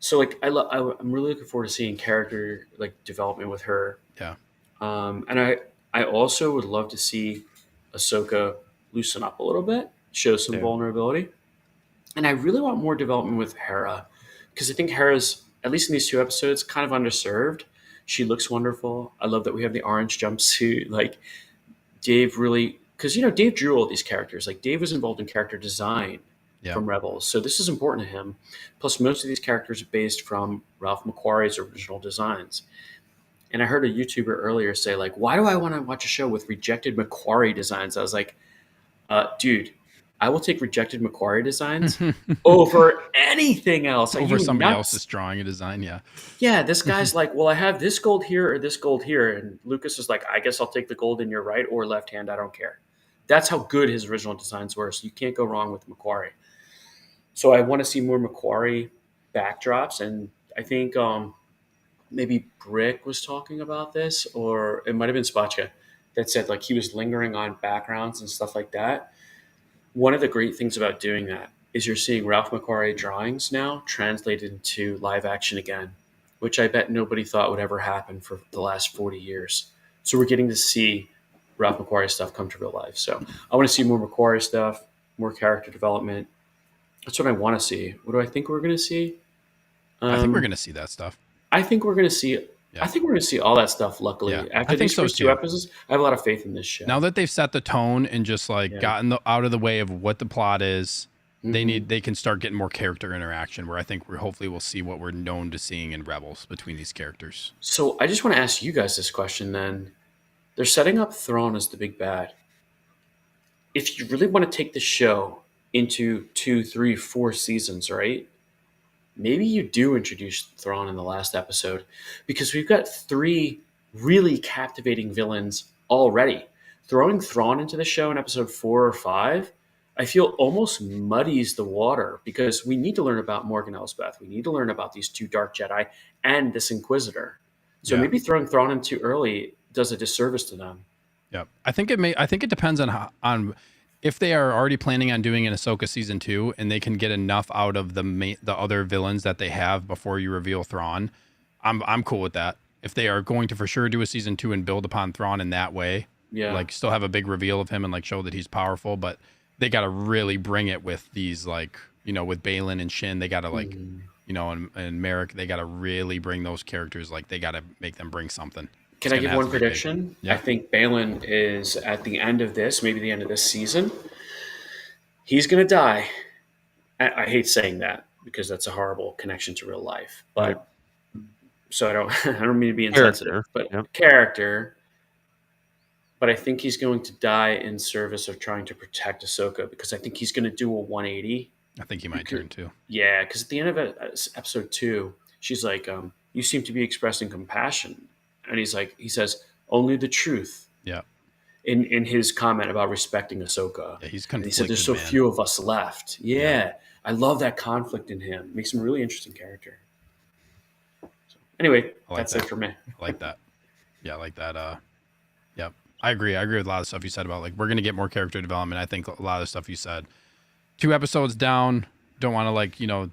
So like I'm really looking forward to seeing character like development with her. Yeah. And I also would love to see Ahsoka loosen up a little bit, show some vulnerability. And I really want more development with Hera because I think Hera's, at least in these 2 episodes, kind of underserved. She looks wonderful. I love that we have the orange jumpsuit. Like Dave really, because Dave drew all these characters. Like Dave was involved in character design from Rebels, so this is important to him. Plus, most of these characters are based from Ralph McQuarrie's original designs. And I heard a YouTuber earlier say, like, why do I want to watch a show with rejected McQuarrie designs? I was like, dude, I will take rejected McQuarrie designs over anything else. Over somebody else's drawing a design, yeah. Yeah, this guy's like, well, I have this gold here or this gold here. And Lucas is like, I guess I'll take the gold in your right or left hand. I don't care. That's how good his original designs were. So you can't go wrong with McQuarrie. So I want to see more McQuarrie backdrops. And I think maybe Brick was talking about this, or it might have been Spotchka that said like he was lingering on backgrounds and stuff like that. One of the great things about doing that is you're seeing Ralph McQuarrie drawings now translated into live action again, which I bet nobody thought would ever happen for the last 40 years. So we're getting to see Ralph McQuarrie stuff come to real life. So I want to see more McQuarrie stuff, more character development. That's what I want to see. What do I think we're going to see? I think we're going to see that stuff. I think we're going to see. Yeah. I think we're going to see all that stuff. Luckily, after these first two episodes, I have a lot of faith in this show. Now that they've set the tone and just gotten out of the way of what the plot is, they can start getting more character interaction. Where I think hopefully we'll see what we're known to seeing in Rebels between these characters. So I just want to ask you guys this question. Then they're setting up Thrawn as the big bad. If you really want to take the show into 2, 3, 4 seasons, right? Maybe you do introduce Thrawn in the last episode, because we've got 3 really captivating villains already. Throwing Thrawn into the show in episode 4 or 5, I feel almost muddies the water, because we need to learn about Morgan Elsbeth. We need to learn about these 2 Dark Jedi and this Inquisitor. So maybe throwing Thrawn in too early does a disservice to them. Yeah, I think it depends on if they are already planning on doing an Ahsoka season 2 and they can get enough out of the other villains that they have before you reveal Thrawn. I'm cool with that. If they are going to for sure do a season 2 and build upon Thrawn in that way, still have a big reveal of him and show that he's powerful, but they got to really bring it with these with Baylan and Shin. They got to and Merrick. They got to really bring those characters. They got to make them bring something. Can I give one prediction? Yeah. I think Baylan is at the end of this, maybe the end of this season. He's going to die. I hate saying that because that's a horrible connection to real life. But so I don't mean to be insensitive, but character. But I think he's going to die in service of trying to protect Ahsoka, because I think he's going to do a 180. I think he might turn too. Yeah, because at the end of episode 2, she's like, "You seem to be expressing compassion." And he says, "Only the truth." Yeah. In his comment about respecting Ahsoka. Yeah, he's conflicted. He said, "There's so few of us left." Yeah. I love that conflict in him. Makes him a really interesting character. So, anyway, that's it for me. I like that. Yeah, I like that. Yeah, I agree. I agree with a lot of stuff you said about we're going to get more character development. I think a lot of the stuff you said. 2 episodes down, don't want to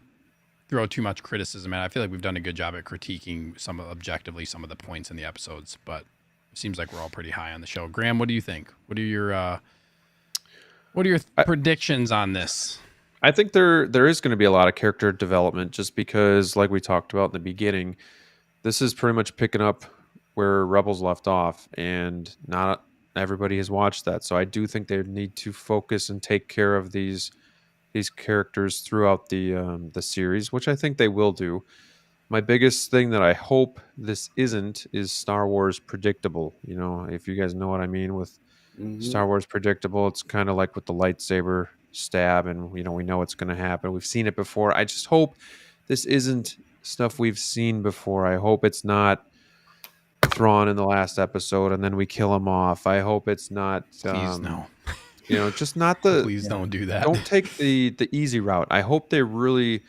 throw too much criticism at. I feel like we've done a good job at critiquing objectively some of the points in the episodes, but it seems like we're all pretty high on the show. Graham, what do you think? What are your predictions on this? I think there is going to be a lot of character development, just because, like we talked about in the beginning, this is pretty much picking up where Rebels left off, and not everybody has watched that. So I do think they need to focus and take care of these characters throughout the series, which I think they will do. My biggest thing that I hope this isn't is Star Wars predictable. If you guys know what I mean with Star Wars predictable, it's kind of like with the lightsaber stab, and we know it's going to happen. We've seen it before. I just hope this isn't stuff we've seen before. I hope it's not Thrawn in the last episode and then we kill him off. I hope it's not. Please no. Just not the. Please don't do that. Don't take the easy route. I hope they really,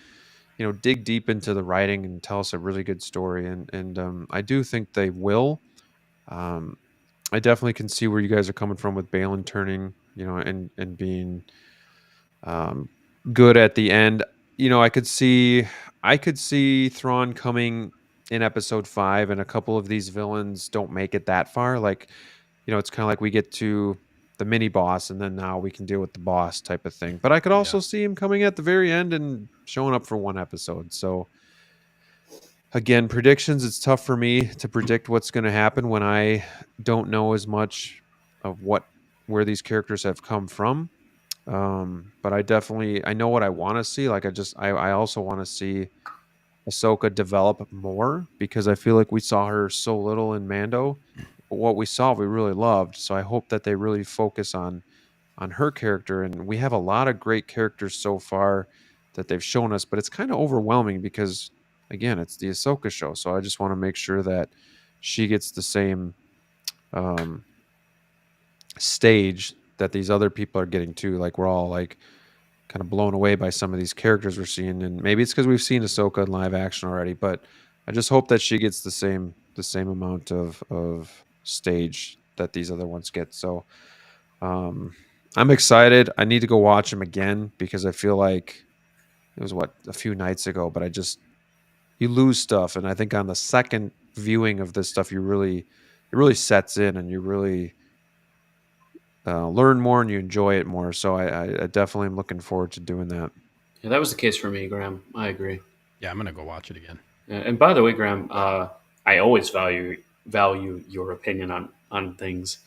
dig deep into the writing and tell us a really good story. And I do think they will. I definitely can see where you guys are coming from with Baylan turning, and being good at the end. I could see Thrawn coming in episode 5, and a couple of these villains don't make it that far. It's kind of like we get to the mini boss, and then now we can deal with the boss type of thing. But I could also see him coming at the very end and showing up for 1 episode. So again, predictions, it's tough for me to predict what's going to happen when I don't know as much of where these characters have come from. But I know what I want to see. I also want to see Ahsoka develop more, because I feel like we saw her so little in Mando. But what we saw, we really loved. So I hope that they really focus on her character. And we have a lot of great characters so far that they've shown us, but it's kind of overwhelming because, again, it's the Ahsoka show. So I just want to make sure that she gets the same stage that these other people are getting to. We're all kind of blown away by some of these characters we're seeing, and maybe it's because we've seen Ahsoka in live action already, but I just hope that she gets the same amount of stage that these other ones get. So I'm I'm excited. I need to go watch them again because I feel like it was a few nights ago, but you lose stuff, and I think on the second viewing of this stuff, it really sets in, and you really learn more and you enjoy it more. So I definitely am looking forward to doing that. Yeah, that was the case for me, Graham. I agree. Yeah, I'm gonna go watch it again. And by the way, Graham, I always value your opinion on things,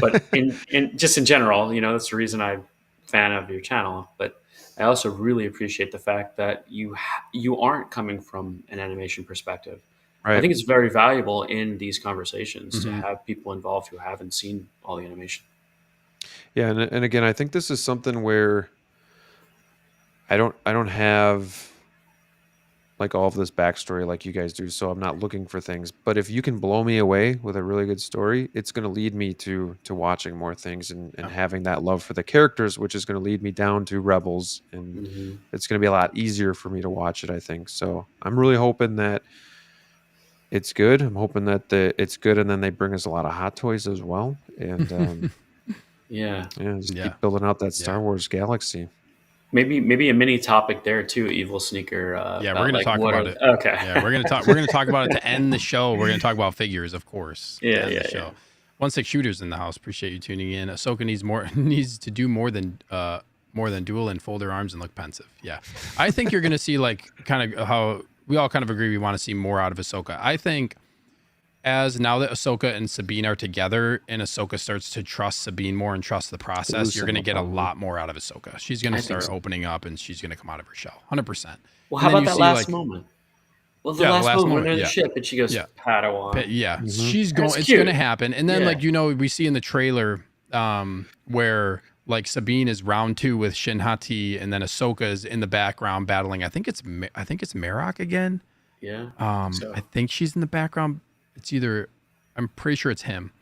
but in just in general, that's the reason I'm a fan of your channel. But I also really appreciate the fact that you aren't coming from an animation perspective. I Right. think it's very valuable in these conversations to Mhm. have people involved who haven't seen all the animation. Yeah, and again, I think this is something where I don't have like all of this backstory like you guys do, so I'm not looking for things. But if you can blow me away with a really good story, it's going to lead me to watching more things and Yeah. having that love for the characters, which is going to lead me down to Rebels, and Mm-hmm. it's going to be a lot easier for me to watch it, I think. So I'm really hoping that it's good. I'm hoping that it's good, and then they bring us a lot of hot toys as well, and Yeah. just Yeah. keep building out that Yeah. Star Wars galaxy. Maybe a mini topic there too, Evil Sneaker. Yeah, we're gonna talk about it. Okay. Yeah, we're gonna talk about it to end the show. We're gonna talk about figures, of course. To Yeah, end yeah, the show. yeah. 1-6 shooters in the house. Appreciate you tuning in. Ahsoka needs to do more than duel and fold her arms and look pensive. Yeah, I think you're gonna see like kind of how we all kind of agree we want to see more out of Ahsoka. I think as now that Ahsoka and Sabine are together and Ahsoka starts to trust Sabine more and trust the process, you're going to get a lot more out of Ahsoka. She's going to start opening up and she's going to come out of her shell. 100%. Well, how about that last moment? Well, the last moment when they're in the ship and she goes, Padawan. Yeah. Mm-hmm. It's going to happen. And then we see in the trailer where like Sabine is round 2 with Shin Hati and then Ahsoka is in the background battling. I think it's Marok again. Yeah. I think she's in the background. I'm pretty sure it's him.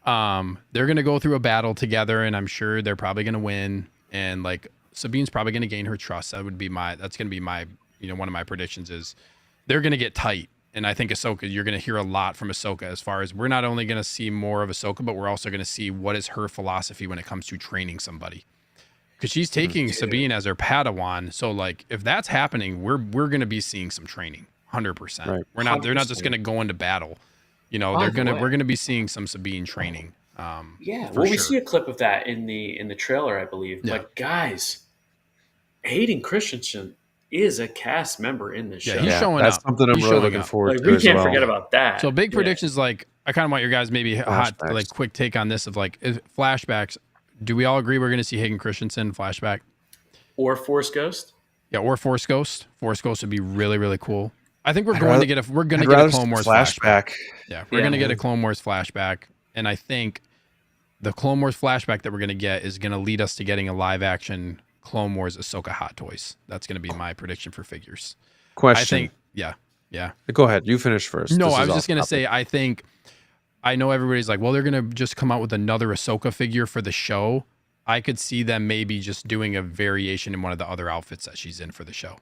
They're going to go through a battle together and I'm sure they're probably going to win. And like Sabine's probably going to gain her trust. That's going to be my, one of my predictions is they're going to get tight. And I think Ahsoka, you're going to hear a lot from Ahsoka as far as we're not only going to see more of Ahsoka, but we're also going to see what is her philosophy when it comes to training somebody. Because she's taking Sabine as her Padawan. So like if that's happening, we're going to be seeing some training. 100%. Right. They're not just going to go into battle. We're going to be seeing some Sabine training. We see a clip of that in the trailer, I believe. Yeah. But guys, Hayden Christensen is a cast member in the show. Yeah, he's showing that's up. Something I'm really looking forward to. We can't forget about that. So big predictions, like I kind of want your guys maybe quick take on this of like flashbacks. Do we all agree we're going to see Hayden Christensen flashback? Or Force Ghost? Yeah, or Force Ghost. Force Ghost would be really, really cool. I think we're going to get a Clone Wars flashback. Yeah, we're going to get a Clone Wars flashback, and I think the Clone Wars flashback that we're going to get is going to lead us to getting a live action Clone Wars Ahsoka Hot Toys. That's going to be my prediction for figures. Question. Yeah. Go ahead. You finish first. No, I was just going to say I know everybody's like, well, they're going to just come out with another Ahsoka figure for the show. I could see them maybe just doing a variation in one of the other outfits that she's in for the show.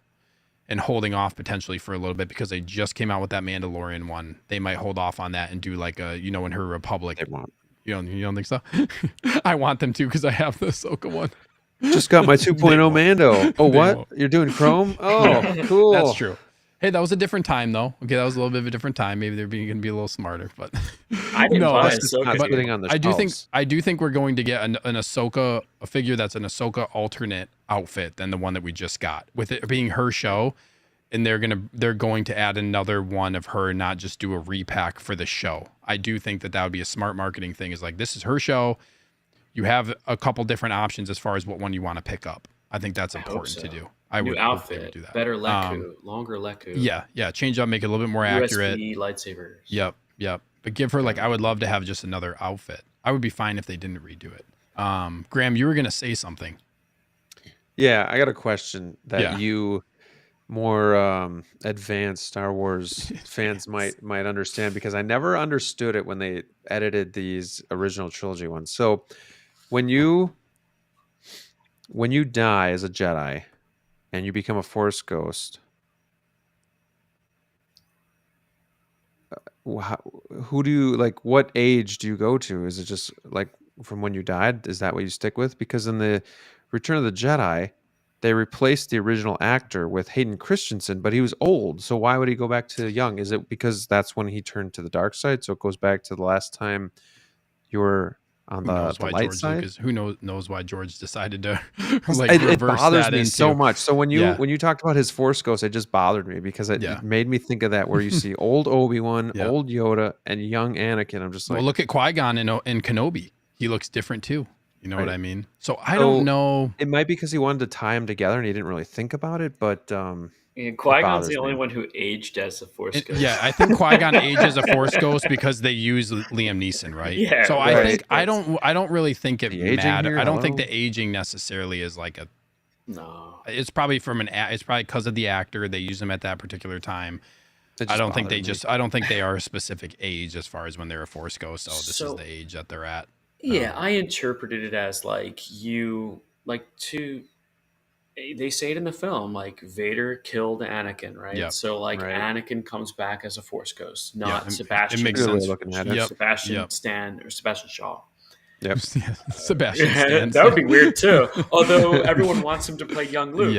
And holding off potentially for a little bit because they just came out with that Mandalorian one. They might hold off on that and do like a, in her Republic. You don't think so? I want them to because I have the Ahsoka one. Just got my 2.0 Mando. Oh, what? You're doing Chrome? Oh, cool. That's true. Hey, that was a different time though. Okay, that was a little bit of a different time. Maybe they're going to be a little smarter, but I didn't buy Ahsoka. On the I do think we're going to get an Ahsoka, a figure that's an Ahsoka alternate outfit than the one that we just got. With it being her show, and they're going to add another one of her, not just do a repack for the show. I do think that would be a smart marketing thing. Is like, this is her show. You have a couple different options as far as what one you want to pick up. I think that's important to do. New outfit, do that. Better Leku, longer Leku. Yeah. Change up, make it a little bit more accurate. USB lightsabers. Yep. But give her I would love to have just another outfit. I would be fine if they didn't redo it. Graham, you were gonna say something. Yeah, I got a question that you more advanced Star Wars fans might understand, because I never understood it when they edited these original trilogy ones. So when you die as a Jedi and you become a Force ghost, who do you what age do you go to? Is it just from when you died? Is that what you stick with? Because in the Return of the Jedi, they replaced the original actor with Hayden Christensen, but he was old. So why would he go back to young? Is it because that's when he turned to the dark side? So it goes back to the last time you were on the light George side? Lucas, who knows why George decided to it bothers me so much. So when Yeah. you talked about his Force Ghost, it just bothered me because it made me think of that where you see old Obi-Wan, old Yoda, and young Anakin. I'm just like, well, look at Qui-Gon in Kenobi. He looks different too. You know what I mean? So I don't know. It might be because he wanted to tie them together and he didn't really think about it, but And Qui-Gon's the only one who aged as a Force Ghost. Yeah, I think Qui-Gon aged as a Force Ghost because they use Liam Neeson, right? Yeah. So right. I think I don't really think it matters. I don't think Hello? the aging necessarily is like a. No. It's probably it's probably because of the actor they use him at that particular time. I don't think I don't think they are a specific age as far as when they're a Force Ghost. So this is the age that they're at. Yeah, I interpreted it as they say it in the film, like Vader killed Anakin, right? Yep. So Right. Anakin comes back as a Force Ghost, not Yeah, Sebastian. it makes sense. Looking at it. Sebastian Stan or Sebastian Shaw. Yep. Sebastian Stan. That would be weird too. Although everyone wants him to play young Luke.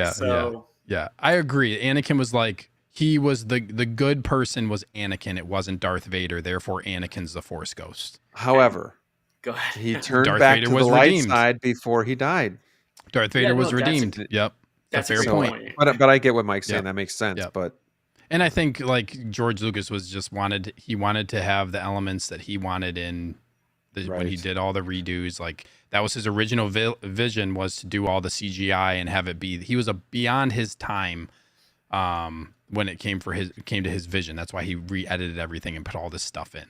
Yeah, I agree. Anakin was like he was the good person was Anakin. It wasn't Darth Vader. Therefore, Anakin's the Force Ghost. However, Go ahead. he turned Darth back Vader to was the light redeemed. side before he died. Darth Vader was redeemed. Yep. That's a a fair great point. point. But I get what Mike's saying. Yep. That makes sense. Yep. But And I think like George Lucas was just wanted to have the elements that he wanted in when he did all the redos. Like that was his original vision, was to do all the CGI and have it be. He was beyond his time when it came to his vision. That's why he re-edited everything and put all this stuff in,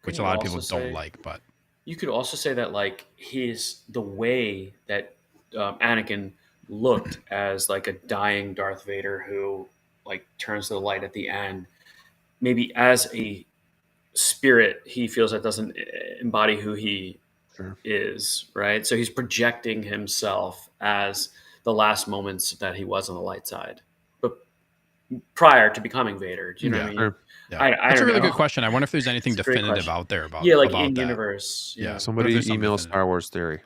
which a lot of people don't like. But you could also say that like the way that Anakin looked as like a dying Darth Vader who like turns to the light at the end, maybe as a spirit he feels that doesn't embody who he is, right? So he's projecting himself as the last moments that he was on the light side, but prior to becoming Vader. Do you know what I mean? Sure. yeah, that's a really good question. I wonder if there's anything definitive out there about like about in that. universe. Yeah. somebody email Star Wars Theory.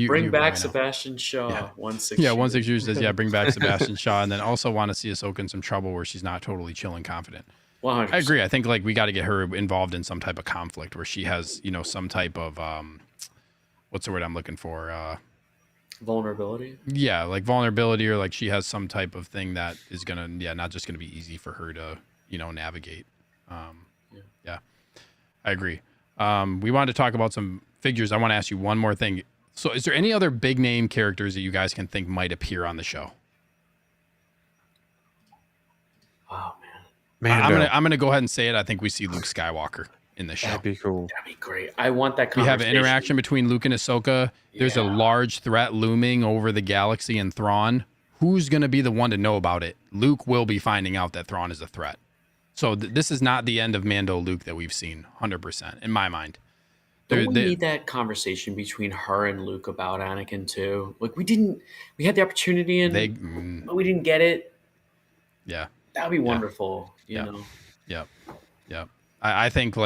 Bring back Sebastian Shaw. 160. Yeah, 160 says, bring back Sebastian Shaw, and then also want to see Ahsoka in some trouble where she's not totally chill and confident. 100%. I agree. I think like we got to get her involved in some type of conflict where she has, some type of what's the word I'm looking for? Vulnerability. Yeah, like vulnerability, or like she has some type of thing that is gonna, not just gonna be easy for her to, navigate. Yeah, I agree. We wanted to talk about some figures. I want to ask you one more thing. So, is there any other big name characters that you guys can think might appear on the show? Oh Man, I'm gonna go ahead and say it. I think we see Luke Skywalker in the show. that'd be cool. that'd be great. I want that We conversation. have an interaction between Luke and Ahsoka. There's a large threat looming over the galaxy and Thrawn. Who's going to be the one to know about it? Luke will be finding out that Thrawn is a threat. So this is not the end of Mando Luke that we've seen, 100%, in my mind. Don't we need that conversation between her and Luke about Anakin too? Like we had the opportunity but we didn't get it. Yeah. That'd be wonderful, you know? Yep. I think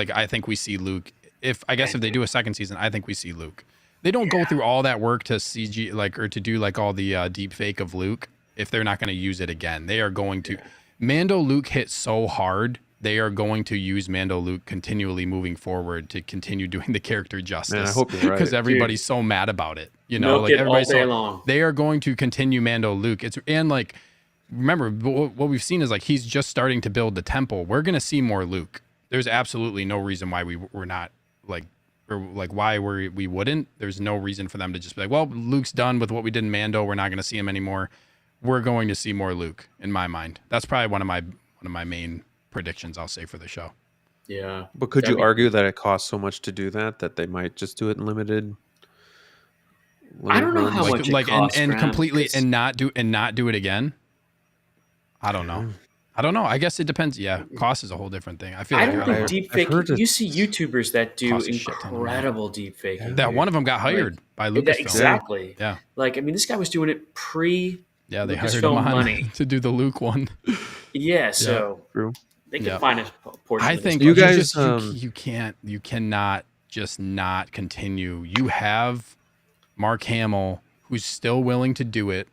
we see Luke. If they do a second season, I think we see Luke. They don't go through all that work to CG or to do like all the deep fake of Luke if they're not going to use it again. They are going to. Mando Luke hit so hard. They are going to use Mando Luke continually moving forward to continue doing the character justice. Man, I hope you're right. Because everybody's so mad about it. Milk it all day long. They are going to continue Mando Luke. Remember what we've seen is like he's just starting to build the temple. We're going to see more Luke. There's absolutely no reason why we're not why we wouldn't. There's no reason for them to just be like, well, Luke's done with what we did in Mando. We're not going to see him anymore. We're going to see more Luke in my mind. That's probably one of my main predictions I'll say for the show. Yeah. But could you argue that it costs so much to do that they might just do it in limited I don't know how much it costs, and completely and not do it again. I don't know. I guess it depends. Yeah, cost is a whole different thing. I don't think deep fake. You see YouTubers that do incredible deep fake. That one of them got hired by Lucasfilm. Exactly. Yeah. This guy was doing it pre. Yeah, they hired him on to do the Luke one. Yeah, so they can find a portion. I think of you guys you cannot just not continue? You have Mark Hamill, who's still willing to do it.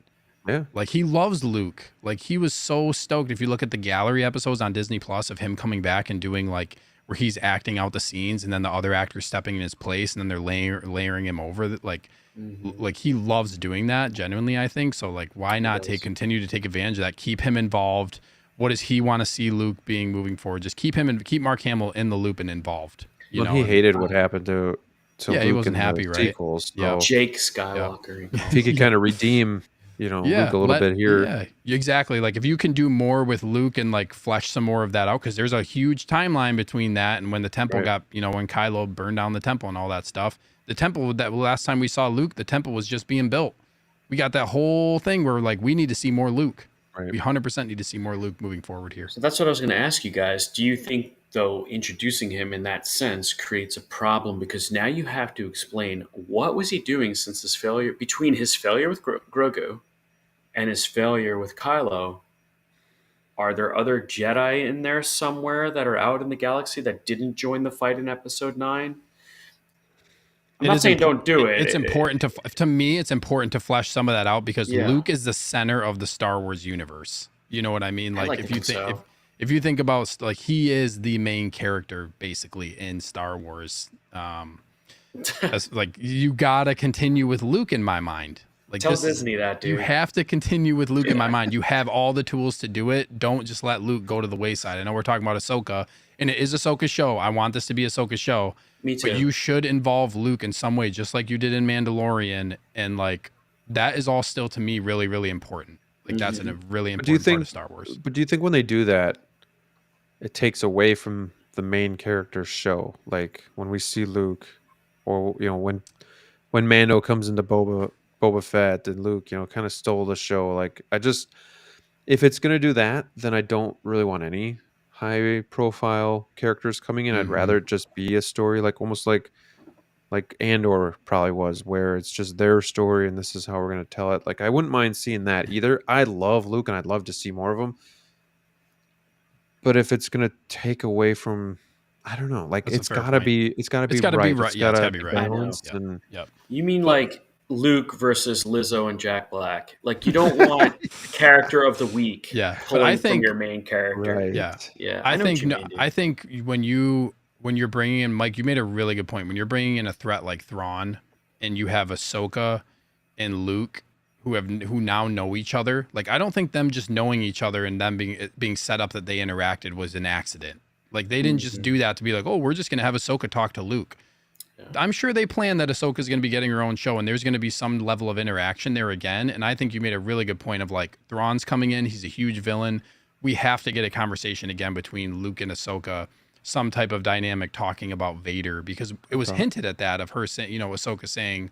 Yeah. Like, he loves Luke. Like, he was so stoked. If you look at the gallery episodes on Disney Plus of him coming back and doing, like, where he's acting out the scenes and then the other actors stepping in his place and then they're layering him over, like he loves doing that genuinely, I think. So, like, why not continue to take advantage of that? Keep him involved. What does he want to see Luke being moving forward? Just keep Mark Hamill in the loop and involved. You know, he hated what happened to Luke, he wasn't in happy, the right? sequels. So Jake Skywalker. If he could kind of redeem, Luke a little bit here. Yeah, exactly. Like, if you can do more with Luke and like flesh some more of that out, because there's a huge timeline between that and when the temple got, when Kylo burned down the temple and all that stuff. The temple, that last time we saw Luke, the temple was just being built. We got that whole thing where, like, we need to see more Luke. Right. We 100% need to see more Luke moving forward here. So that's what I was going to ask you guys. Do you think, though, introducing him in that sense creates a problem? Because now you have to explain what was he doing since his failure, between his failure with Grogu and his failure with Kylo. Are there other Jedi in there somewhere that are out in the galaxy that didn't join the fight in Episode 9? I'm not saying don't do it. It's important to me. It's important to flesh some of that out because Luke is the center of the Star Wars universe. You know what I mean? Like, if you think about, like, he is the main character basically in Star Wars. Like, you gotta continue with Luke in my mind. Like, tell Disney that, dude. You have to continue with Luke in my mind. You have all the tools to do it. Don't just let Luke go to the wayside. I know we're talking about Ahsoka, and it is Ahsoka's show. I want this to be Ahsoka's show. Me too. But you should involve Luke in some way, just like you did in Mandalorian, and like that is all still to me really, really important. Like, that's a really important part of Star Wars. But do you think when they do that, it takes away from the main character's show? Like, when we see Luke, or when Mando comes into Boba Fett and Luke, kind of stole the show. Like, if it's gonna do that, then I don't really want any high profile characters coming in. I'd rather it just be a story, like almost like Andor probably was, where it's just their story and this is how we're gonna tell it. Like, I wouldn't mind seeing that either. I love Luke and I'd love to see more of him. But if it's gonna take away from, I don't know, like, it's gotta be right. It's gotta be right. Yeah, it's gotta be right. You mean like Luke versus Lizzo and Jack Black? Like, you don't want character of the week pulling from your main character. Right. Yeah. I think when you're bringing in, Mike, you made a really good point. When you're bringing in a threat like Thrawn, and you have Ahsoka and Luke who now know each other, like, I don't think them just knowing each other and them being set up that they interacted was an accident. Like, they didn't just do that to be like, oh, we're just gonna have Ahsoka talk to Luke. I'm sure they plan that Ahsoka's going to be getting her own show and there's going to be some level of interaction there again. And I think you made a really good point of, like, Thrawn's coming in. He's a huge villain. We have to get a conversation again between Luke and Ahsoka, some type of dynamic talking about Vader, because it was hinted at that of her saying, Ahsoka saying,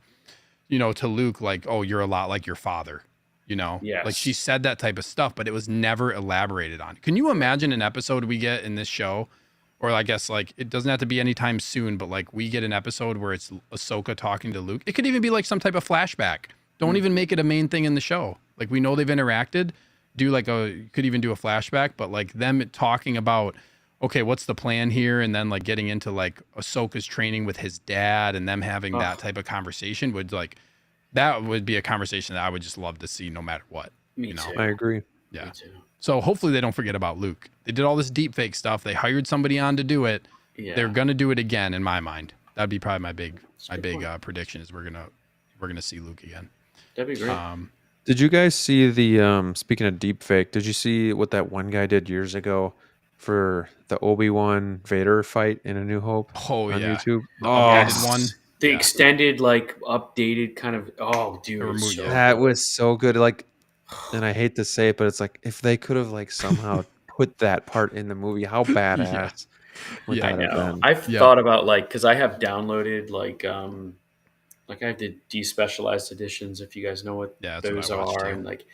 to Luke, like, oh, you're a lot like your father, Yes. Like, she said that type of stuff, but it was never elaborated on. Can you imagine an episode we get in this show? Or I guess, like, it doesn't have to be anytime soon, but, like, we get an episode where it's Ahsoka talking to Luke. It could even be like some type of flashback. Don't even make it a main thing in the show. Like, we know they've interacted. Could even do a flashback, but, like, them talking about, okay, what's the plan here? And then, like, getting into, like, Ahsoka's training with his dad and them having that type of conversation that would be a conversation that I would just love to see no matter what. Me too. I agree. Yeah. Me too. So hopefully they don't forget about Luke. They did all this deep fake stuff. They hired somebody on to do it. Yeah. They're gonna do it again, in my mind. That'd be probably my big prediction is we're gonna see Luke again. That'd be great. Did you guys see the speaking of deep fake? Did you see what that one guy did years ago for the Obi-Wan Vader fight in A New Hope? Oh, on yeah. YouTube. One. The extended, like, updated kind of. Oh, dude, that was so good. Like, and I hate to say it, but it's like, if they could have, like, somehow put that part in the movie, how badass would that have been? I've thought about, like, because I have downloaded, like I have the despecialized editions, if you guys know what those are, and, like,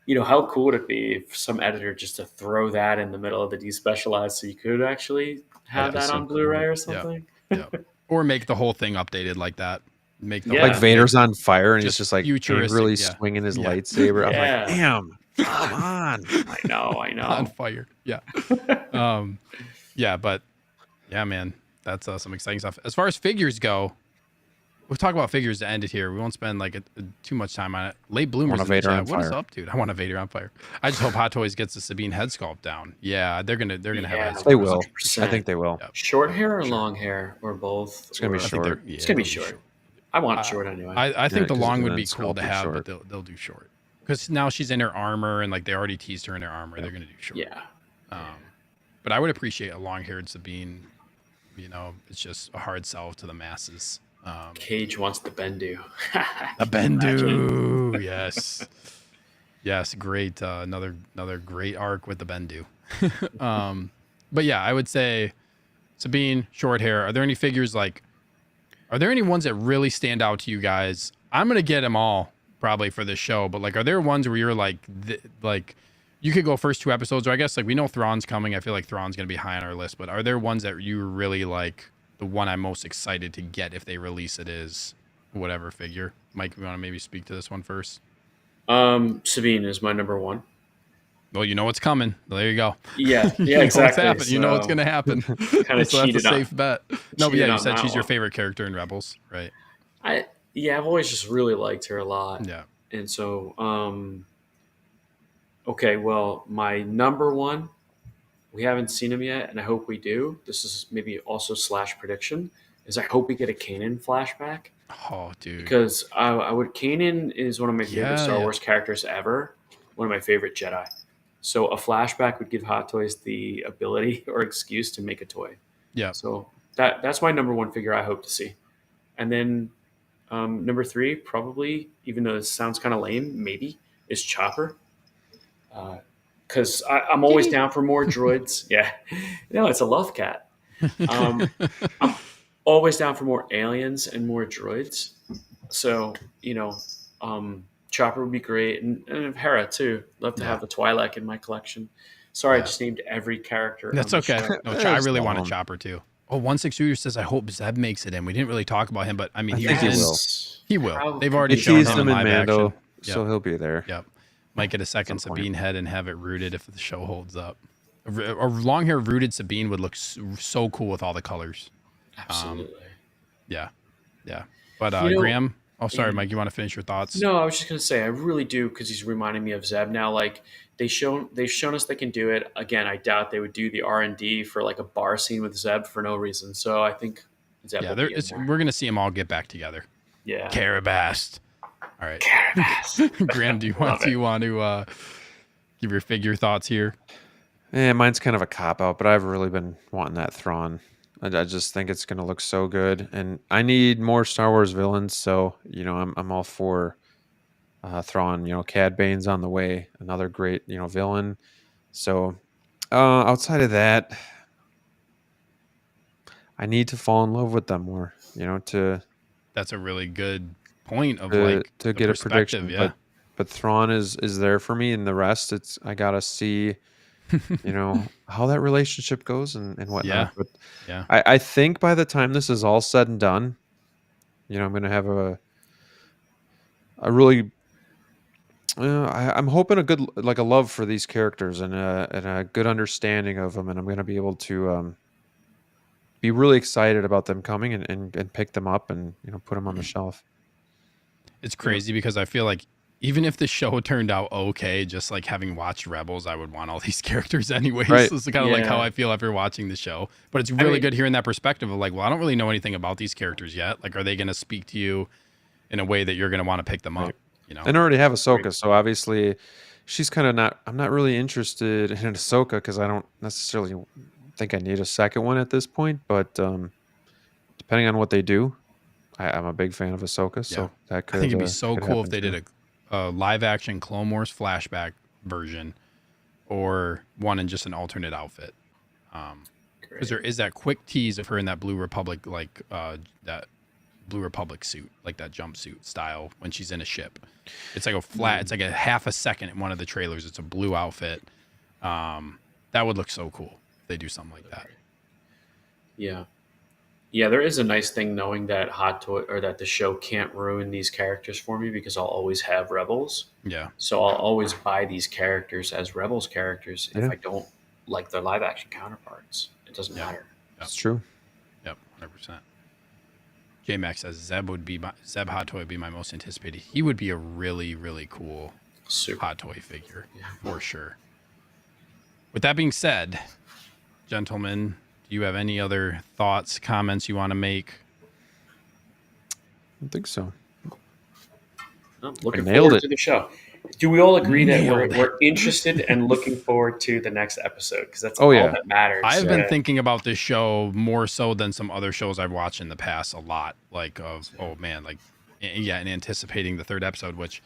how cool would it be if some editor just to throw that in the middle of the despecialized, so you could actually have that on Blu-ray or something. Yeah. Or make the whole thing updated like that. Like Vader's on fire and he's just like futuristic, really swinging his lightsaber. I'm like, damn, come on. I know. On fire. Yeah. But yeah, man. that's some exciting stuff. As far as figures go, we'll talk about figures to end it here. We won't spend like too much time on it. Late bloomers in the chat. What is up, dude? I want a Vader on fire. I just hope Hot Toys gets the Sabine head sculpt down. Yeah, they're gonna have a head sculpt. They will. 100%. I think they will. Yep. Short hair or long hair or both? It's gonna be short. It's gonna be short. I want short anyway. I think the long would be cool to have, but they'll do short because now she's in her armor and like they already teased her in her armor. They're gonna do short. Yeah. But I would appreciate a long-haired Sabine. You know, it's just a hard sell to the masses. Cage wants the Bendu. The Bendu, yes, great. Another great arc with the Bendu. But yeah, I would say Sabine, short hair. Are there any figures are there any ones that really stand out to you guys? I'm gonna get them all probably for this show, but like, are there ones where you're like you could go first 2 episodes, or I guess like we know Thrawn's coming. I feel like Thrawn's gonna be high on our list, but are there ones that you really like? The one I'm most excited to get if they release it is whatever figure. Mike, you want to maybe speak to this one first? Sabine is my number 1. Well, you know what's coming. There you go. Yeah, you know exactly. So, you know what's going to happen. Kind of so that's a safe bet. No, but yeah, you said she's your favorite character in Rebels, right? I've always just really liked her a lot. Yeah. And so, okay, well, my number 1, we haven't seen him yet, and I hope we do. This is maybe also / prediction, is I hope we get a Kanan flashback. Oh, dude. Because Kanan is one of my favorite Star Wars characters ever, one of my favorite Jedi. So a flashback would give Hot Toys the ability or excuse to make a toy. Yeah. So that's my number 1 figure I hope to see. And then number 3, probably, even though this sounds kind of lame, maybe, is Chopper. Because I'm always down for more droids. Yeah. No, it's a love cat. I'm always down for more aliens and more droids. So, Chopper would be great. And Hera, too. Love to have the Twi'lek in my collection. Sorry, I just named every character. That's okay. No, I really want a Chopper, too. Oh, 162 says, I hope Zeb makes it in. We didn't really talk about him, but I mean, he will. He will. They've already shown him in live Mando, action. So he'll be there. Yep. Might get a second Sabine head and have it rooted if the show holds up. A long hair rooted Sabine would look so cool with all the colors. Absolutely. Yeah. But Graham, sorry, Mike, you want to finish your thoughts? No, I was just gonna say I really do, because he's reminding me of Zeb now. Like they've shown us they can do it. Again, I doubt they would do the R&D for like a bar scene with Zeb for no reason. So I think Zeb. Yeah, we're gonna see them all get back together. Yeah. Carabast. All right. Carabast. Graham, do you want to give your figure thoughts here? Yeah, mine's kind of a cop-out, but I've really been wanting that Thrawn. I just think it's going to look so good, and I need more Star Wars villains. So I'm all for Thrawn. Cad Bane's on the way, another great villain. So outside of that, I need to fall in love with them more. That's a really good point of to get a prediction. Yeah. But Thrawn is there for me, and the rest I gotta see. How that relationship goes and whatnot. Yeah. But yeah. I think by the time this is all said and done, I'm going to have a really, I'm hoping a love for these characters and a good understanding of them. And I'm going to be able to be really excited about them coming and pick them up and, put them on the shelf. It's crazy because I feel like even if the show turned out okay, just like having watched Rebels, I would want all these characters anyways. Right. So it's kind of like how I feel after watching the show. But it's really good hearing that perspective of like, well, I don't really know anything about these characters yet. Like, are they going to speak to you in a way that you're going to want to pick them up? And I already have Ahsoka, so obviously she's kind of not. I'm not really interested in Ahsoka because I don't necessarily think I need a second one at this point. But depending on what they do, I'm a big fan of Ahsoka. So that could. I think it'd be so cool if they did a live action Clone Wars flashback version or one in just an alternate outfit. Because there is that quick tease of her in that Blue Republic, that Blue Republic suit, like that jumpsuit style when she's in a ship. It's like it's like a half a second in one of the trailers. It's a blue outfit. That would look so cool if they do something like that. Yeah. Yeah, there is a nice thing knowing that that the show can't ruin these characters for me because I'll always have Rebels. Yeah. So I'll always buy these characters as Rebels characters if I don't like their live action counterparts. It doesn't matter. That's true. Yep, 100%. J-Max says Zeb Hot Toy would be my most anticipated. He would be a really, really cool Hot Toy figure, for sure. With that being said, gentlemen, do you have any other thoughts, comments you want to make? I don't think so. I'm looking forward to the show. Do we all agree that we're interested and looking forward to the next episode? Because that's all that matters. I've been thinking about this show more so than some other shows I've watched in the past a lot. And anticipating the third episode, which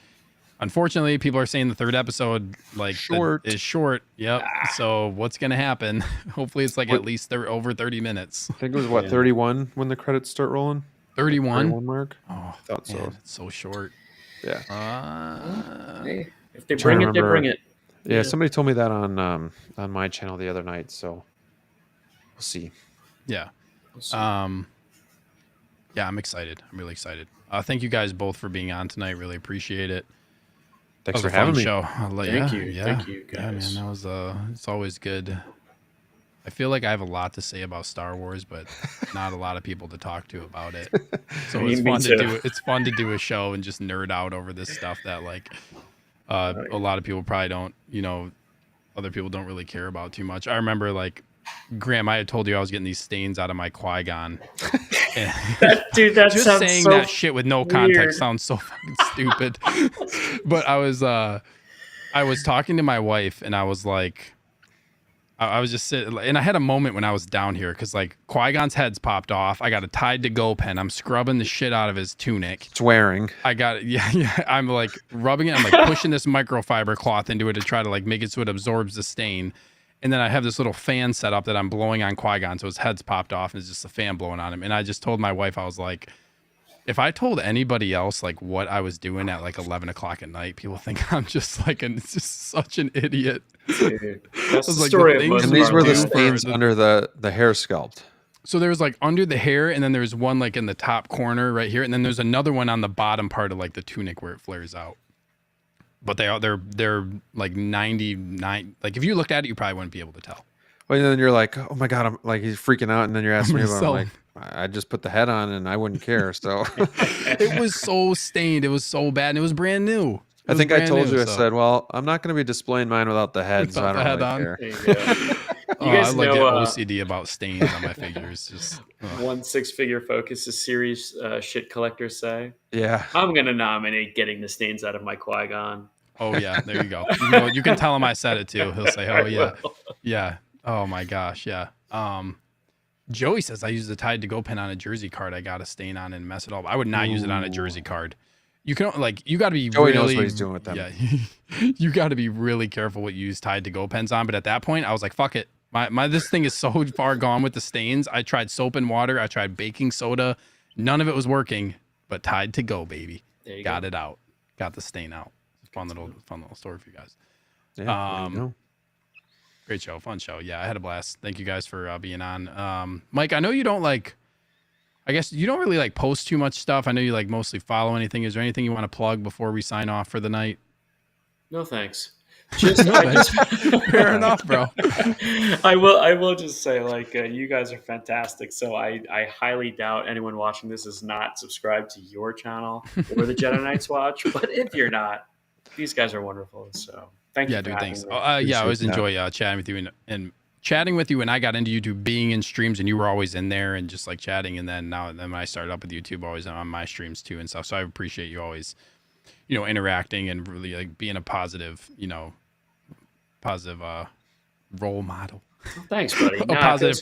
unfortunately people are saying the third episode is short. Yep. So what's going to happen? Hopefully it's at least over 30 minutes. I think it was 31 when the credits start rolling? 31 mark? Oh, I thought so. It's so short. Yeah. Hey, if they bring it, they bring it. Yeah, somebody told me that on my channel the other night, so we'll see. Yeah. I'm excited. I'm really excited. Thank you guys both for being on tonight. Really appreciate it. Thanks for having me. Show. Thank you. Thank you, guys. Yeah, man, that was it's always good. I feel like I have a lot to say about Star Wars, but not a lot of people to talk to about it. So it's fun to do. It's fun to do a show and just nerd out over this stuff that a lot of people probably don't. Other people don't really care about too much. I remember Graham, I had told you I was getting these stains out of my Qui-Gon. That just sounds saying so that shit with no context weird. sounds so fucking stupid. But I was talking to my wife and I was like. I was just sitting, and I had a moment when I was down here because Qui-Gon's head's popped off. I got a Tide to Go pen. I'm scrubbing the shit out of his tunic. It's wearing. I got it. Yeah. I'm rubbing it. I'm pushing this microfiber cloth into it to try to make it so it absorbs the stain. And then I have this little fan set up that I'm blowing on Qui-Gon, so his head's popped off and it's just a fan blowing on him. And I just told my wife, I was like, if I told anybody else what I was doing at 11 o'clock at night, people think I'm just just such an idiot. Dude, that's the story of most and these were the stains under the hair sculpt. So there was under the hair, and then there's one in the top corner right here, and then there's another one on the bottom part of the tunic where it flares out. But they're 99. If you looked at it, you probably wouldn't be able to tell. Well, and then you're like, oh my god, I'm he's freaking out, and then you're asking me about I just put the head on and I wouldn't care. So it was so stained, it was so bad, and it was brand new. I think I told you, I said, well, I'm not going to be displaying mine without the head, so I don't really care. You guys I get OCD about stains on my figures. Just one six-figure Focus series shit collectors say. Yeah. I'm going to nominate getting the stains out of my Qui-Gon. Oh, yeah. There you go. You can tell him I said it, too. He'll say, oh, yeah. Yeah. Oh, my gosh. Yeah. Joey says I used the Tide to Go pen on a jersey card. I got a stain on and mess it up. I would not use it on a jersey card. You can you got to be Joey knows what he's doing with them. Yeah, you got to be really careful what you use Tide to Go pens on. But at that point, I was like, fuck it. This thing is so far gone with the stains. I tried soap and water. I tried baking soda. None of it was working. But Tide to Go, baby. Got it out. Got the stain out. Fun little story for you guys. Yeah. There you go. Great show, fun show. Yeah, I had a blast. Thank you guys for being on. Mike, I know you don't I guess you don't really post too much stuff. I know you mostly follow anything. Is there anything you want to plug before we sign off for the night? No, thanks. Fair enough, bro. I will just say you guys are fantastic. So I highly doubt anyone watching this is not subscribed to your channel or the Jedi Knights Watch. But if you're not, these guys are wonderful. So thank you. Yeah, dude. Thanks. I always enjoy chatting with you and chatting with you when I got into YouTube, being in streams, and you were always in there and just chatting. And then when I started up with YouTube, always on my streams too and stuff. So I appreciate you always, interacting and really being a positive, role model. Well, thanks, buddy. a positive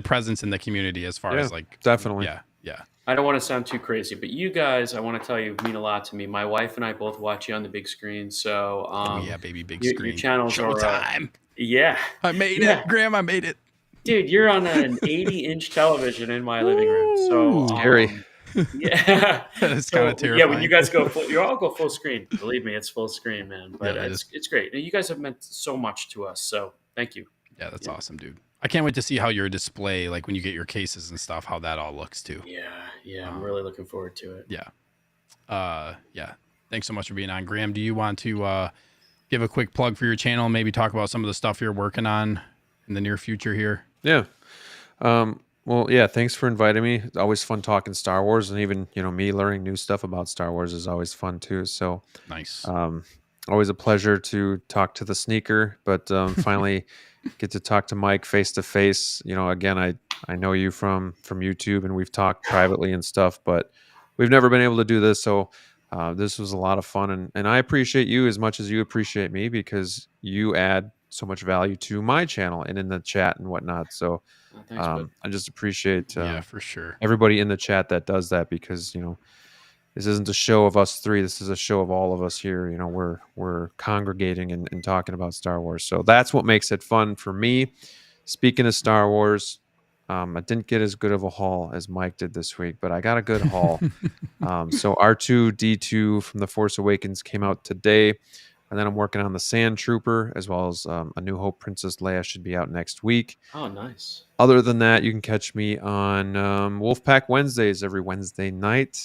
presence in the community as far as definitely. Yeah. I don't want to sound too crazy, but you guys, I want to tell you, mean a lot to me. My wife and I both watch you on the big screen. So, baby, big screen. Your channels Showtime. Yeah. I made it. Graham, I made it. Dude, you're on an 80-inch television in my living room. So scary. Yeah. It's kind of terrifying. Yeah, when you guys you all go full screen. Believe me, it's full screen, man. But it's great. You guys have meant so much to us. So thank you. Yeah, that's awesome, dude. I can't wait to see how your display, when you get your cases and stuff, how that all looks too. Yeah, I'm really looking forward to it. Yeah. Thanks so much for being on. Graham, do you want to give a quick plug for your channel and maybe talk about some of the stuff you're working on in the near future here? Yeah. Well, yeah, thanks for inviting me. It's always fun talking Star Wars, and even me learning new stuff about Star Wars is always fun too. So nice. Always a pleasure to talk to the sneaker, but finally get to talk to Mike face to face. Again, I know you from YouTube, and we've talked privately and stuff, but we've never been able to do this. So this was a lot of fun, and I appreciate you as much as you appreciate me, because you add so much value to my channel and in the chat and whatnot. So I just appreciate for sure, everybody in the chat that does that, because this isn't a show of us three. This is a show of all of us here. We're congregating and talking about Star Wars. So that's what makes it fun for me. Speaking of Star Wars, I didn't get as good of a haul as Mike did this week, but I got a good haul. So R2-D2 from The Force Awakens came out today, and then I'm working on the Sand Trooper, as well as A New Hope Princess Leia should be out next week. Oh, nice. Other than that, you can catch me on Wolfpack Wednesdays every Wednesday night,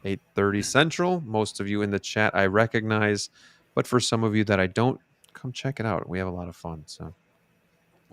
8:30 Central. Most of you in the chat I recognize, but for some of you that I don't, come check it out. We have a lot of fun. So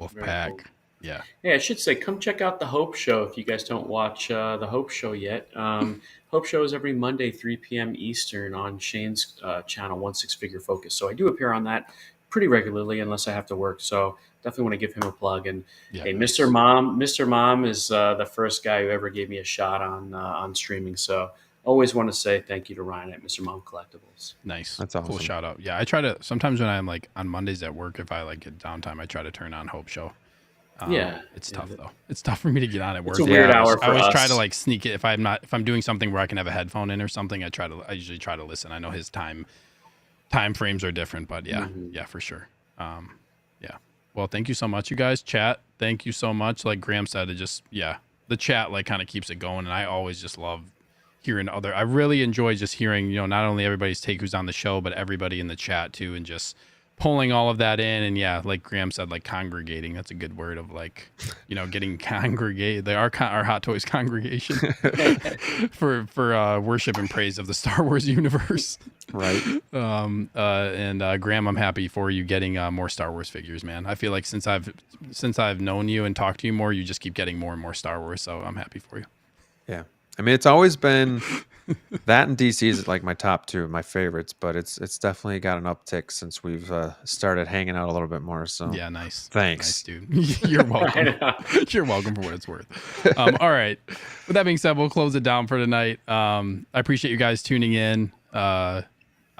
Wolfpack. Cool. Yeah, I should say, come check out the Hope Show if you guys don't watch the Hope Show yet. Hope Show is every Monday, 3 p.m. Eastern on Shane's channel, One Six Figure Focus. So I do appear on that pretty regularly, unless I have to work. So definitely want to give him a plug. And hey, nice. Mr. Mom is the first guy who ever gave me a shot on streaming. So always want to say thank you to Ryan at Mr. Mom Collectibles. Nice. That's awesome. Cool shout out. Yeah, I try to, sometimes when I'm like on Mondays at work, if I get downtime, I try to turn on Hope Show. It's tough though. It's tough for me to get on at work. It's a weird hour for I always us. try to sneak it if I'm doing something where I can have a headphone in or something. I usually try to listen. I know his time frames are different, but yeah, for sure. Yeah. Well, thank you so much, you guys. Chat, thank you so much. Like Graham said, the chat kind of keeps it going, and I always just love hearing I really enjoy just hearing not only everybody's take who's on the show, but everybody in the chat too, and just pulling all of that in. And like Graham said, congregating, that's a good word of getting congregated. They are our Hot Toys congregation for worship and praise of the Star Wars universe. Right. Graham, I'm happy for you getting more Star Wars figures, man. I feel like since I've known you and talked to you more, you just keep getting more and more Star Wars. So I'm happy for you. Yeah. I mean, it's always been that, and DC is my top two, my favorites, but it's definitely got an uptick since we've started hanging out a little bit more. So yeah, nice. Thanks, nice, dude. You're welcome. You're welcome for what it's worth. All right. With that being said, we'll close it down for tonight. I appreciate you guys tuning in. I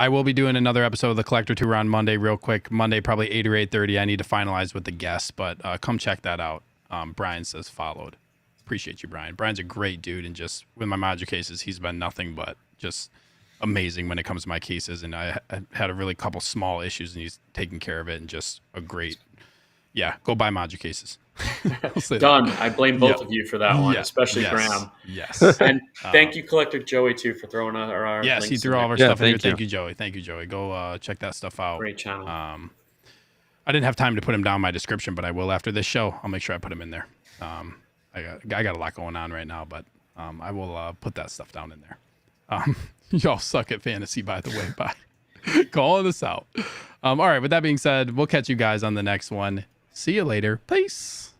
will be doing another episode of the Collector Tour on Monday, real quick. Monday, probably 8 or 8:30. I need to finalize with the guests, but come check that out. Brian says followed. Appreciate you, Brian. Brian's a great dude, and just with my module cases, he's been nothing but just amazing when it comes to my cases. And I had a really couple small issues, and he's taking care of it, and just a great, go buy module cases. Done. I blame both of you for that one, especially Graham. Yes. And thank you, Collector Joey, too, for throwing our yes, he threw all of our stuff in here. Thank you, Joey. Thank you, Joey. Go check that stuff out. Great channel. I didn't have time to put him down in my description, but I will after this show. I'll make sure I put him in there. I got a lot going on right now, but I will put that stuff down in there. Y'all suck at fantasy, by the way. Bye. Calling us out. All right, with that being said, we'll catch you guys on the next one. See you later. Peace.